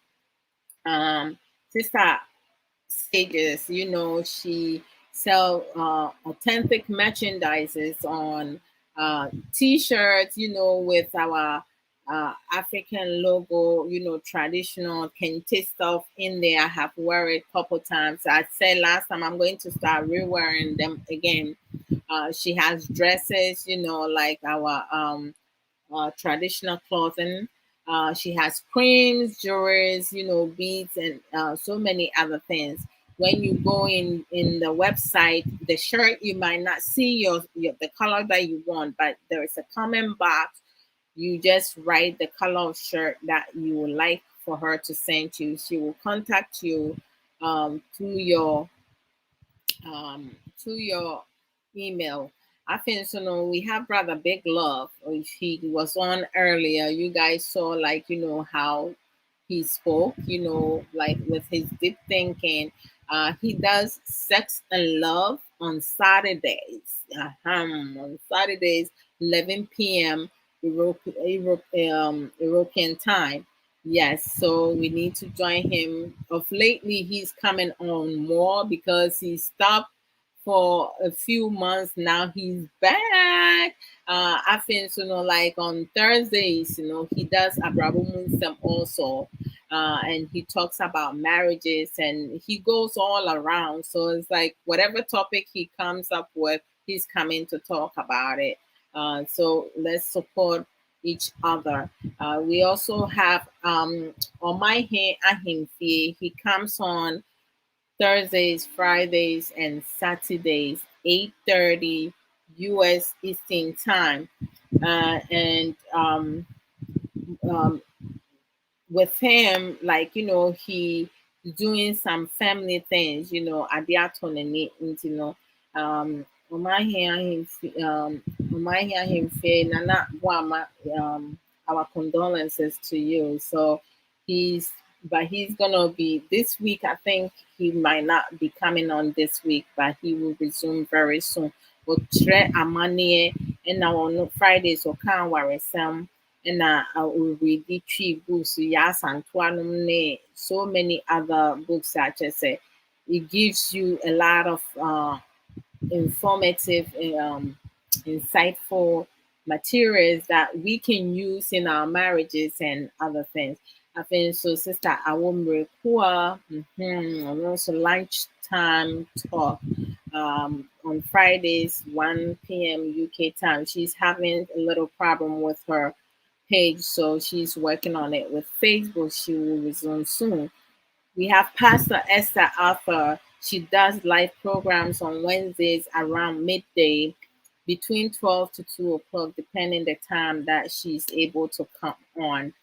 Sister Stages, she sell authentic merchandises on t-shirts, with our African logo, traditional kente stuff in there. I have worn it a couple times. I said last time I'm going to start re-wearing them again. She has dresses, like our traditional clothing. She has creams, jewelries, beads, and so many other things. When you go in the website, the shirt, you might not see your the color that you want, but there is a comment box. You just write the color of shirt that you would like for her to send you. She will contact you through your email. I think so. No, we have Brother Big Love. He was on earlier. You guys saw, like, how he spoke, like with his deep thinking. He does sex and love on Saturdays. On Saturdays, 11 p.m. European time. Yes, so we need to join him. Of lately, he's coming on more because he stopped for a few months. Now he's back. I think like on Thursdays, he does Abrabo Nsem also, and he talks about marriages and he goes all around. So it's like whatever topic he comes up with, he's coming to talk about it. So let's support each other. We also have on my hand Ahimfie. He comes on Thursdays, Fridays, and Saturdays, 8:30 U.S. Eastern Time, and um, with him, like he doing some family things, adiatonene, my him say nana wama our condolences to you. So he's he's gonna be this week. I think he might not be coming on this week, but he will resume very soon. Otre amanie and now on Fridays or can worry some and already three books, Yas and Twanum, so many other books such as it gives you a lot of informative, insightful materials that we can use in our marriages and other things. I think so, Sister Awomre Kua, and also lunchtime talk on Fridays, 1 p.m. UK time. She's having a little problem with her page, so she's working on it with Facebook. She will resume soon. We have Pastor Esther Arthur. She does live programs on Wednesdays around midday between 12 to 2 o'clock, depending the time that she's able to come on.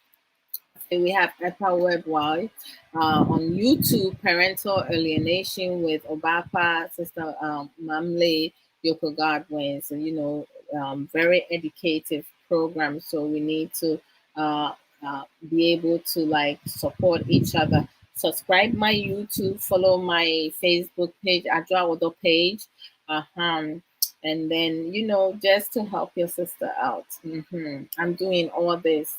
We have Epa Webwise on YouTube, Parental Alienation with Obapa, Sister Mamle, Yoko Godwin. So, very educative program. So we need to be able to like support each other. Subscribe my YouTube, follow my Facebook page, Adrawodo page. And then, just to help your sister out. I'm doing all this.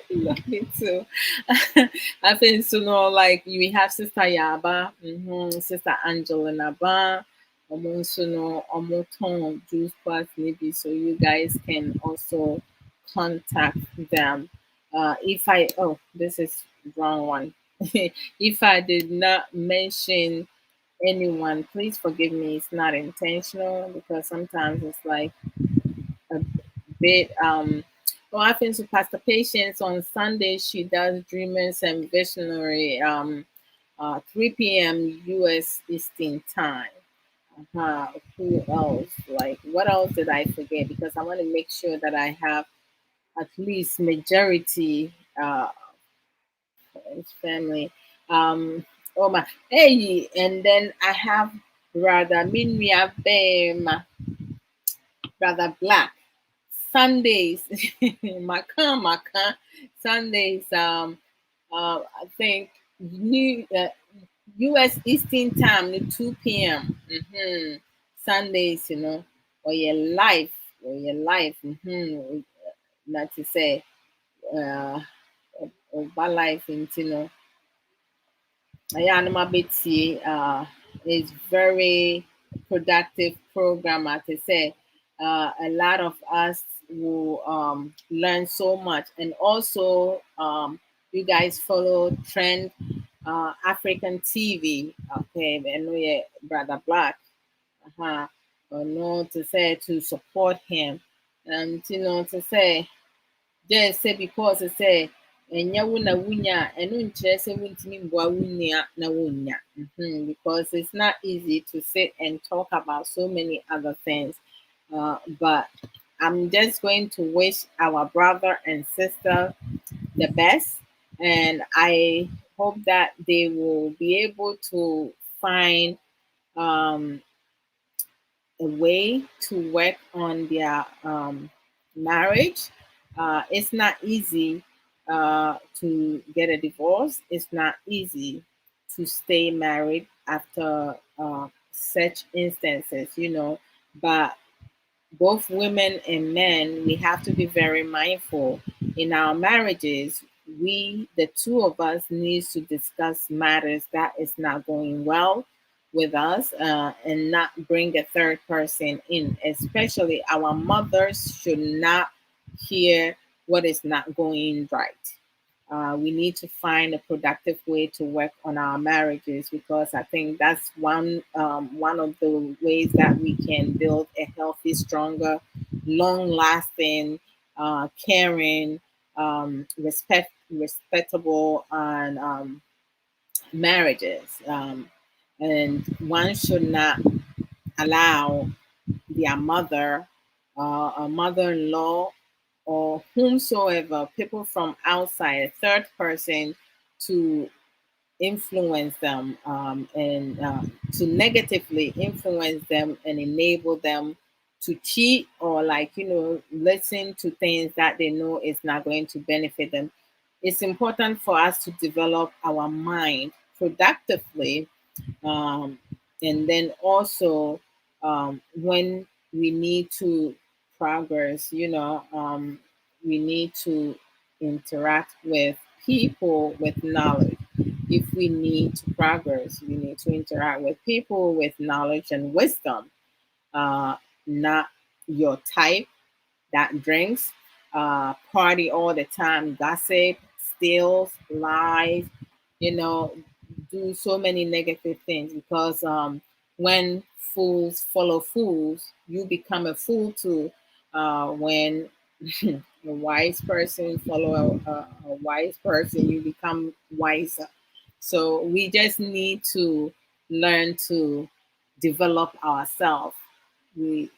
Love me too. I think like we have Sister Yaba, Sister Angela Naba, Omoton Juice Plus maybe, so you guys can also contact them. If I this is wrong one. If I did not mention anyone, please forgive me. It's not intentional because sometimes it's like a bit well, I think to Pastor Patience on Sunday she does Dreamers and Visionary 3 p.m. US Eastern time. Who else? Like what else did I forget? Because I want to make sure that I have at least majority his family. Oh my hey, and then I have Brother Minria Bema, Brother Black. Sundays, Makan. Sundays, I think U.S. Eastern Time, 2 p.m. Sundays, or your life, Not to say, uh, or life, Ayanuma Betsi is very productive program. As I say, a lot of us will learn so much, and also you guys follow Trend African TV. Okay, and we Brother Black. Or no to say to support him, and to say just say because I say ɛnyɛ wo na wonya a, ɛno nkyerɛ sɛ wontumi mboa wo nua na wonnya. Because it's not easy to sit and talk about so many other things. But I'm just going to wish our brother and sister the best, and I hope that they will be able to find um, a way to work on their marriage. It's not easy to get a divorce. It's not easy to stay married after such instances, but both women and men, we have to be very mindful in our marriages. We, the two of us, needs to discuss matters that is not going well with us, and not bring a third person in. Especially our mothers should not hear what is not going right. We need to find a productive way to work on our marriages, because I think that's one of the ways that we can build a healthy, stronger, long-lasting, caring, respectable, and marriages. And one should not allow their mother, a mother-in-law, or whomsoever, people from outside, a third person, to influence them, and to negatively influence them and enable them to cheat, or, like, listen to things that they know is not going to benefit them. It's important for us to develop our mind productively, um, and then also, when we need to progress, we need to interact with people with knowledge. If we need to progress, we need to interact with people with knowledge and wisdom, uh, not your type that drinks, party all the time, gossip, steals, lies, you know, do so many negative things. Because when fools follow fools, you become a fool too. When a wise person follow a wise person, you become wiser. So we just need to learn to develop ourselves. We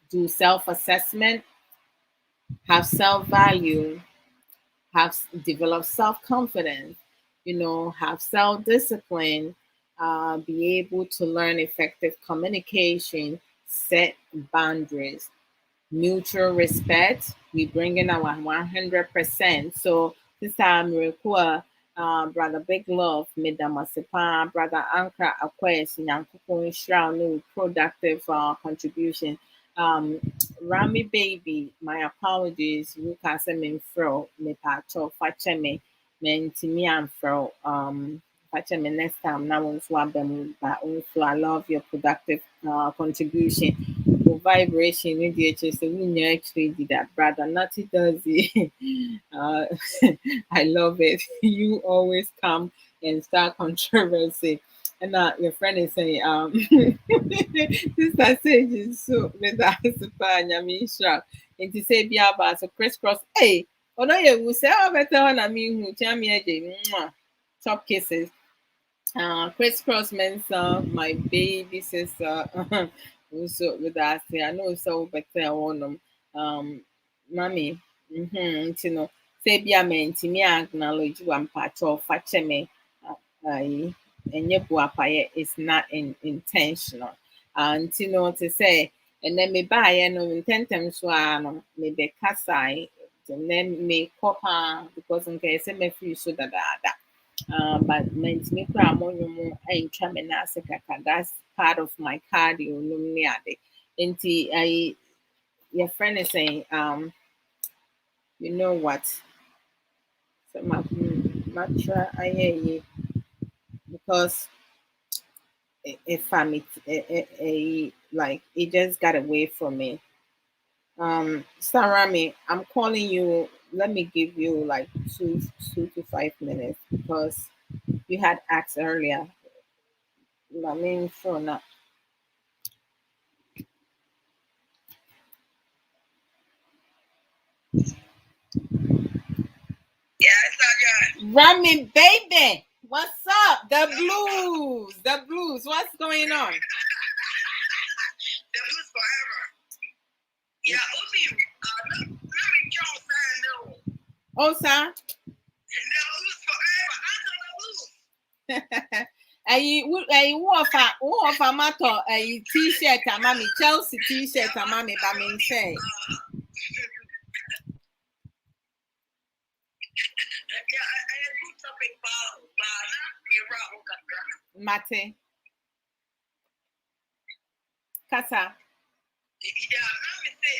do self-assessment, have self-value, have develop self-confidence, have self-discipline, be able to learn effective communication, set boundaries, mutual respect. We bring in our 100%. So this time, Rekua, Brother Big Love, Madam Asipa, Brother Ankra Aquas, Nyankupon Shroud, new productive contribution. Rami Baby, my apologies. You can send me fro, me pacho, facheme, mentimi and fro. Facheme next time. Now, on swap them, but also I love your productive contribution. Vibration in the HS, we actually did that, brother. Natty does it. uh, I love it. You always come and start controversy. And your friend is saying, Sister Sage is so with us, Nyamisha. And to say, be about so crisscross. Hey, oh no, you will say, oh, better on I mean, who tell me a top kisses. Crisscross Mensa, my baby sister, also with us. I know so better on them. Mommy, say be a man to me, acknowledge one part of Facheme. I and your buapaye is not intentional. And to say, and then me buy and no intentem so maybe casai, and then me copa because in case I may feel so that. But meant me cry more and traminase kaka. That's part of my cardio lumiade. Inti I your friend is saying, you know what? So much I because if I'm like it just got away from me. Sarami, I'm calling you. Let me give you like 2 to 5 minutes because you had asked earlier. I mean, sure not. Yes, I got. Rami, baby, what's up? The blues. What's going on? The blues forever. Yeah, only let me count that no. Oh, sir. The blues forever. I know the blues. Hey, who of a matter a t-shirt, a mommy Chelsea t-shirt, a mommy, but me say. Yeah, I do something about Mate. Kasa. yeah, let me say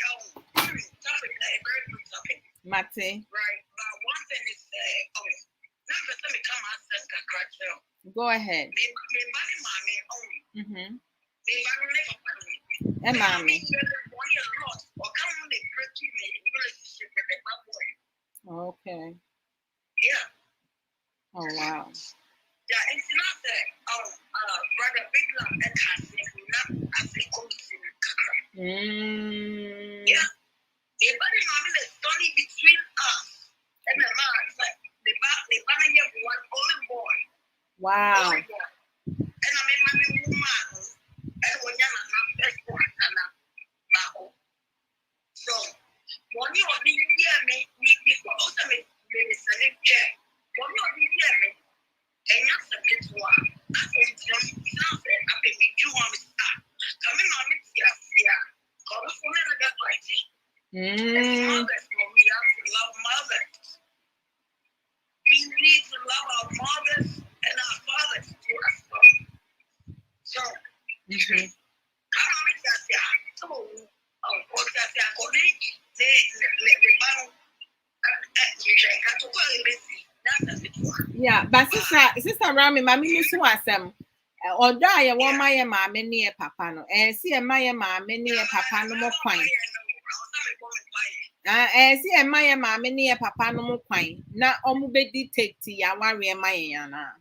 topic, a very good topic. Mate. Right, but one thing is, never let me come out as a cartel. Go ahead. Mm-hmm. And mommy. Okay. Yeah. Oh wow. Yeah, it's not that brother Big Love and not as a yeah. Everybody is only between us and the man, like the man have one only boy. Wow. Only boy. And I mean my woman and when you're not best one and so when you are being near me, we also make the select chair. When you are being near me, and you're subject to one, that's what it's not that I've been made you want to start. Come in on it, yeah. Call us for another fighting. Mothers, we have to love mothers. We need to love our mothers and our fathers too as well. So, come on, it's that, yeah. So, what's that, yeah, yeah, but sister Rami, mommy used to ask them. Or die, one my mammy near papa no, and see a my mammy near papa no more quine. See a my mammy near papa no more quine. Now, almost dictate to ya worry my yana.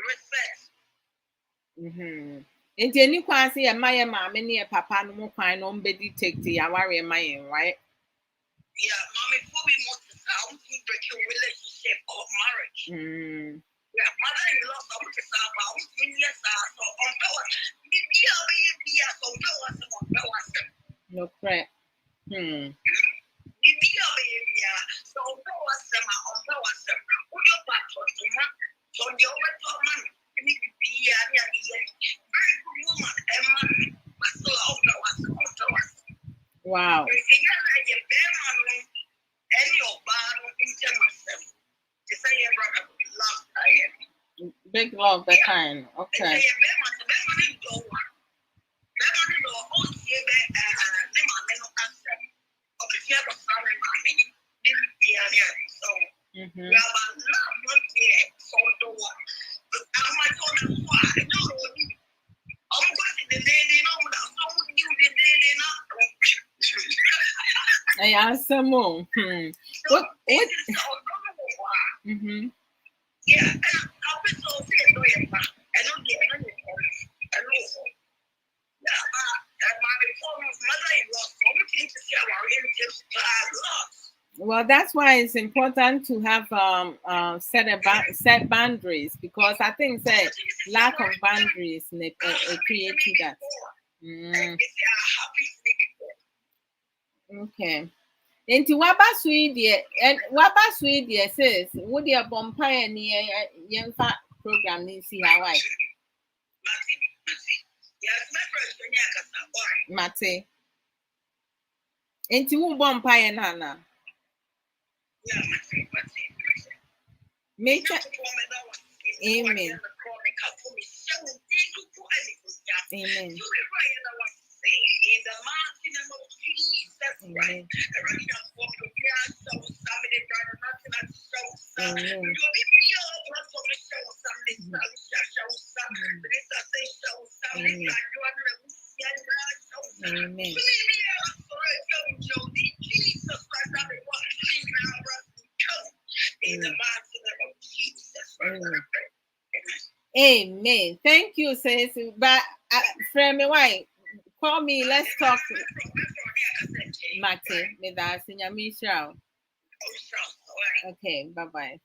Respect. Into any quasi a my mammy near papa no more quine on beddy take to ya worry my right? Yeah, mommy, before we want to sound, we break your relationship or marriage. Yeah, mother-in-law, some to start about 10 years so on power. No crap. So wow. Big love the kind. Okay. I answer more. What? Yeah, well, that's why it's important to have set boundaries, because I think that lack of boundaries create that. Okay. Into Wabasui says, would your Bompire near Yenfa program in see how I Mate. Into Bompire Nana. Make Amen. Amen. In the mighty name of Jesus Christ, Amen. Thank you, sis. But friend, why? Call me. Let's talk. Mate, me da sinya Michelle. Okay, bye.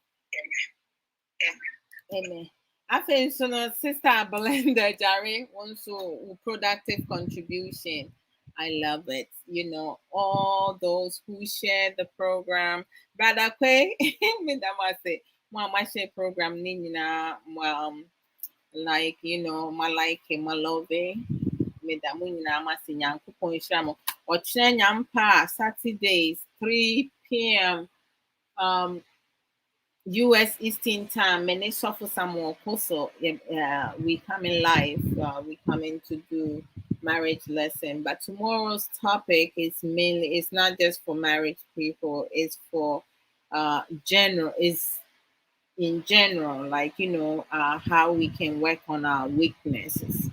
Amen. I think so. No, Sister Belinda Jare also productive contribution. I love it. You know, all those who share the program. Brother Kwe, me da ma say, my share program ni na like my like my love. Me da mo nyina ma se Nyankopon hira mo. Ochire nyampa Saturdays 3 p.m. US Eastern Time, Minnesota Samuel Koso. We coming live. We coming to do marriage lesson. But tomorrow's topic is mainly, it's not just for married people, it's for general, is in general, like, how we can work on our weaknesses.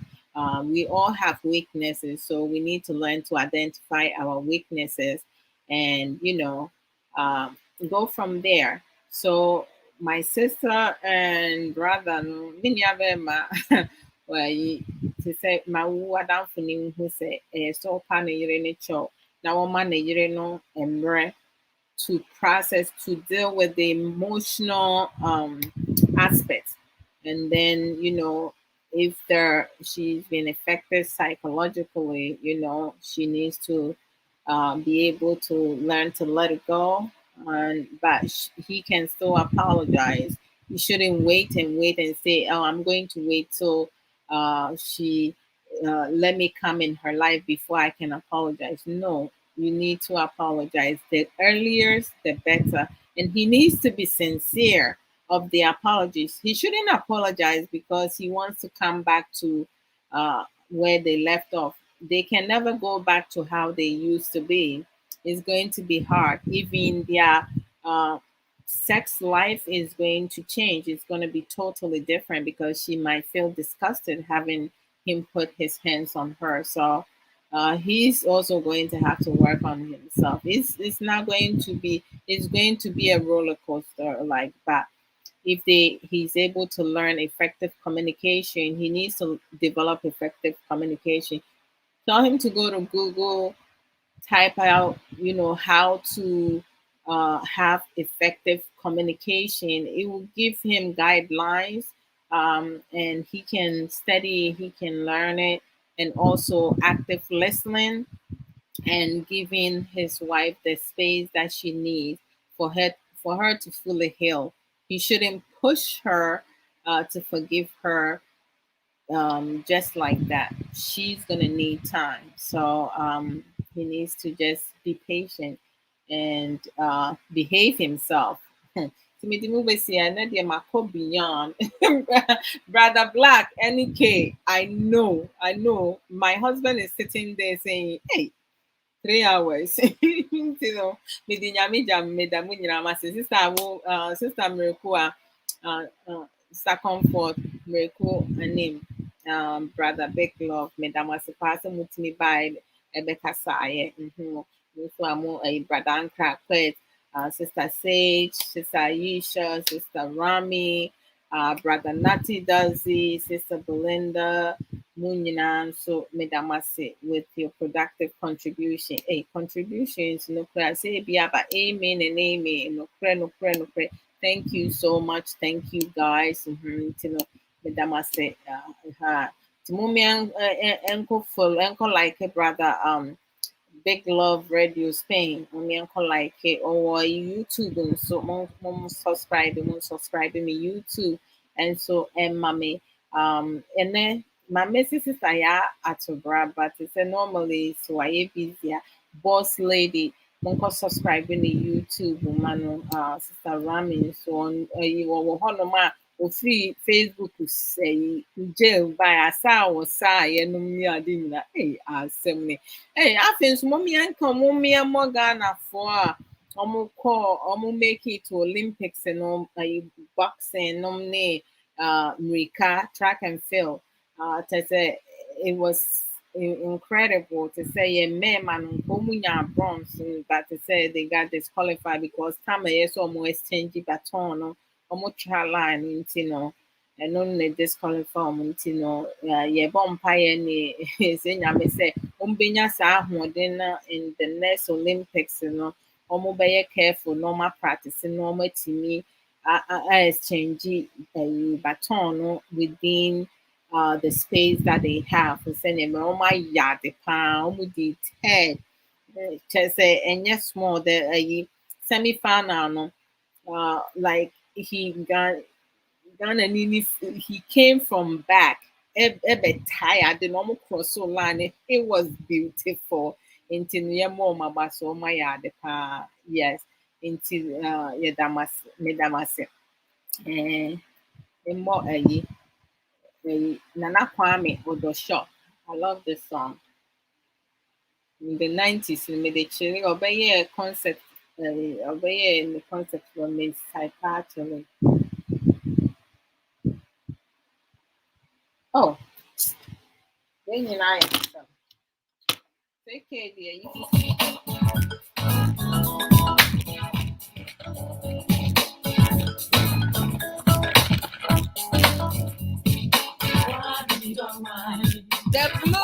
We all have weaknesses, so we need to learn to identify our weaknesses and, go from there. So, my sister and brother, no, many of them, well, to say, my woman for who say, so pan a year in a show. Now, man, a year no, and to process, to deal with the emotional aspects. And then, if she's been affected psychologically, she needs to be able to learn to let it go. But he can still apologize. He shouldn't wait and say, "Oh, I'm going to wait till she let me come in her life before I can apologize." No, you need to apologize. The earlier, the better. And he needs to be sincere of the apologies. He shouldn't apologize because he wants to come back to where they left off. They can never go back to how they used to be. It's going to be hard. Even their uh, sex life is going to change. It's going to be totally different because she might feel disgusted having him put his hands on her. So he's also going to have to work on himself. It's not going to be, it's going to be a roller coaster like that. If he's able to learn effective communication, he needs to develop effective communication. Tell him to go to Google, type out, how to have effective communication. It will give him guidelines, and he can study, he can learn it, and also active listening and giving his wife the space that she needs for her to fully heal. He shouldn't push her to forgive her just like that. She's gonna need time. So he needs to just be patient and behave himself. Beyond Brother Black, NK. I know. My husband is sitting there saying, "Hey, 3 hours." Mede nyame gya me meda mo nyinaa ase. Sister Miracle Sister Comfort Miracle anim, Brother Big Love meda mo ase paa sɛ motumi bae ɛbɛkasa ayɛ. Nso a mo Brother Ankra Quet, Sister Sage, Sister Aisha, Sister Rami, Brother Natty Dazzy, Sister Belinda, Munyinan, so Medamase with your productive contribution. Hey, contributions, no prayer. Say be about amen and amen. No prayer, no prayer, no prayer. Thank you so much. Thank you guys. Medamase. Timumi enko full enko like a brother Big Love Radio Spain. Uncle like it or YouTube and so subscribe me YouTube and so and mommy and then my message is I at Abrabo, but it's a normally so I busy boss lady. Monko subscribe in the YouTube man Sister Rami so on you will free Facebook say jail by a sour sigh and no adina. Hey, assembly. Hey, I think mommy and come mommy and Morgana for make it to Olympics and boxing nomne Mrika track and field. To say it was incredible to say a man man bronze, but to say they got disqualified because time is almost changing baton no almost try line and only disqualify yeah vampire ni say nyame say umbenya sa ahoden in the next Olympics be careful normal practice normal timi exchange baton within the space that they have. Send them my yard the pound did 10 just say and yes small the semi final no like he got and he came from back ebe tired the normal cross so line it was beautiful into my so my yard the yes into yeah damas me damas more Nana Kwame Odosho I love this song. In the 90s, we made a chili obey a concept, obey in the concept from Miss actually. Oh, then you know, take care, dear. The blues.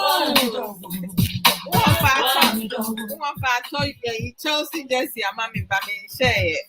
One of our toy, Chelsea Jesse, a mommy, but me share it.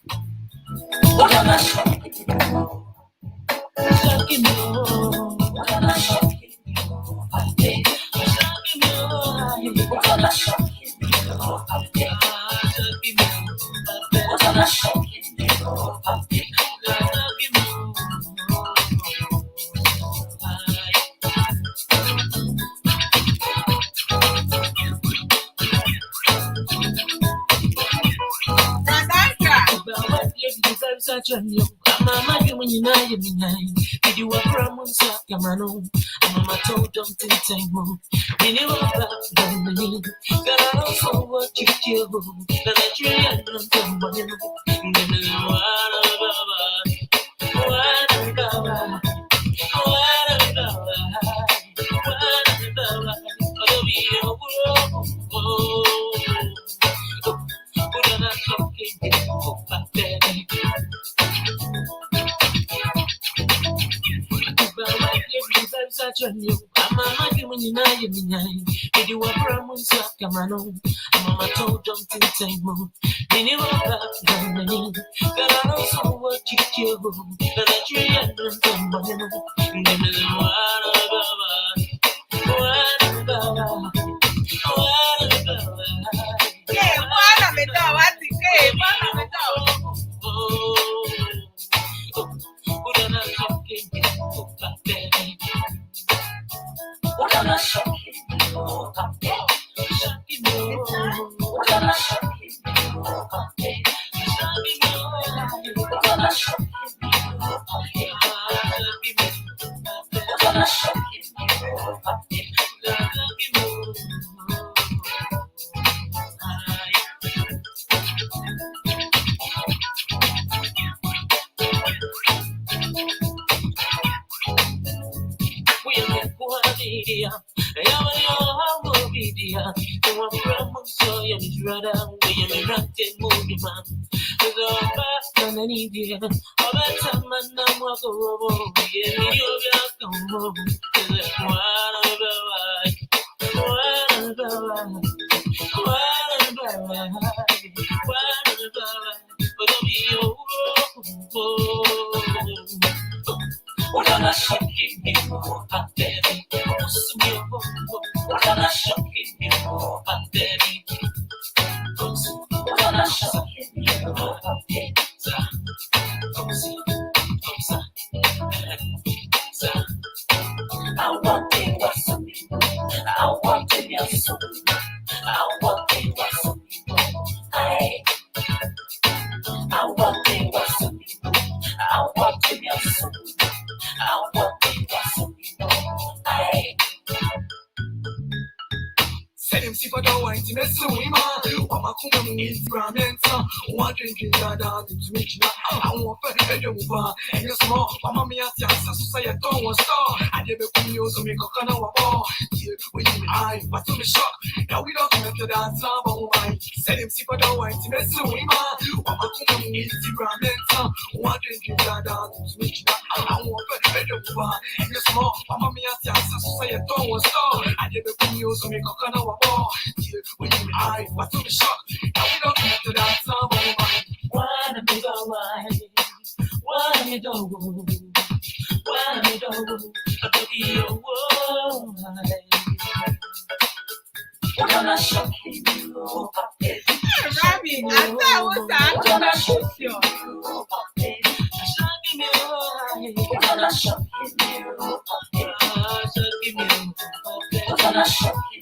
Mama, when you know you mean, did you ever from Sacramano? Mama told them to take more. You knew about me. God, I also what you do. The Nigerian money. Mama, when you know you mean, did you ever from Sacramano? Mama told them to take more. You knew about me. God, I also what you do. The Nigerian money. I thought